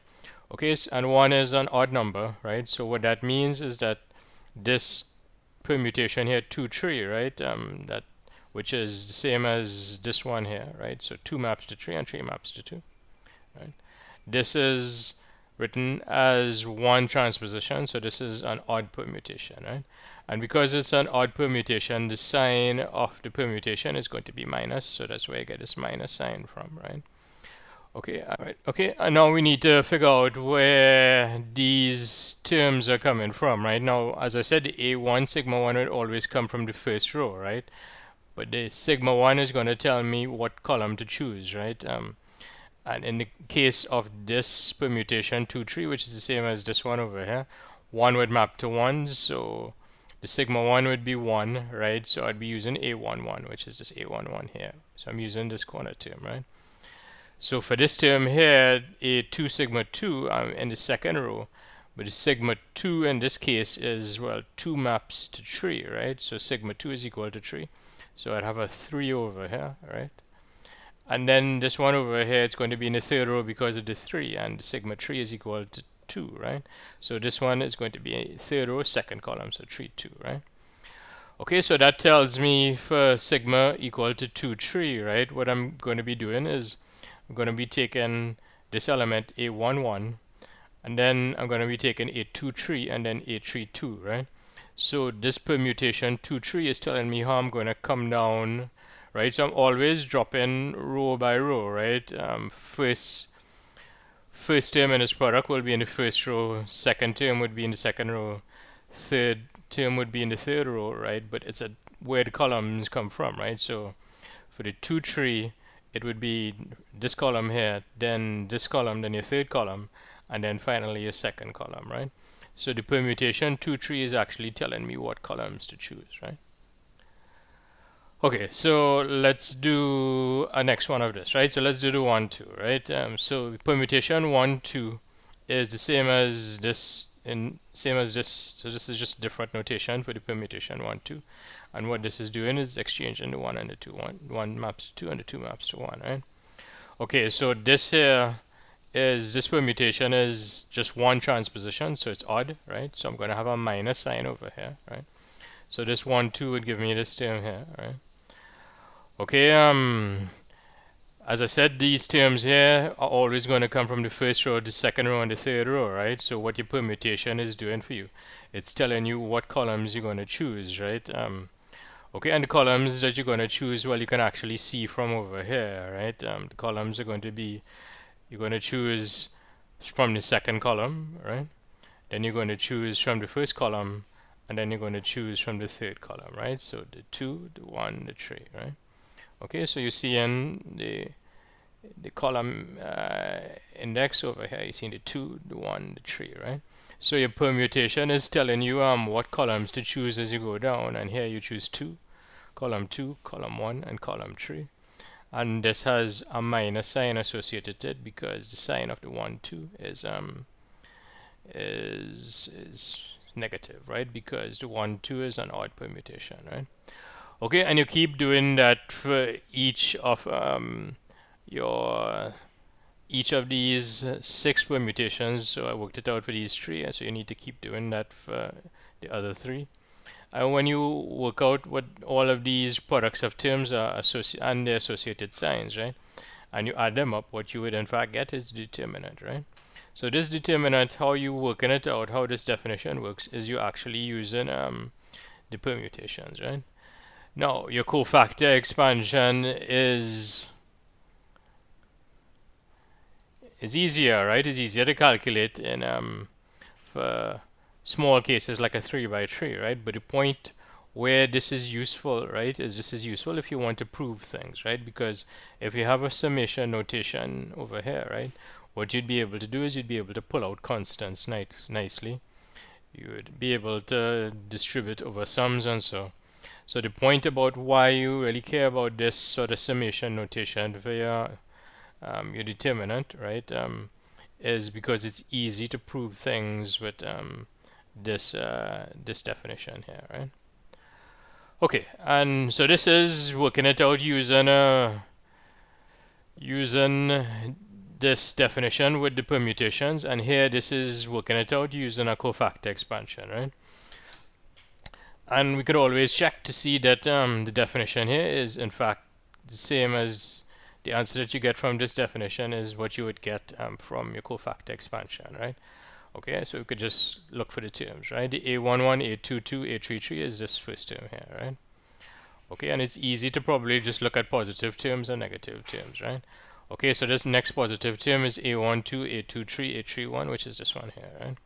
Okay, and 1 is an odd number, right? So what that means is that this permutation here, 2, 3, right? That which is the same as this one here, right? So 2 maps to 3 and 3 maps to 2, right? This is written as 1 transposition, so this is an odd permutation, right? And because it's an odd permutation, the sign of the permutation is going to be minus, so that's where I get this minus sign from, right? Okay, all right. Okay, and now we need to figure out where these terms are coming from, right? Now, as I said, the A1 sigma 1 would always come from the first row, right? But the sigma 1 is going to tell me what column to choose, right? And in the case of this permutation 2, 3, which is the same as this one over here, 1 would map to 1, so the sigma 1 would be 1, right? So I'd be using A11, which is this A11 here. So I'm using this corner term, right? So for this term here, A2 sigma 2, I'm in the second row, but the sigma 2 in this case is, well, 2 maps to 3, right? So sigma 2 is equal to 3. So I'd have a 3 over here, right? And then this one over here, it's going to be in the third row because of the 3, and sigma 3 is equal to 2, right? So this one is going to be a third row, second column, so 3, 2, right? Okay, so that tells me for sigma equal to 2, 3, right? What I'm going to be doing is I'm going to be taking this element A11, and then I'm going to be taking A23 and then A32, right? So this permutation 2, 3 is telling me how I'm going to come down, right? So I'm always dropping row by row, right? First term in this product will be in the first row, second term would be in the second row, third term would be in the third row, right? But it's where the columns come from, right? So for the 2, 3, it would be this column here, then this column, then your third column, and then finally your second column, right? So the permutation 2, 3 is actually telling me what columns to choose, right? Okay, so let's do a next one of this, right? So let's do the 1, 2, right? So permutation 1, 2 is the same as this, so this is just different notation for the permutation 1, 2. And what this is doing is exchanging the 1 and the 2. 1 maps to 2 and the 2 maps to 1, right? Okay, so this permutation is just 1 transposition, so it's odd, right? So I'm going to have a minus sign over here, right? So this 1, 2 would give me this term here, right? Okay, and As I said, these terms here are always going to come from the first row, the second row, and the third row, right? So what your permutation is doing for you, it's telling you what columns you're going to choose, right? Okay, and the columns that you're going to choose, well, you can actually see from over here, right? The columns are going to be, you're going to choose from the second column, right? Then you're going to choose from the first column, and then you're going to choose from the third column, right? So the 2, the 1, the 3, right? Okay, so you see in the column index over here, you see the 2, the 1, the 3, right? So your permutation is telling you what columns to choose as you go down, and here you choose 2, column 1, and column 3. And this has a minus sign associated to it because the sign of the 1, 2 is negative, right? Because the 1, 2 is an odd permutation, right? Okay, and you keep doing that for each of each of these 6 permutations. So I worked it out for these 3, so you need to keep doing that for the other 3. And when you work out what all of these products of terms are and their associated signs, right, and you add them up, what you would in fact get is the determinant, right? So this determinant, how you working it out, how this definition works, is you actually using the permutations, right? Now your cofactor expansion is easier, right? It's easier to calculate in for small cases like a 3 by 3, right? But the point where this is useful, right, is this is useful if you want to prove things, right? Because if you have a summation notation over here, right, what you'd be able to do is you'd be able to pull out constants nicely. You would be able to distribute over sums and so. So the point about why you really care about this sort of summation notation for your determinant, right, is because it's easy to prove things with this definition here, right? Okay, and so this is working it out using this definition with the permutations, and here this is working it out using a cofactor expansion, right? And we could always check to see that the definition here is in fact the same as the answer that you get from this definition is what you would get from your cofactor expansion, right? Okay, so we could just look for the terms, right? The A11, A22, A33 is this first term here, right? Okay, and it's easy to probably just look at positive terms and negative terms, right? Okay, so this next positive term is A12, A23, A31, which is this one here, right?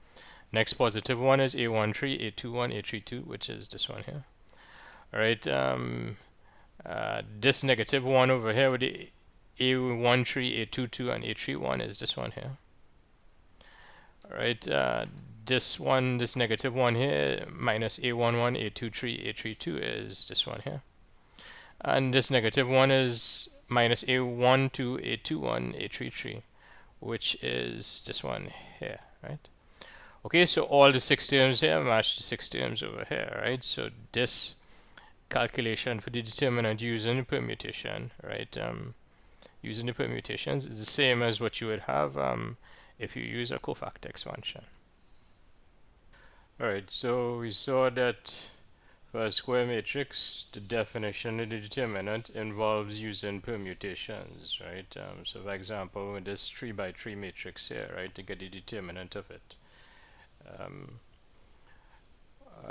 Next positive one is A13, A21, A32, which is this one here. All right, this negative one over here with the A13, A22, and A31 is this one here. All right, this negative one here, minus A11, A23, A32 is this one here. And this negative one is minus A12, A21, A33, which is this one here, right? Okay, so all the 6 terms here match the 6 terms over here, right? So this calculation for the determinant using the permutation, right? Using the permutations is the same as what you would have if you use a cofactor expansion. Alright, so we saw that for a square matrix, the definition of the determinant involves using permutations, right? So for example, with this 3 by 3 matrix here, right, to get the determinant of it.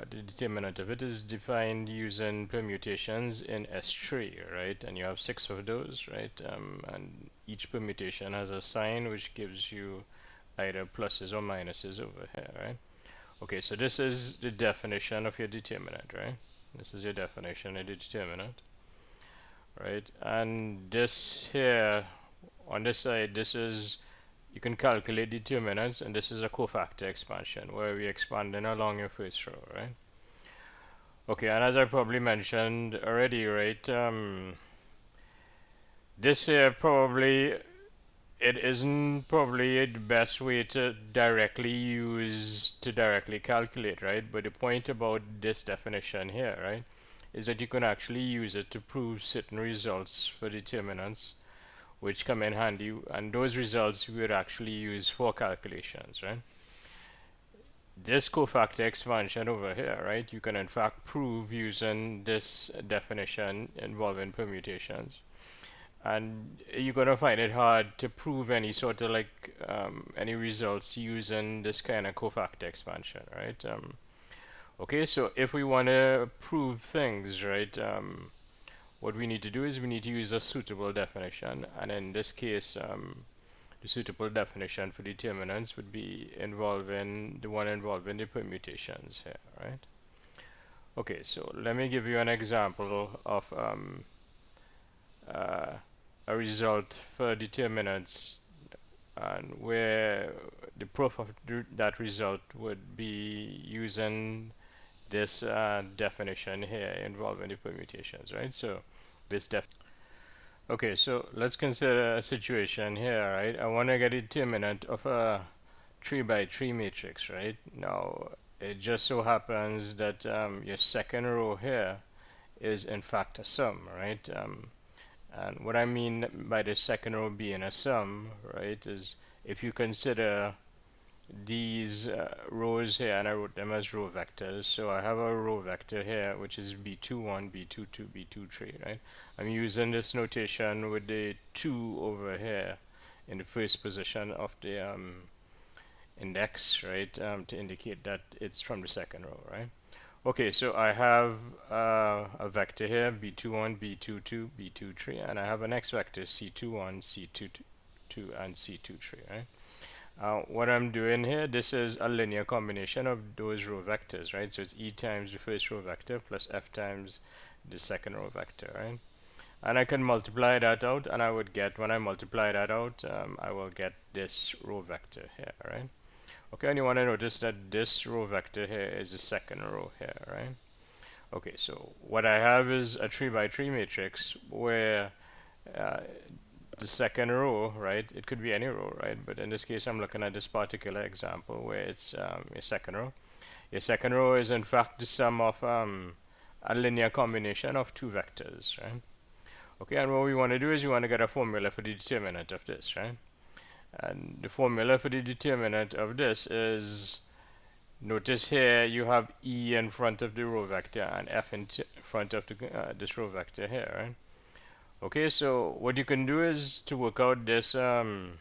The determinant of it is defined using permutations in S3, right? And you have 6 of those, right? And each permutation has a sign which gives you either pluses or minuses over here, right? Okay, so this is the definition of your determinant, right? This is your definition of the determinant, right? And this here, on this side, this is, you can calculate determinants, and this is a cofactor expansion, where we're expanding along your first row, right? Okay, and as I probably mentioned already, right, this here probably, it isn't probably the best way to directly calculate, right? But the point about this definition here, right, is that you can actually use it to prove certain results for determinants which come in handy, and those results we would actually use for calculations, right? This cofactor expansion over here, right, you can in fact prove using this definition involving permutations. and you're gonna find it hard to prove any sort of like any results using this kind of cofactor expansion, right? Okay, so if we want to prove things, right, what we need to do is we need to use a suitable definition, and in this case, the suitable definition for determinants would be involving the one involving the permutations here, right? Okay, so let me give you an example of uh, a result for determinants, and where the proof of that result would be using this definition here involving the permutations, right? So this def okay, so let's consider a situation here, right? I want to get a determinant of a 3 by 3 matrix, right? Now, it just so happens that your second row here is in fact a sum, right? And what I mean by the second row being a sum, right, is if you consider these rows here, and I wrote them as row vectors. So I have a row vector here, which is b21, b22, b23, right? I'm using this notation with the 2 over here in the first position of the index, right, to indicate that it's from the second row, right? Okay, so I have a vector here, b21, b22, b23, and I have a next vector, c21, c22, and c23, right? What I'm doing here, this is a linear combination of those row vectors, right? So it's e times the first row vector plus f times the second row vector, right? And I can multiply that out, and I would get, when I multiply that out, I will get this row vector here, right? Okay, and you want to notice that this row vector here is the second row here, right? Okay, so what I have is a 3 by 3 matrix where uh, the second row, right? It could be any row, right? But in this case, I'm looking at this particular example where it's a second row. Your second row is in fact the sum of a linear combination of two vectors, right? Okay, and what we want to do is we want to get a formula for the determinant of this, right? And the formula for the determinant of this is, notice here you have e in front of the row vector and f in front of this row vector here, right? Okay, so what you can do is to work out this 3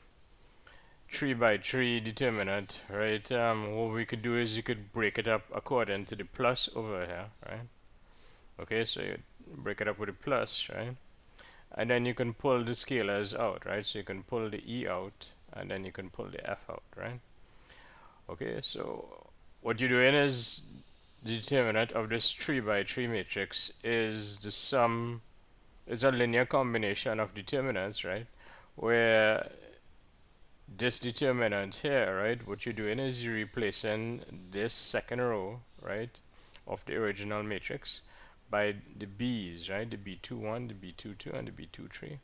by 3 determinant, right? What we could do is you could break it up according to the plus over here, right? Okay, so you break it up with a plus, right? And then you can pull the scalars out, right? So you can pull the e out, and then you can pull the f out, right? Okay, so what you're doing is the determinant of this 3 by 3 matrix is the sum, is a linear combination of determinants, right? Where this determinant here, right, what you're doing is you're replacing this second row, right, of the original matrix by the b's, right, the b21, the b22, and the b23.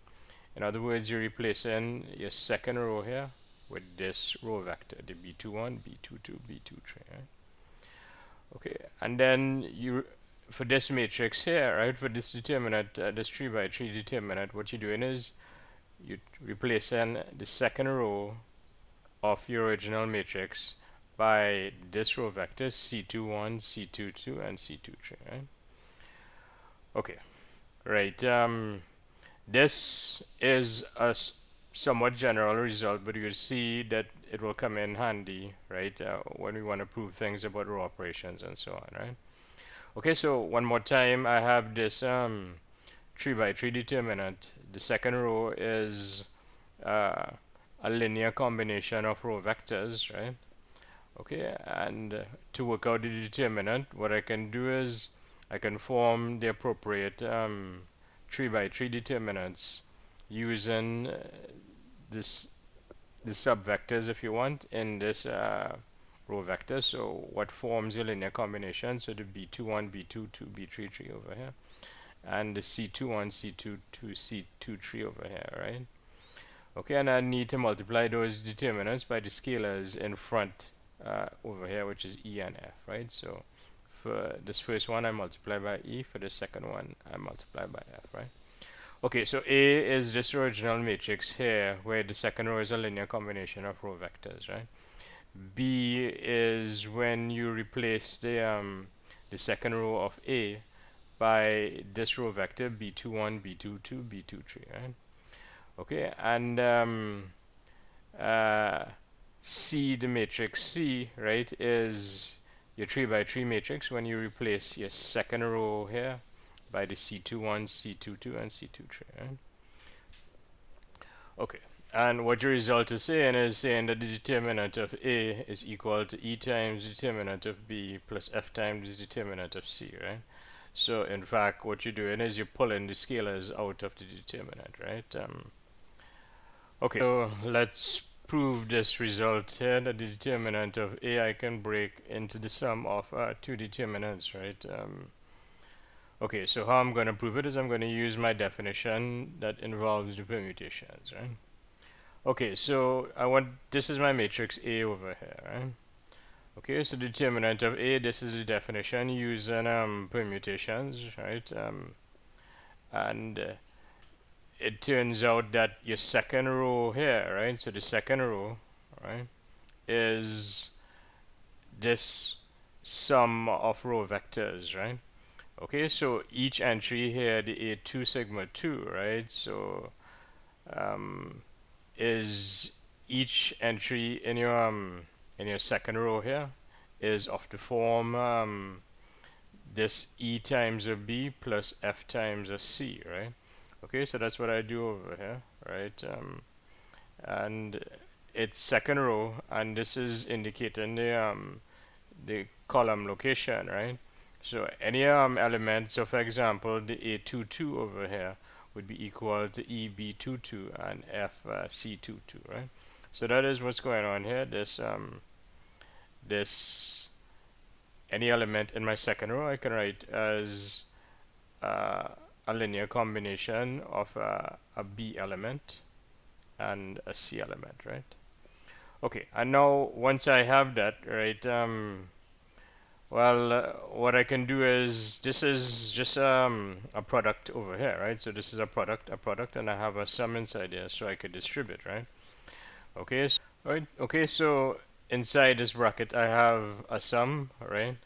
In other words, you're replacing your second row here with this row vector, the b21, b22, b23, right? Okay, and then you, for this matrix here, right, for this determinant, this 3 by 3 determinant, what you're doing is you're replacing the second row of your original matrix by this row vector c21, c22, and c23, right? Okay, right. This is a somewhat general result, but you'll see that it will come in handy, right, when we want to prove things about row operations and so on, right? Okay, so one more time, I have this 3 by 3 determinant. The second row is uh, a linear combination of row vectors, right? Okay, and to work out the determinant, what I can do is I can form the appropriate 3 by 3 determinants using this the subvectors, if you want, in this row vector. So what forms your linear combination? So the b21, b22, b33 over here, and the c21, c22, c23 over here, right? Okay, and I need to multiply those determinants by the scalars in front over here, which is e and f, right? So for this first one, I multiply by e. For the second one, I multiply by f, right? Okay, so A is this original matrix here, where the second row is a linear combination of row vectors, right? B is when you replace the second row of A by this row vector b21, b22, b23, right? Okay, and C, the matrix C, right, is your 3 by 3 matrix when you replace your second row here by the C21, C22, and C23, right? Okay, and what your result is saying that the determinant of A is equal to E times determinant of B plus F times the determinant of C, right? So in fact, what you're doing is you're pulling the scalars out of the determinant, right? Okay, so let's prove this result here that the determinant of A I can break into the sum of two determinants, right? Okay, so how I'm going to prove it is I'm going to use my definition that involves the permutations, right? Okay, so this is my matrix A over here, right? Okay, so the determinant of A, this is the definition using permutations, right? And it turns out that your second row here, right? So the second row, right, is this sum of row vectors, right? Okay, so each entry here, the A2 sigma 2, right? So is each entry in your second row here is of the form this E times a B plus F times a C, right? Okay, so that's what I do over here, right? And it's second row, and this is indicating the column location, right? So any element, so for example, the A22 over here would be equal to EB22 and FC22, right? So that is what's going on here. This any element in my second row I can write as a linear combination of a B element and a C element, right? Okay, and now once I have that, right, what I can do is this is just a product over here, right? So this is a product, and I have a sum inside here, so I could distribute, right? Okay, right. Okay, so inside this bracket, I have a sum, right?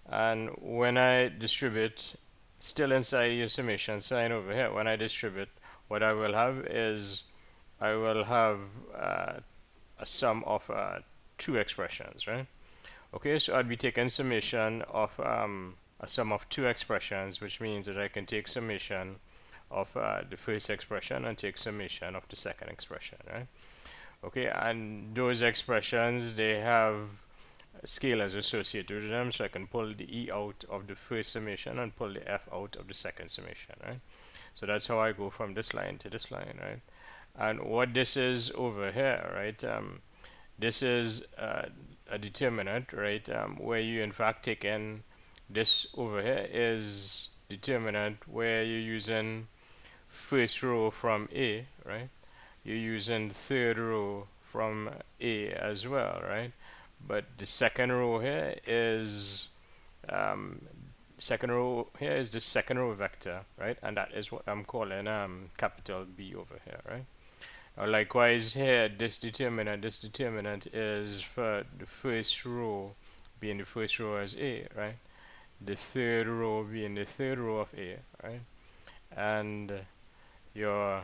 And when I distribute, still inside your summation sign over here, when I distribute, what I will have is I will have a sum of two expressions, right? Okay, so I'd be taking summation of a sum of two expressions, which means that I can take summation of the first expression and take summation of the second expression, right? Okay, and those expressions, they have scalars associated with them, so I can pull the E out of the first summation and pull the F out of the second summation, right? So that's how I go from this line to this line, right? And what this is over here, right? This is a determinant, right? Where you in fact take in this over here is determinant where you're using first row from A, right? You're using third row from A as well, right? But the second row here is the second row vector, right? And that is what I'm calling capital B over here, right? Likewise here, this determinant is for the first row being the first row as A, right? The third row being the third row of A, right? And your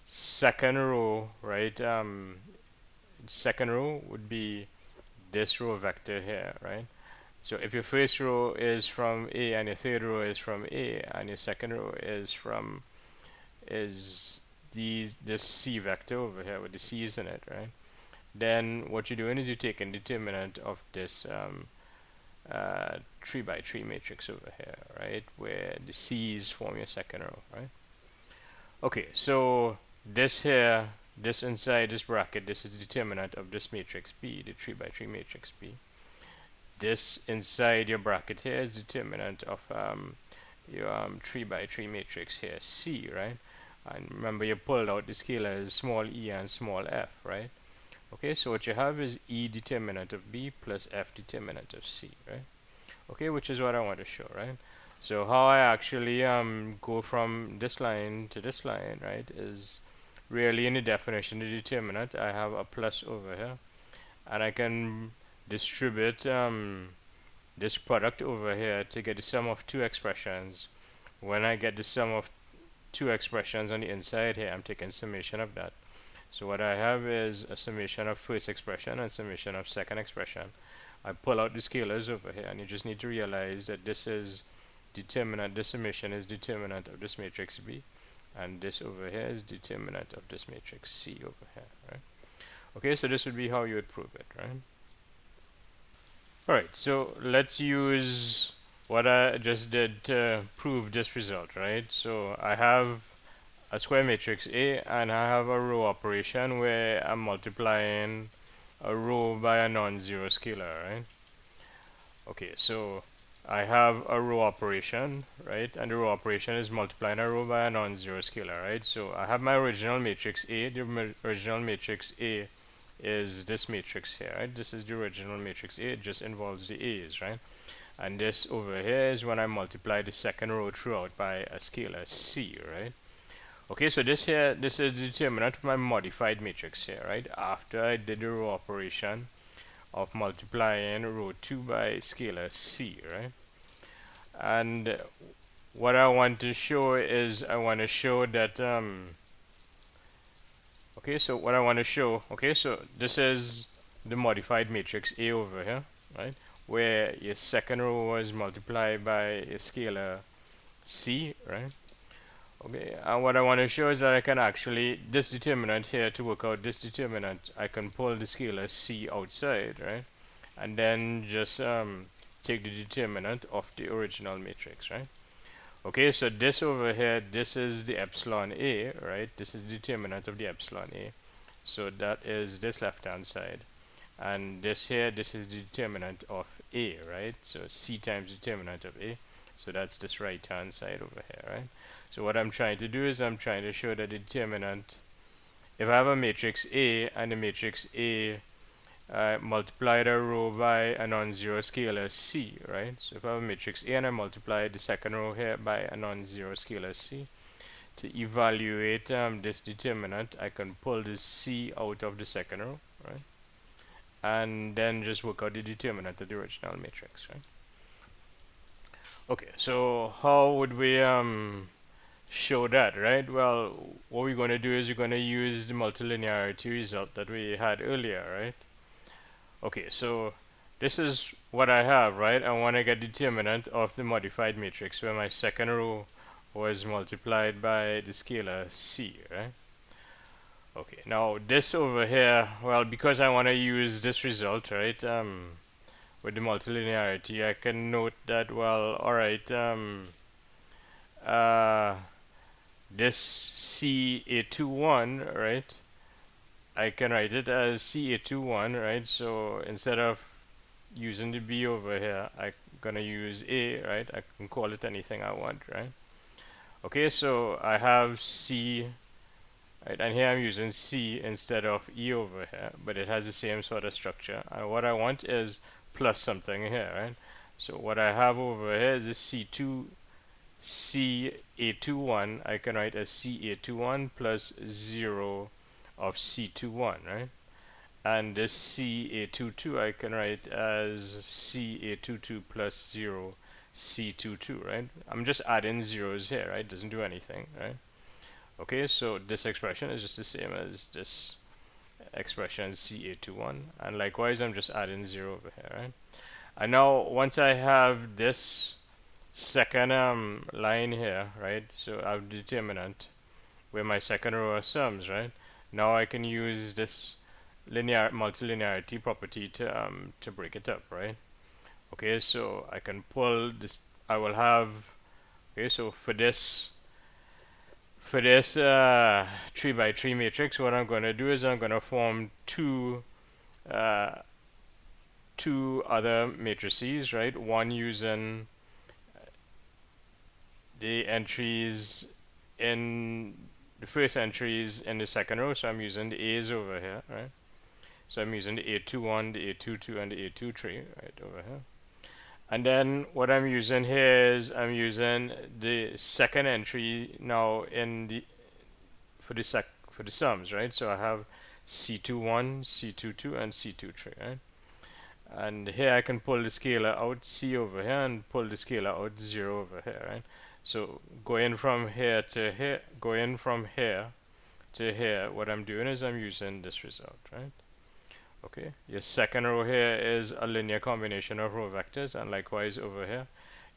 second row, right? Second row would be this row vector here, right? So if your first row is from A and your third row is from A and your second row is from this C vector over here with the C's in it, right? Then what you're doing is you're taking determinant of this 3 by 3 matrix over here, right? Where the C's form your second row, right? Okay, so this here, this inside this bracket, this is the determinant of this matrix B, the 3 by 3 matrix B. This inside your bracket here is determinant of your 3 by 3 matrix here, C, right? And remember, you pulled out the scalars small e and small f, right? Okay, so what you have is E determinant of B plus F determinant of C, right? Okay, which is what I want to show, right? So how I actually go from this line to this line, right, is really in the definition, the determinant, I have a plus over here, and I can distribute this product over here to get the sum of two expressions. When I get the sum of two expressions on the inside here. I'm taking summation of that. So what I have is a summation of first expression and summation of second expression. I pull out the scalars over here, and you just need to realize that this is determinant, this summation is determinant of this matrix B, and this over here is determinant of this matrix C over here, right? Okay, so this would be how you would prove it, right? Alright, so let's use what I just did to prove this result, right? So I have a square matrix A, and I have a row operation where I'm multiplying a row by a non-zero scalar, right? Okay, so I have a row operation, right? And the row operation is multiplying a row by a non-zero scalar, right? So I have my original matrix A. The original matrix A is this matrix here, right? This is the original matrix A. It just involves the A's, right? And this over here is when I multiply the second row throughout by a scalar C, right? Okay, so this is the determinant of my modified matrix here, right? After I did the row operation of multiplying row 2 by scalar C, right? And what I want to show is I want to show that okay, so what I want to show, okay, so this is the modified matrix A over here, right? Where your second row was multiplied by a scalar C, right? Okay, and what I want to show is that I can actually, this determinant here, to work out this determinant, I can pull the scalar C outside, right? And then just take the determinant of the original matrix, right? Okay, so this over here, this is the epsilon A, right? This is the determinant of the epsilon A. So that is this left-hand side. And this here, this is the determinant of A, right? So C times determinant of A. So that's this right-hand side over here, right? So what I'm trying to do is I'm trying to show that the determinant, if I have a matrix A and the matrix A multiplied a row by a non-zero scalar C, right? So if I have a matrix A and I multiply the second row here by a non-zero scalar C, to evaluate this determinant, I can pull this C out of the second row, right? And then just work out the determinant of the original matrix, right? Okay, so how would we show that, right? Well, what we're going to do is we're going to use the multilinearity result that we had earlier, right? Okay, so this is what I have, right? I want to get determinant of the modified matrix where my second row was multiplied by the scalar C, right? Okay, now this over here, well, because I want to use this result, right, with the multilinearity, I can note that, well, alright, this CA21, right, I can write it as CA21, right? So instead of using the B over here, I'm gonna use A, right? I can call it anything I want, right? Okay, so I have C, right? And here I'm using C instead of E over here, but it has the same sort of structure. And what I want is plus something here, right? So what I have over here is a C2 CA21, I can write as CA21 plus 0 of C21, right? And this CA22 I can write as CA22 plus 0 C22, right? I'm just adding zeros here, right? Doesn't do anything, right? Okay, so this expression is just the same as this expression CA21, and likewise I'm just adding 0 over here, right? And now once I have this second line here, right? So I have determinant where my second row are sums, right? Now I can use this multilinearity property to break it up, right? Okay, so I can pull this. I will have, okay, so for this 3 by 3 matrix, what I'm going to do is I'm going to form two other matrices, right? One using the entries in the first entries in the second row, so I'm using the A's over here, right? So I'm using the A21, the A22, and the A23 right over here. And then what I'm using here is I'm using the second entry now in the for the sums, right? So I have C21, C22, and C23, right? And here I can pull the scalar out C over here and pull the scalar out 0 over here, right? So going from here to here, going from here to here, what I'm doing is I'm using this result, right? Okay, your second row here is a linear combination of row vectors, and likewise over here,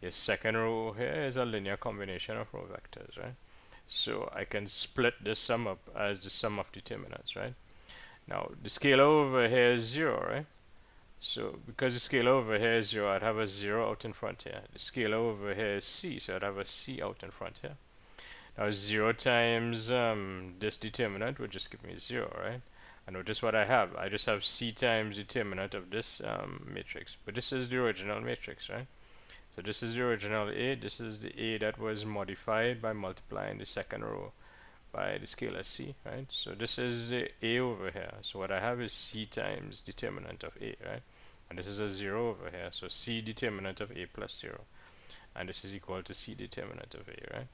your second row here is a linear combination of row vectors, right? So I can split this sum up as the sum of determinants, right? Now the scalar over here is 0, right? So because the scalar over here is 0, I'd have a 0 out in front here. The scalar over here is c, so I'd have a c out in front here. Now 0 times this determinant would just give me 0, right? And notice what I have. I just have c times determinant of this matrix. But this is the original matrix, right? So this is the original A. This is the A that was modified by multiplying the second row by the scalar c, right? So this is the A over here. So what I have is c times determinant of A, right? And this is a 0 over here. So c determinant of A plus 0. And this is equal to c determinant of A, right?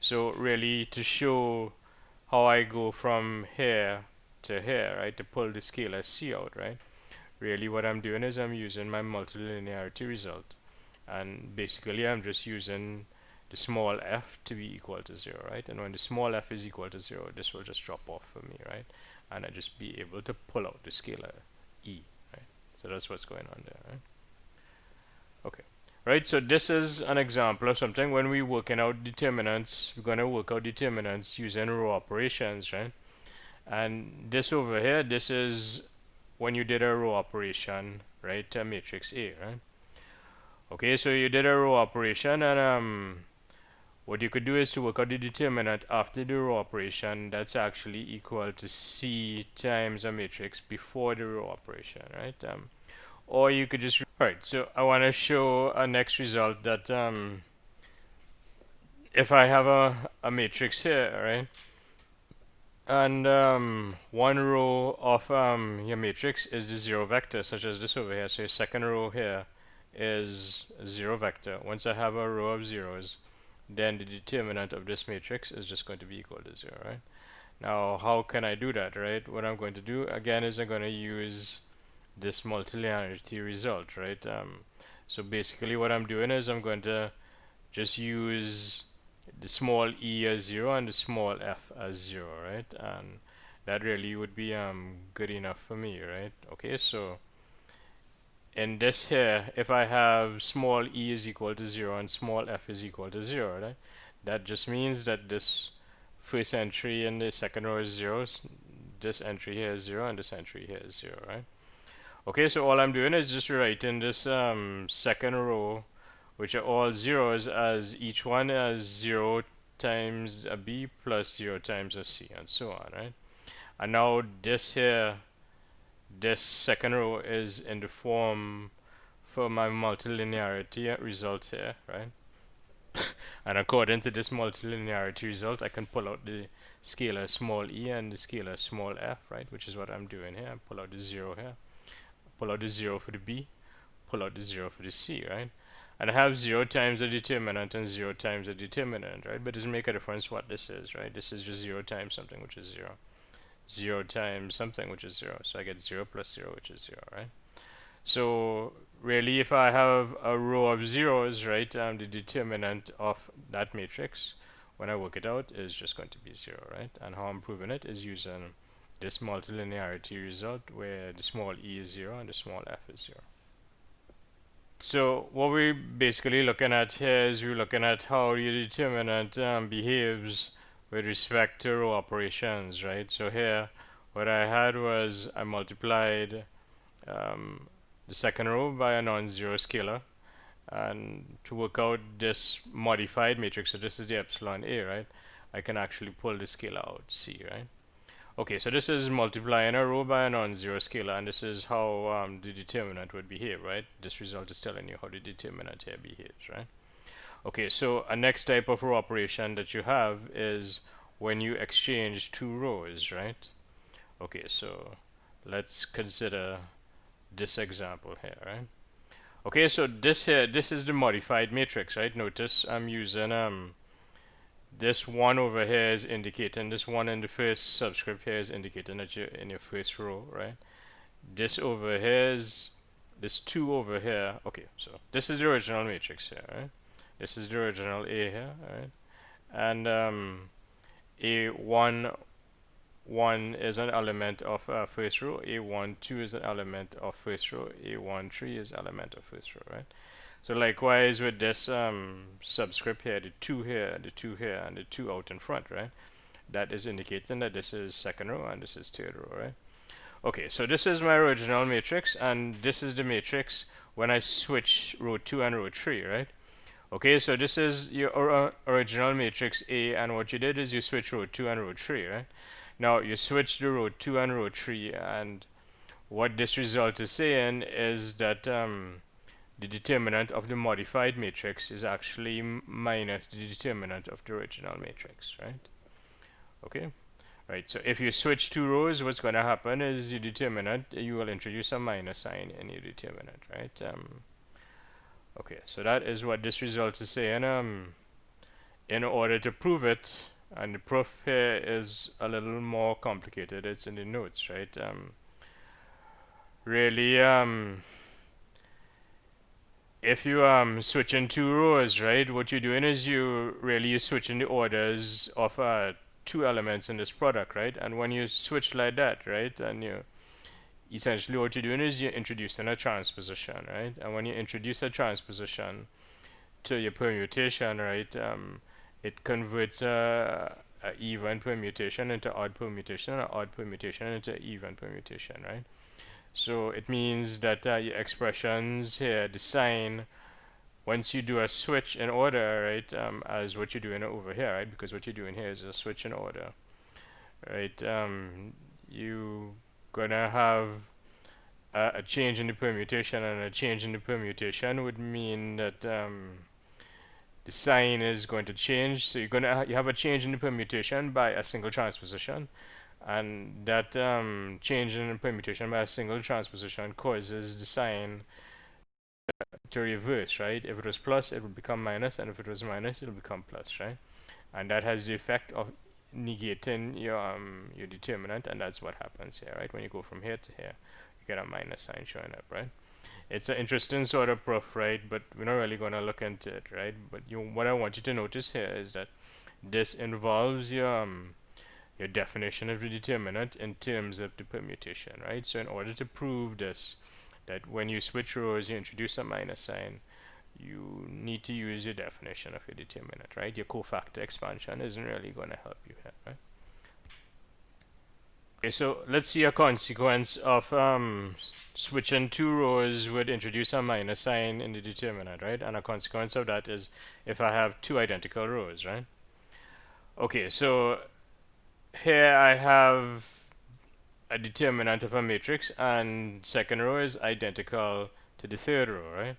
So really, to show how I go from here to here, right, to pull the scalar c out, right, really what I'm doing is I'm using my multilinearity result, and basically I'm just using the small f to be equal to 0, right? And when the small f is equal to 0, this will just drop off for me, right? And I just be able to pull out the scalar e, right? So that's what's going on there, right? Okay. Right, so this is an example of something. When we're working out determinants, we're going to work out determinants using row operations, right? And this over here, this is when you did a row operation, right, to matrix A, right? Okay, so you did a row operation, and what you could do is to work out the determinant after the row operation. That's actually equal to C times a matrix before the row operation, right? Or you could just right. So I want to show a next result that if I have a matrix here, right, and one row of your matrix is the 0 vector, such as this over here. So your second row here is a 0 vector. Once I have a row of zeros, then the determinant of this matrix is just going to be equal to 0, right? Now, how can I do that, right? What I'm going to do again is I'm going to use this multilinearity result, right? So basically what I'm doing is I'm going to just use the small e as 0 and the small f as 0, right? And that really would be good enough for me, right? Okay, so in this here, if I have small e is equal to 0 and small f is equal to 0, right? That just means that this first entry in the second row is 0, this entry here is 0, and this entry here is 0, right? Okay, so all I'm doing is just rewriting this second row, which are all zeros, as each one as 0 times a b plus 0 times a c, and so on, right? And now this here, this second row is in the form for my multilinearity result here, right? And according to this multilinearity result, I can pull out the scalar small e and the scalar small f, right? Which is what I'm doing here. I pull out the 0 here, pull out the 0 for the b, pull out the 0 for the c, right? And I have 0 times the determinant and 0 times the determinant, right? But it doesn't make a difference what this is, right? This is just 0 times something, which is 0. 0 times something, which is 0. So I get 0 plus 0, which is 0, right? So really, if I have a row of zeros, right, the determinant of that matrix, when I work it out, is just going to be 0, right? And how I'm proving it is using this multilinearity result where the small e is 0 and the small f is 0. So what we're basically looking at here is we're looking at how your determinant behaves with respect to row operations, right? So here, what I had was I multiplied the second row by a non-zero scalar, and to work out this modified matrix, so this is the epsilon a, right? I can actually pull the scalar out, c, right? Okay, so this is multiplying a row by a non-zero scalar, and this is how the determinant would behave, right? This result is telling you how the determinant here behaves, right? Okay, so a next type of row operation that you have is when you exchange two rows, right? Okay, so let's consider this example here, right? Okay, so this here, this is the modified matrix, right? Notice I'm using this one over here is indicating, this one in the first subscript here is indicating that you're in your first row, right? This over here is, this 2 over here, okay, so this is the original matrix here, right? This is the original A here, right? And A1 1 is an element of first row, A1 2 is an element of first row, A1 3 is element of first row, right? So likewise with this subscript here, the 2 here, the 2 here, and the 2 out in front, right? That is indicating that this is second row and this is third row, right? Okay, so this is my original matrix, and this is the matrix when I switch row 2 and row 3, right? Okay, so this is your original matrix A, and what you did is you switch row 2 and row 3, right? Now you switch the row 2 and row 3, and what this result is saying is that the determinant of the modified matrix is actually minus the determinant of the original matrix, right? Okay, right. So if you switch two rows, what's going to happen is your determinant, you will introduce a minus sign in your determinant, right? Okay, so that is what this result is saying. In order to prove it, and the proof here is a little more complicated. It's in the notes, right? Really, if you switch in two rows, right, what you're doing is you switching the orders of two elements in this product, right? And when you switch like that, right, and you essentially what you're doing is you're introducing a transposition, right? And when you introduce a transposition to your permutation, right, it converts a even permutation into odd permutation, and an odd permutation into even permutation, right? So it means that your expressions here, the sign, once you do a switch in order, right, as what you're doing over here, right, because what you're doing here is a switch in order, right, you gonna have a change in the permutation, and a change in the permutation would mean that the sign is going to change. So you have a change in the permutation by a single transposition, and that change in the permutation by a single transposition causes the sign to reverse, right? If it was plus, it would become minus, and if it was minus, it will become plus, right? And that has the effect of negating your determinant, and that's what happens here, right? When you go from here to here, you get a minus sign showing up, right? It's an interesting sort of proof, right? But we're not really going to look into it, right? But what I want you to notice here is that this involves your definition of the determinant in terms of the permutation, right? So in order to prove this, that when you switch rows, you introduce a minus sign, you need to use your definition of your determinant, right? Your cofactor expansion isn't really going to help you here, right? Okay, so let's see a consequence of switching two rows would introduce a minus sign in the determinant, right? And a consequence of that is if I have two identical rows, right? Okay, so here I have a determinant of a matrix, and second row is identical to the third row, right?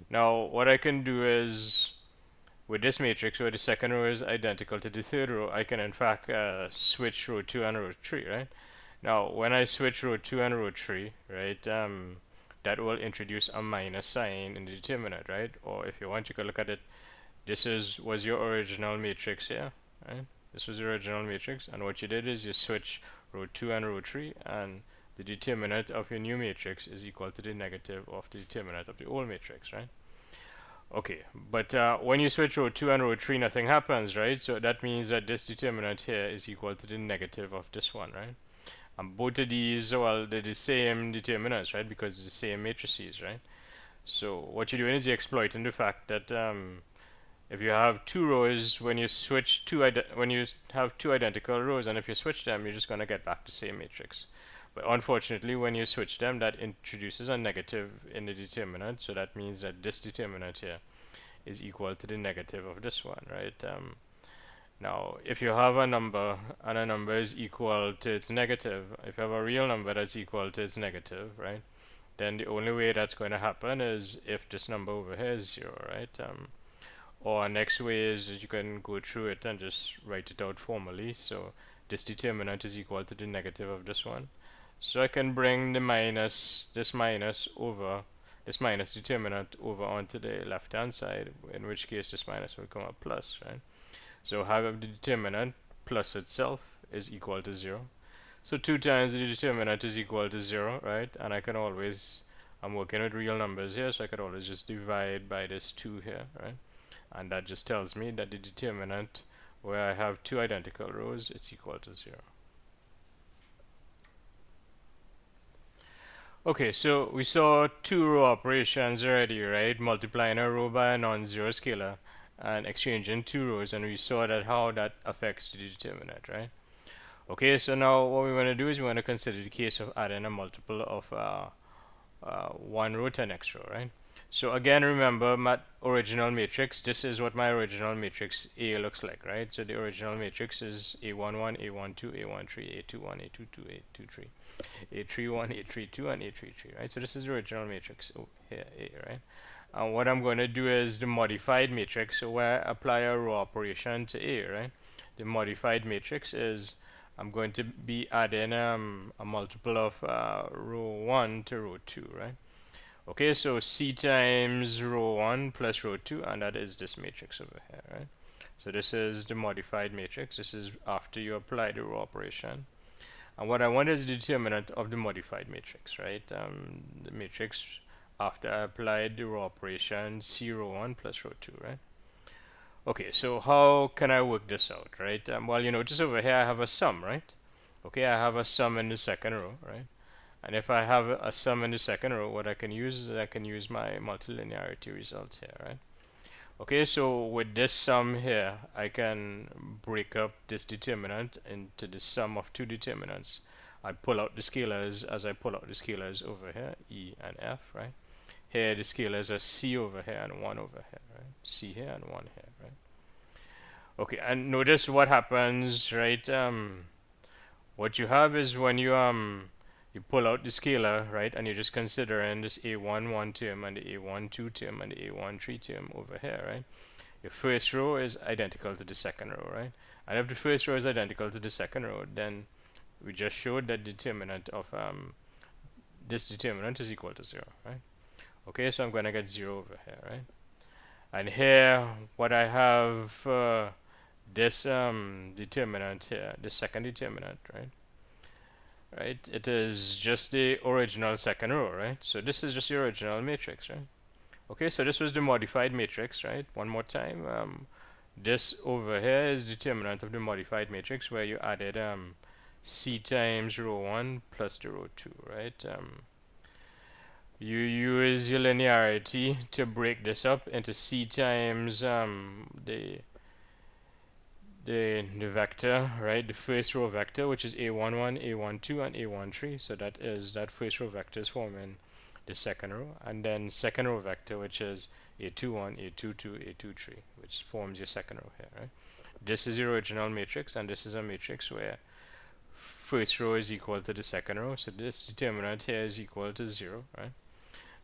Now, what I can do is, with this matrix where the second row is identical to the third row, I can in fact switch row 2 and row 3, right? Now, when I switch row 2 and row 3, right, that will introduce a minus sign in the determinant, right? Or if you want, you can look at it. This was your original matrix here, right? This was the original matrix, and what you did is you switch row 2 and row 3, and the determinant of your new matrix is equal to the negative of the determinant of the old matrix, right? Okay, but when you switch row 2 and row 3, nothing happens, right? So that means that this determinant here is equal to the negative of this one, right? And both of these, well, they're the same determinants, right? Because it's the same matrices, right? So what you're doing is you're exploiting the fact that if you have two rows, when you switch when you have two identical rows, and if you switch them, you're just going to get back the same matrix. But unfortunately, when you switch them, that introduces a negative in the determinant. So that means that this determinant here is equal to the negative of this one, right? Now, if you have a number and a number is equal to its negative, if you have a real number that's equal to its negative, right, then the only way that's going to happen is if this number over here is 0, right? Or next way is that you can go through it and just write it out formally. So this determinant is equal to the negative of this one. So I can bring this minus determinant over onto the left hand side, in which case this minus will become a plus, right? So have the determinant plus itself is equal to 0. So 2 times the determinant is equal to 0, right? And I can always, I'm working with real numbers here, so I could always just divide by this 2 here, right? and that just tells me that the determinant where I have two identical rows, it's equal to 0. Okay, so we saw two row operations already, right? Multiplying a row by a non-zero scalar and exchanging two rows, and we saw that how that affects the determinant, right? Okay, so now what we want to do is we want to consider the case of adding a multiple of one row to the next row, right? So again, remember my original matrix. This is what my original matrix A looks like, right? So the original matrix is A11, A12, A13, A21, A22, A23, A31, A32, and A33, right? So this is the original matrix here, A, right? And what I'm going to do is the modified matrix. So where I apply a row operation to A, right? The modified matrix is I'm going to be adding a multiple of row 1 to row 2, right? Okay, so C times row 1 plus row 2, and that is this matrix over here, right? So this is the modified matrix. This is after you apply the row operation. And what I want is the determinant of the modified matrix, right? The matrix after I applied the row operation C row 1 plus row 2, right? Okay, so how can I work this out, right? Well, you notice over here I have a sum, right? Okay, I have a sum in the second row, right? And if I have a sum in the second row, what I can use is I can use my multilinearity result here, right? Okay, so with this sum here, I can break up this determinant into the sum of two determinants. I pull out the scalars as I pull out the scalars over here, E and F, right? Here the scalars are C over here and 1 over here, right? C here and 1 here, right? Okay, and notice what happens, right? What you have is when you pull out the scalar, right, and you're just considering this A11 term and the A12 term and the A13 term over here, right? Your first row is identical to the second row, right? And if the first row is identical to the second row, then we just showed that determinant of this determinant is equal to 0, right? Okay, so I'm going to get 0 over here, right? And here, what I have this determinant here, the second determinant, right? Right, it is just the original second row, right? So this is just the original matrix, right? Okay, so this was the modified matrix, right? One more time, this over here is determinant of the modified matrix where you added C times row 1 plus the row 2, right? You use your linearity to break this up into C times the vector, right? The first row vector, which is A11, A12, and A13. So that is that first row vector is forming the second row, and then second row vector, which is A21, A22, A23, which forms your second row here, right? This is the original matrix, and this is a matrix where first row is equal to the second row. So this determinant here is equal to 0, right?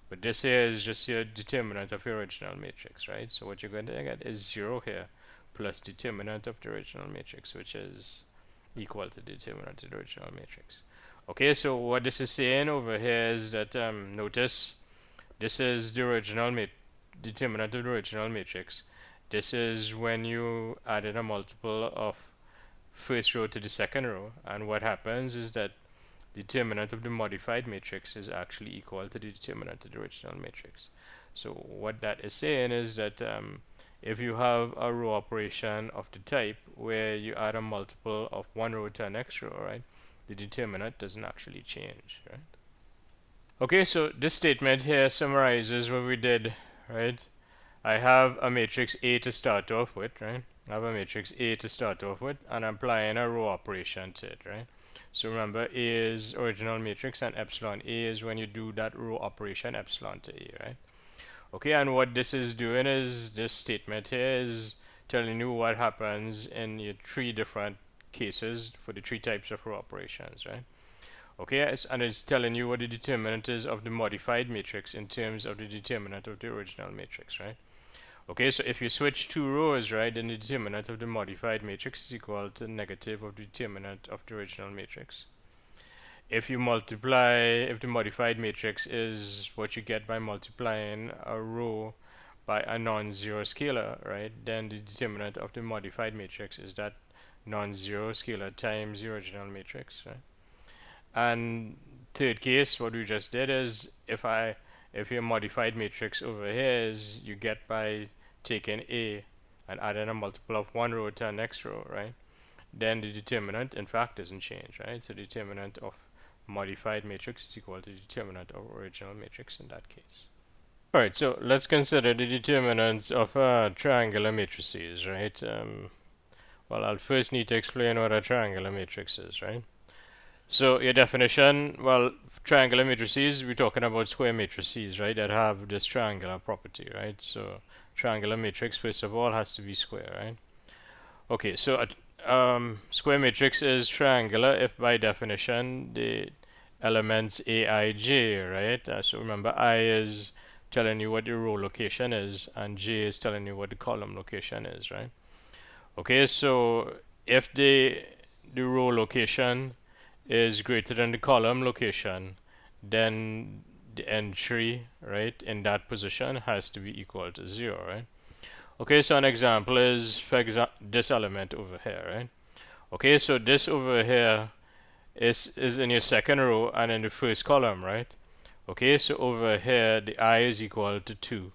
But this here is just your determinant of your original matrix, right? So what you're going to get is 0 here plus determinant of the original matrix, which is equal to the determinant of the original matrix. Okay, so what this is saying over here is that notice this is the original determinant of the original matrix. This is when you added a multiple of first row to the second row, and what happens is that determinant of the modified matrix is actually equal to the determinant of the original matrix. So what that is saying is that if you have a row operation of the type where you add a multiple of one row to the next row, right, the determinant doesn't actually change, right? Okay, so this statement here summarizes what we did, right? I have a matrix A to start off with, right? I have a matrix A to start off with, and I'm applying a row operation to it, right? So remember, A is original matrix, and epsilon A is when you do that row operation epsilon to A, right? Okay, and what this is doing is this statement here is telling you what happens in your three different cases for the three types of row operations, right? Okay, and it's telling you what the determinant is of the modified matrix in terms of the determinant of the original matrix, right? Okay, so if you switch two rows, right, then the determinant of the modified matrix is equal to negative of the determinant of the original matrix. If you multiply, if the modified matrix is what you get by multiplying a row by a non-zero scalar, right, then the determinant of the modified matrix is that non-zero scalar times the original matrix, right? And third case, what we just did is if your modified matrix over here is you get by taking A and adding a multiple of one row to the next row, right, then the determinant in fact doesn't change, right? So the determinant of modified matrix is equal to the determinant of original matrix in that case. Alright, so let's consider the determinants of triangular matrices, right? Well, I'll first need to explain what a triangular matrix is, right? So your definition, well, triangular matrices, we're talking about square matrices, right, that have this triangular property, right? So triangular matrix, first of all, has to be square, right? Okay, so a square matrix is triangular if by definition the elements aij, right? So remember, I is telling you what the row location is, and j is telling you what the column location is, right? Okay, so if the row location is greater than the column location, then the entry, right, in that position has to be equal to 0, right? Okay, so an example is, for example, this element over here, right? Okay, so this over here is in your second row and in the first column, right? Okay, so over here the I is equal to 2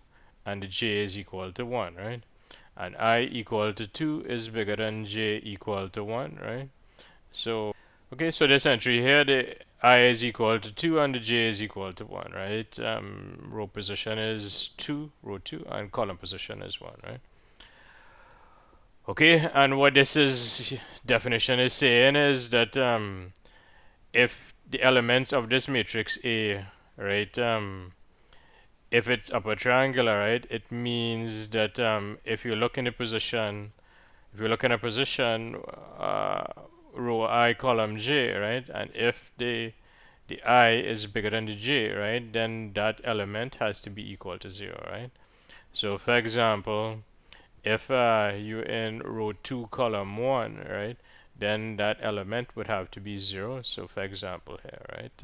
and the j is equal to 1, right? And I equal to 2 is bigger than j equal to 1, right? So, okay, so this entry here, the I is equal to 2 and the j is equal to 1, right? Row position is 2, row 2, and column position is 1, right? Okay, and what this is definition is saying is that if the elements of this matrix A, right, if it's upper triangular, right, it means that if you look in the position, if you look in a position, row I, column J, right, and if the I is bigger than the J, right, then that element has to be equal to 0, right? So, for example, if you're in row 2, column 1, right, then that element would have to be 0. So, for example, here, right,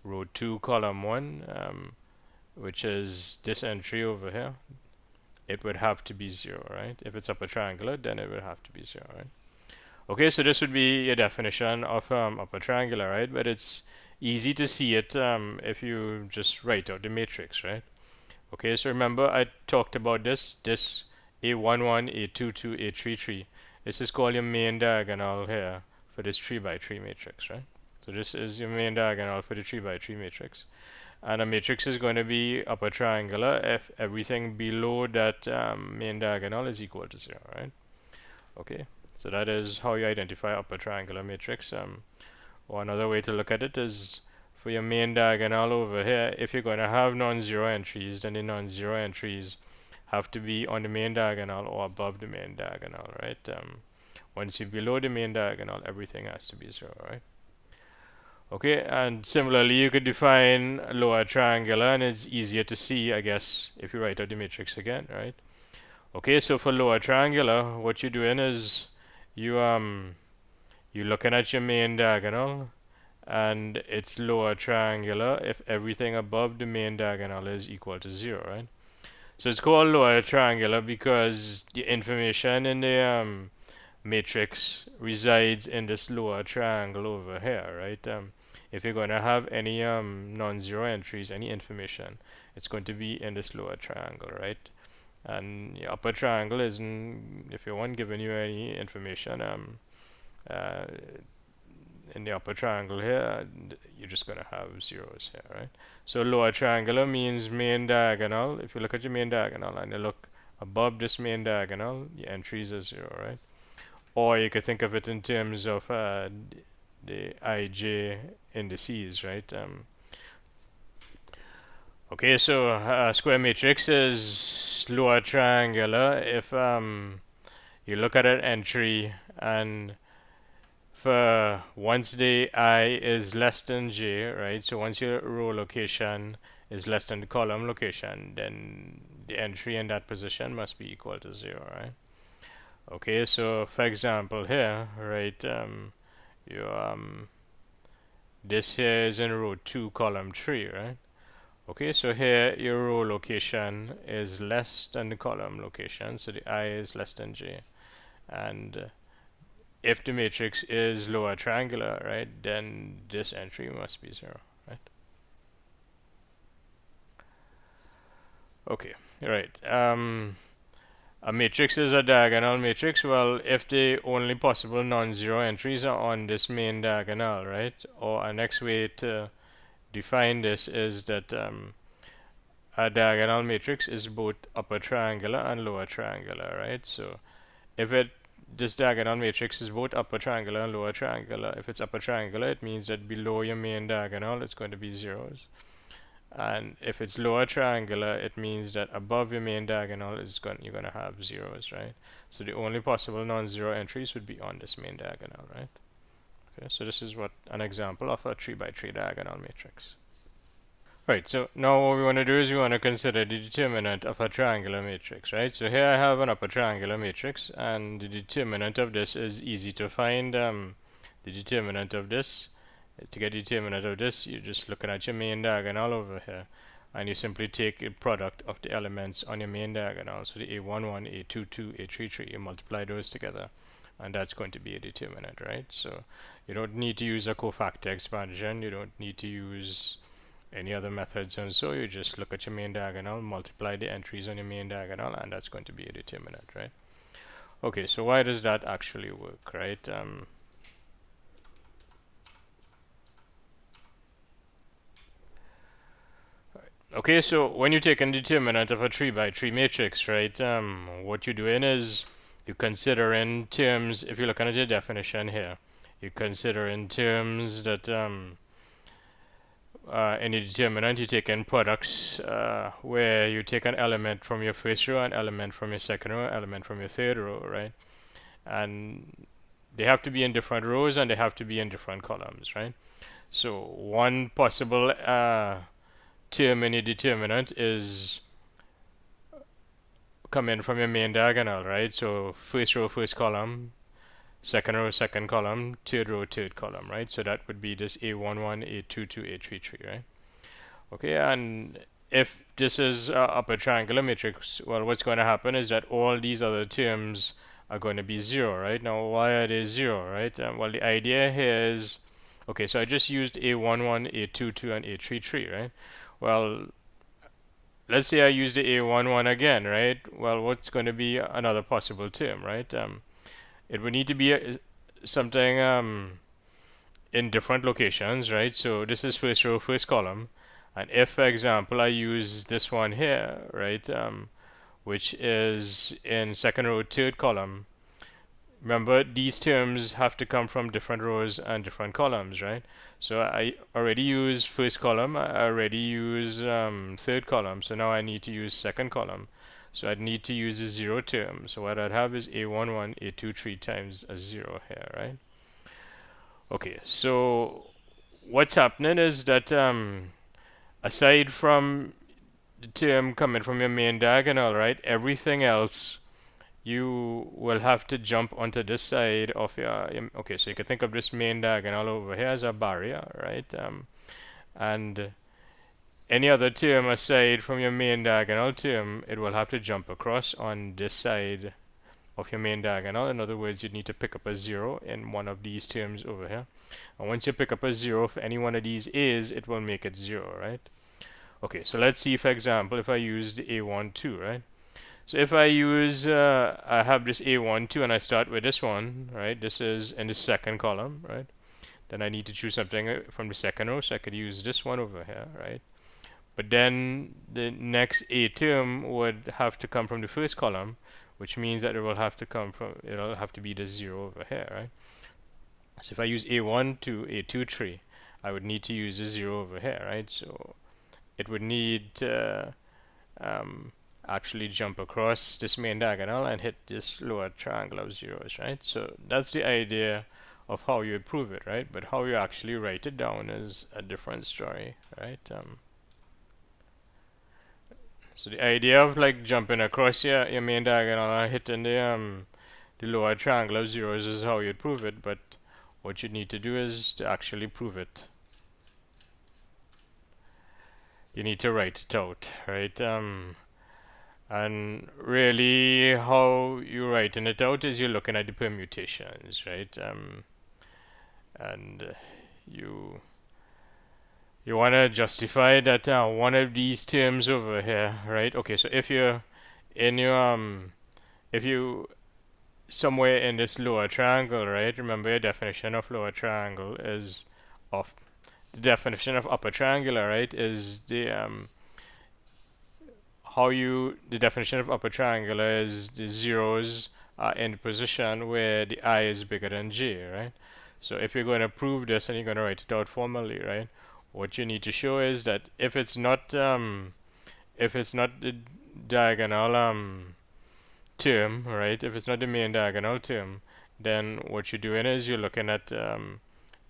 row 2, column 1, which is this entry over here, it would have to be 0, right? If it's upper triangular, then it would have to be 0, right? Okay, so this would be a definition of upper triangular, right? But it's easy to see it if you just write out the matrix, right? Okay, so remember I talked about this A11, A22, A33. This is called your main diagonal here for this 3 by 3 matrix, right? So this is your main diagonal for the 3 by 3 matrix. And a matrix is going to be upper triangular if everything below that main diagonal is equal to 0, right? Okay, so that is how you identify upper triangular matrix. Or another way to look at it is for your main diagonal over here, if you're going to have non-zero entries, then the non-zero entries have to be on the main diagonal or above the main diagonal, right? Once you're below the main diagonal, everything has to be 0, right? Okay, and similarly, you could define lower triangular, and it's easier to see, I guess, if you write out the matrix again, right? Okay, so for lower triangular, what you're doing is you're looking at your main diagonal, and it's lower triangular if everything above the main diagonal is equal to 0, right? So it's called lower triangular because the information in the matrix resides in this lower triangle over here, right? If you're going to have any non-zero entries, any information, it's going to be in this lower triangle, right? And the upper triangle isn't, if you want giving you any information uh, in the upper triangle here, you're just going to have zeros here, right? So lower triangular means main diagonal. If you look at your main diagonal and you look above this main diagonal, the entries are 0, right? Or you could think of it in terms of the ij indices, right? Okay, so square matrix is lower triangular if you look at an entry and for once the I is less than j, right? So once your row location is less than the column location, then the entry in that position must be equal to 0, right? Okay, so for example here, right, this here is in row 2, column 3, right? Okay, so here your row location is less than the column location, so the I is less than j. And if the matrix is lower triangular, right, then this entry must be 0, right? Okay, right. A matrix is a diagonal matrix. Well, if the only possible non-zero entries are on this main diagonal, right? Or a next way to define this is that a diagonal matrix is both upper triangular and lower triangular, right? So if it this diagonal matrix is both upper triangular and lower triangular. If it's upper triangular, it means that below your main diagonal, it's going to be zeros. And if it's lower triangular, it means that above your main diagonal you're going to have zeros, right? So the only possible non-zero entries would be on this main diagonal, right? Okay, so this is what an example of a 3 by 3 diagonal matrix. Right, so now what we want to do is we want to consider the determinant of a triangular matrix, right? So here I have an upper triangular matrix, and the determinant of this is easy to find. The determinant of this, to get the determinant of this, you're just looking at your main diagonal over here, and you simply take a product of the elements on your main diagonal. So the A11, A22, A33, you multiply those together, and that's going to be a determinant, right? So you don't need to use a cofactor expansion, you don't need to use any other methods, and so you just look at your main diagonal, multiply the entries on your main diagonal, and that's going to be a determinant, right? Okay, so why does that actually work, right? Okay, so when you take a determinant of a 3 by 3 matrix, right, what you're doing is you consider in terms, if you're looking at your definition here, you consider in terms that in the determinant, you take in products where you take an element from your first row, an element from your second row, an element from your third row, right? And they have to be in different rows and they have to be in different columns, right? So one possible term in your determinant is coming from your main diagonal, right? So first row, first column, second row, second column, third row, third column, right? So that would be this A11, A22, A33, right? Okay, and if this is a upper triangular matrix, well, what's going to happen is that all these other terms are going to be zero, right? Now, why are they zero, right? Well, the idea here is, okay, so I just used A11, A22, and A33, right? Well, let's say I use the A11 again, right? Well, what's going to be another possible term, right? It would need to be something in different locations, right? So this is first row, first column. And if, for example, I use this one here, right, which is in second row, third column, remember these terms have to come from different rows and different columns, right? So I already use first column, I already use third column, so now I need to use second column. So I'd need to use a zero term. So what I'd have is A11, A23 times a zero here, right? Okay, so what's happening is that aside from the term coming from your main diagonal, right, everything else you will have to jump onto this side of your okay, so you can think of this main diagonal over here as a barrier, right? And any other term aside from your main diagonal term, it will have to jump across on this side of your main diagonal. In other words, you need to pick up a zero in one of these terms over here. And once you pick up a zero for any one of these a's, it will make it zero, right? Okay, so let's see, for example, if I use the A12, right? So if I use, I have this A12 and I start with this one, right? This is in the second column, right? Then I need to choose something from the second row, so I could use this one over here, right? But then the next A term would have to come from the first column, which means that it'll have to be the zero over here, right? So if I use A1 to A23, I would need to use the zero over here, right? So it would need to actually jump across this main diagonal and hit this lower triangle of zeros, right? So that's the idea of how you prove it, right? But how you actually write it down is a different story, right? So the idea of like jumping across your main diagonal and hitting the lower triangle of zeros is how you'd prove it, but what you need to do is to actually prove it. You need to write it out, right? And really how you're writing it out is you're looking at the permutations, right? And you want to justify that one of these terms over here, right? Okay, so if you're in your if you somewhere in this lower triangle, right? Remember your definition of lower triangle is of the definition of upper triangular, right? Is the how you the definition of upper triangular is the zeros are in the position where the I is bigger than j, right? So if you're going to prove this and you're going to write it out formally, right? What you need to show is that if it's not the diagonal term, right? If it's not the main diagonal term, then what you're doing is you're looking at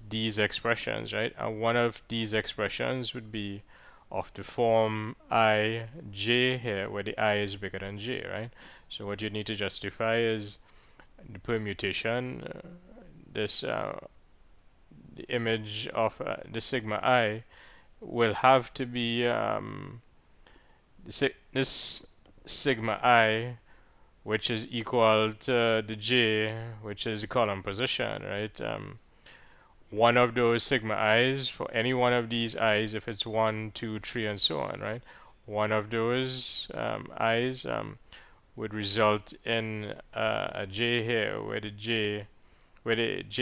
these expressions, right? And one of these expressions would be of the form I, j here, where the I is bigger than j, right? So what you need to justify is the permutation, this the image of the sigma I will have to be this sigma I, which is equal to the j, which is the column position, right? One of those sigma i's for any one of these i's, if it's 1, 2, 3, and so on, right? One of those i's would result in a j here where the j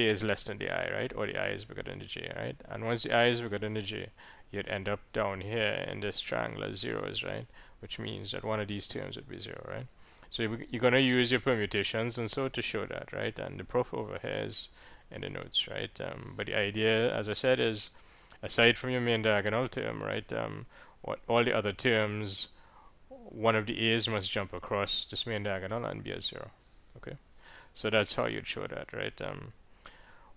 is less than the I, right? Or the I is bigger than the j, right? And once the I is bigger than the j, you'd end up down here in this triangular zeros, right? Which means that one of these terms would be 0, right? So you're going to use your permutations and so to show that, right? And the proof over here is in the notes, right? But the idea, as I said, is aside from your main diagonal term, right? What all the other terms, one of the a's must jump across this main diagonal and be a 0. Okay, so that's how you'd show that, right?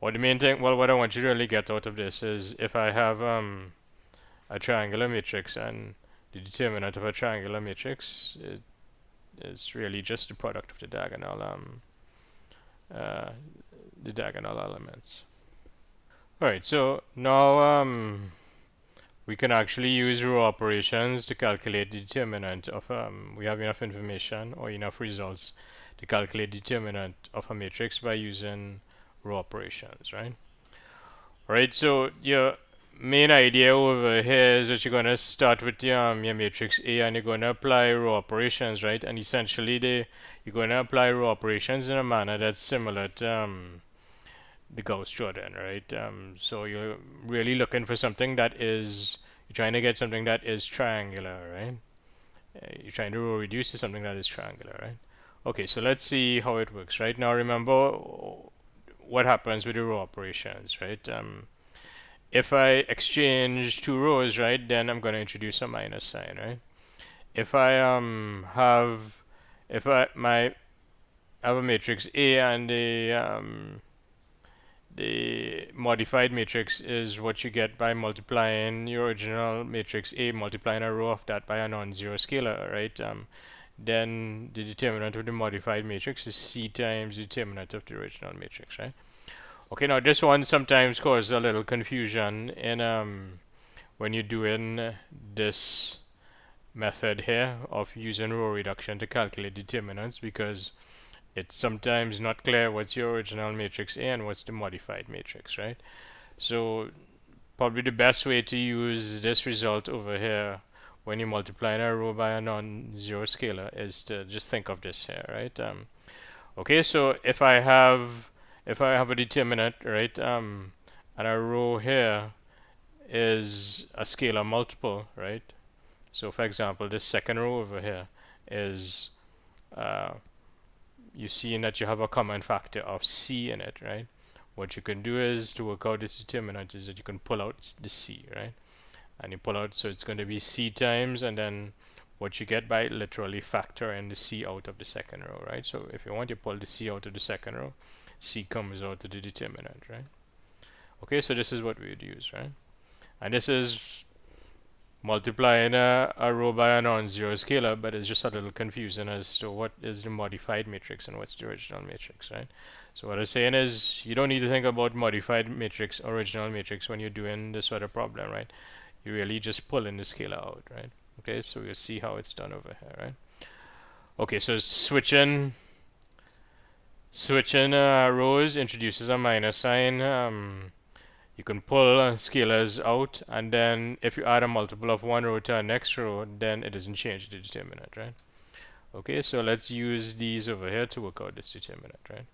Or the main thing, well, what I want you to really get out of this is if I have a triangular matrix and the determinant of a triangular matrix is really just the product of uh, the diagonal elements. Alright, so now we can actually use row operations to calculate the determinant of we have enough information or enough results to calculate the determinant of a matrix by using row operations, right? Alright, so your main idea over here is that you're going to start with your matrix A and you're going to apply row operations, right? And essentially you're going to apply row operations in a manner that's similar to the Gauss-Jordan, right? So you're really looking for something that is, you're trying to get something that is triangular, right? You're trying to row reduce to something that is triangular, right? Okay, so let's see how it works, right? Now remember what happens with the row operations, right? If I exchange two rows, right, then I'm going to introduce a minus sign, right? If I have if I have a matrix A and the modified matrix is what you get by multiplying your original matrix A, multiplying a row of that by a non-zero scalar, right? Then the determinant of the modified matrix is C times the determinant of the original matrix, right? Okay, now this one sometimes causes a little confusion in when you're doing this method here of using row reduction to calculate determinants because it's sometimes not clear what's your original matrix A and what's the modified matrix, right? So probably the best way to use this result over here when you're multiplying a row by a non-zero scalar is to just think of this here, right? Okay, so if I have a determinant, right, and a row here is a scalar multiple, right? So for example, this second row over here is you see that you have a common factor of C in it, right? What you can do is to work out this determinant is that you can pull out the C, right? And you pull out, so it's going to be C times, and then what you get by literally factoring the C out of the second row, right? So if you want to pull the C out of the second row, C comes out of the determinant, right? Okay, so this is what we would use, right? And this is multiplying a row by a non-zero scalar, but it's just a little confusing as to what is the modified matrix and what's the original matrix, right? So what I'm saying is you don't need to think about modified matrix, original matrix when you're doing this sort of problem, right? You really just pull in the scalar out, right? Okay, so we'll see how it's done over here, right? Okay, so switching rows introduces a minus sign. You can pull scalars out, and then if you add a multiple of one row to our next row, then it doesn't change the determinant, right? Okay, so let's use these over here to work out this determinant, right?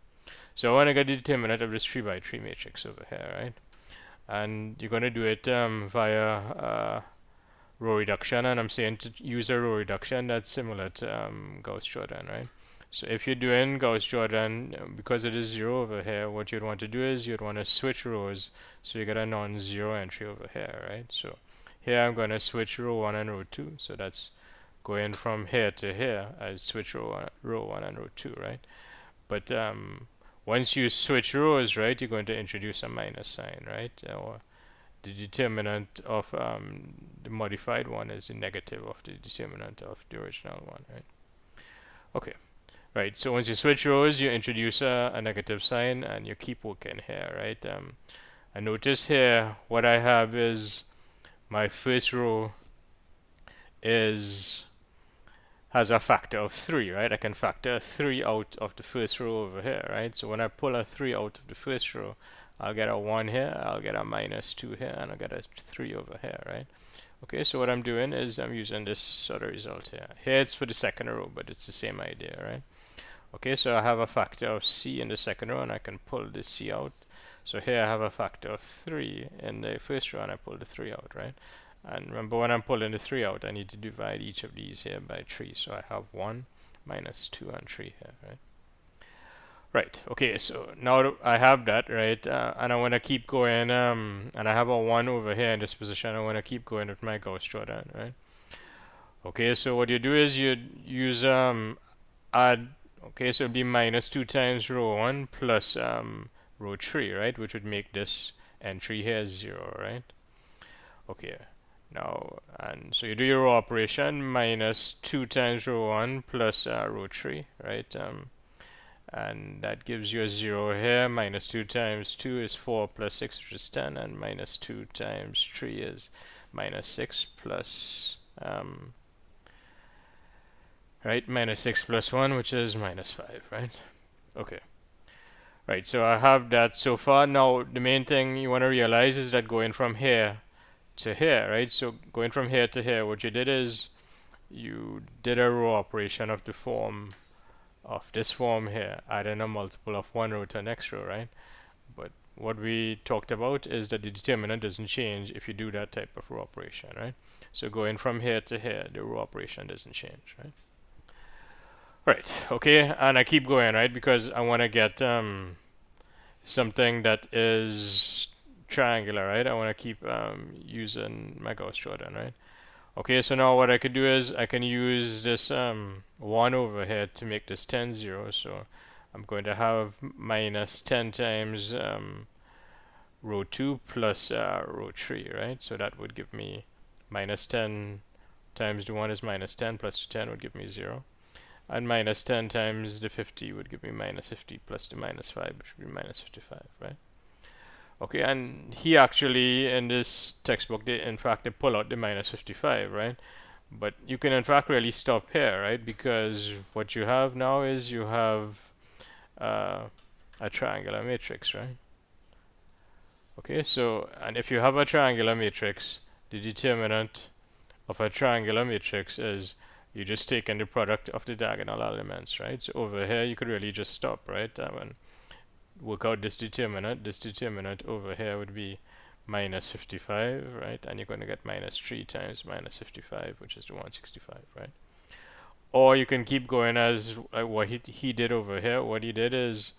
So I want to get the determinant of this 3 by 3 matrix over here, right? And you're going to do it via row reduction, and I'm saying to use a row reduction that's similar to Gauss-Jordan, right? So if you're doing Gauss-Jordan, because it is 0 over here, what you'd want to do is you'd want to switch rows so you get a non-zero entry over here, right? So here I'm going to switch row 1 and row 2, so that's going from here to here. I switch row 1 and row 2, right? But once you switch rows, right, you're going to introduce a minus sign, right? Or the determinant of the modified one is the negative of the determinant of the original one, right? Okay, right. So once you switch rows, you introduce a negative sign, and you keep working here, right? And notice here what I have is my first row has a factor of 3, right? I can factor 3 out of the first row over here, right? So when I pull a 3 out of the first row, I'll get a 1 here, I'll get a minus 2 here, and I'll get a 3 over here, right? Okay, so what I'm doing is I'm using this sort of result here. Here it's for the second row, but it's the same idea, right? Okay, so I have a factor of c in the second row, and I can pull the c out. So here I have a factor of 3 in the first row, and I pull the 3 out, right? And remember, when I'm pulling the 3 out, I need to divide each of these here by 3. So I have 1, minus 2, and 3 here, right? Right, okay, so now I have that, right? And I want to keep going, and I have a 1 over here in this position. I want to keep going with my Gauss-Jordan, right? Okay, so what you do is you use add, okay, so it'd be minus 2 times row 1 plus row 3, right? Which would make this entry here 0, right? Okay. Now, and so you do your row operation, minus 2 times row 1 plus row 3, right? And that gives you a 0 here. Minus 2 times 2 is 4 plus 6, which is 10. And minus 2 times 3 is minus 6 plus, right? Minus 6 plus 1, which is minus 5, right? Okay. Right, so I have that so far. Now, the main thing you want to realize is that going from here to here, right? So going from here to here, what you did is you did a row operation of the form of this form here, adding a multiple of one row to the next row, right? But what we talked about is that the determinant doesn't change if you do that type of row operation, right? So going from here to here, the row operation doesn't change, right? Right, okay, and I keep going, right? Because I want to get something that is triangular, right? I want to keep using my Gauss-Jordan, right? Okay, so now what I could do is I can use this 1 over here to make this 10, 0. So I'm going to have minus 10 times row 2 plus row 3, right? So that would give me minus 10 times the 1 is minus 10 plus the 10 would give me 0. And minus 10 times the 50 would give me minus 50 plus the minus 5, which would be minus 55, right? Okay, and he actually, in this textbook, in fact, they pull out the minus 55, right? But you can, in fact, really stop here, right? Because what you have now is you have a triangular matrix, right? Okay, so, and if you have a triangular matrix, the determinant of a triangular matrix is you just taking the product of the diagonal elements, right? So over here, you could really just stop, right? And work out this determinant. This determinant over here would be minus 55, right? And you're going to get minus 3 times minus 55, which is the 165, right? Or you can keep going as what he did over here. What he did is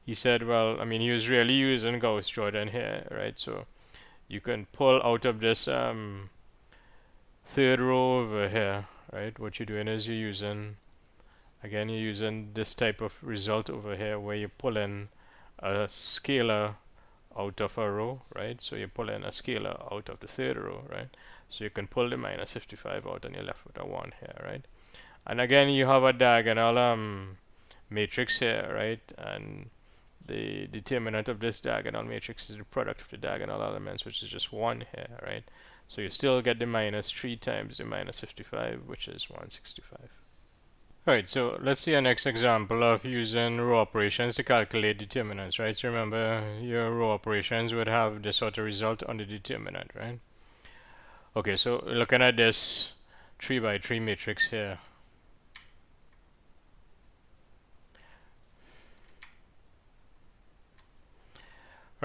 he said, well, I mean, he was really using Gauss-Jordan here, right? So you can pull out of this third row over here, right? What you're doing is you're using this type of result over here where you pull in a scalar out of a row, right? So you pull in a scalar out of the third row, right? So you can pull the minus 55 out and you're left with a 1 here, right? And again, you have a diagonal matrix here, right? And the determinant of this diagonal matrix is the product of the diagonal elements, which is just 1 here, right? So you still get the minus 3 times the minus 55, which is 165. Alright, so let's see our next example of using row operations to calculate determinants, right? So remember, your row operations would have this sort of result on the determinant, right? Okay, so looking at this 3 by 3 matrix here.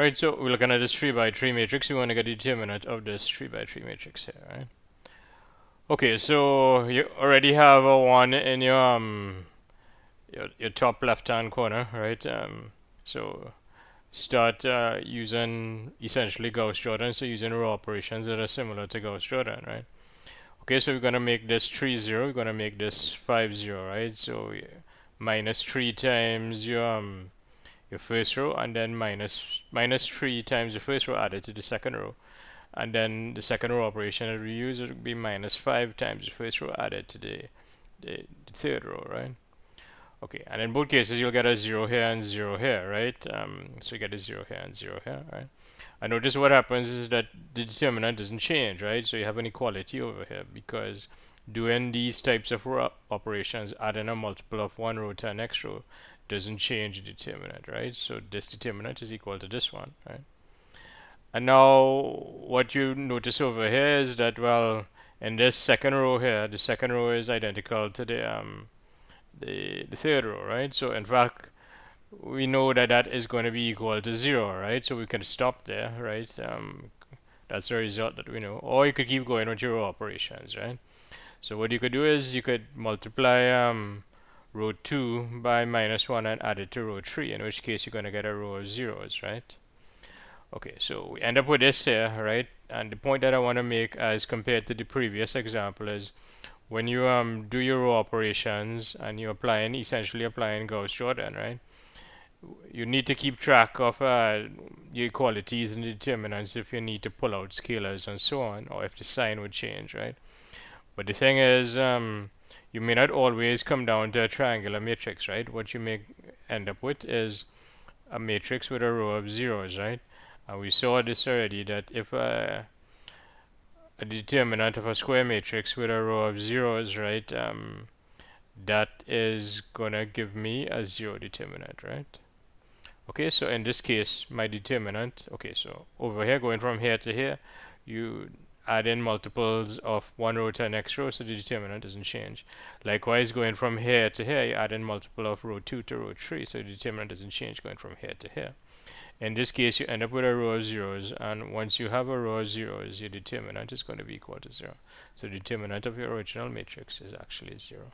Right, so we're looking at this 3 by 3 matrix. We want to get the determinant of this 3 by 3 matrix here, right? Okay, so you already have a 1 in your top left hand corner, right? So start using essentially Gauss-Jordan, so using row operations that are similar to Gauss-Jordan, right? Okay, so we're gonna make this 3 0, we're gonna make this 5 0, right? So minus 3 times your first row, and then minus 3 times the first row added to the second row, and then the second row operation that we use would be minus 5 times the first row added to the third row, right? Okay, and in both cases you'll get a 0 here and 0 here, right? So you get a 0 here and 0 here, right? And notice what happens is that the determinant doesn't change, right? So you have an equality over here because doing these types of row operations, adding a multiple of one row to the next row, doesn't change the determinant, right? So this determinant is equal to this one, right? And now what you notice over here is that, well, in this second row here, the second row is identical to the third row, right? So in fact, we know that that is going to be equal to 0, right? So we can stop there, right? That's the result that we know. Or you could keep going with your row operations, right? So what you could do is you could multiply row 2 by minus 1 and add it to row 3, in which case you're going to get a row of zeros, right? Okay, so we end up with this here, right? And the point that I want to make as compared to the previous example is when you do your row operations and you're essentially applying Gauss-Jordan, right? You need to keep track of your equalities and determinants if you need to pull out scalars and so on, or if the sign would change, right? But the thing is, you may not always come down to a triangular matrix, right? What you may end up with is a matrix with a row of zeros, right? And we saw this already, that if a determinant of a square matrix with a row of zeros, right, that is gonna give me a zero determinant, right? Okay, so in this case, my determinant, okay, so over here, going from here to here, you add in multiples of one row to the next row, so the determinant doesn't change. Likewise, going from here to here, you add in multiple of row 2 to row 3, so the determinant doesn't change going from here to here. In this case, you end up with a row of zeros, and once you have a row of zeros, your determinant is going to be equal to 0. So the determinant of your original matrix is actually 0.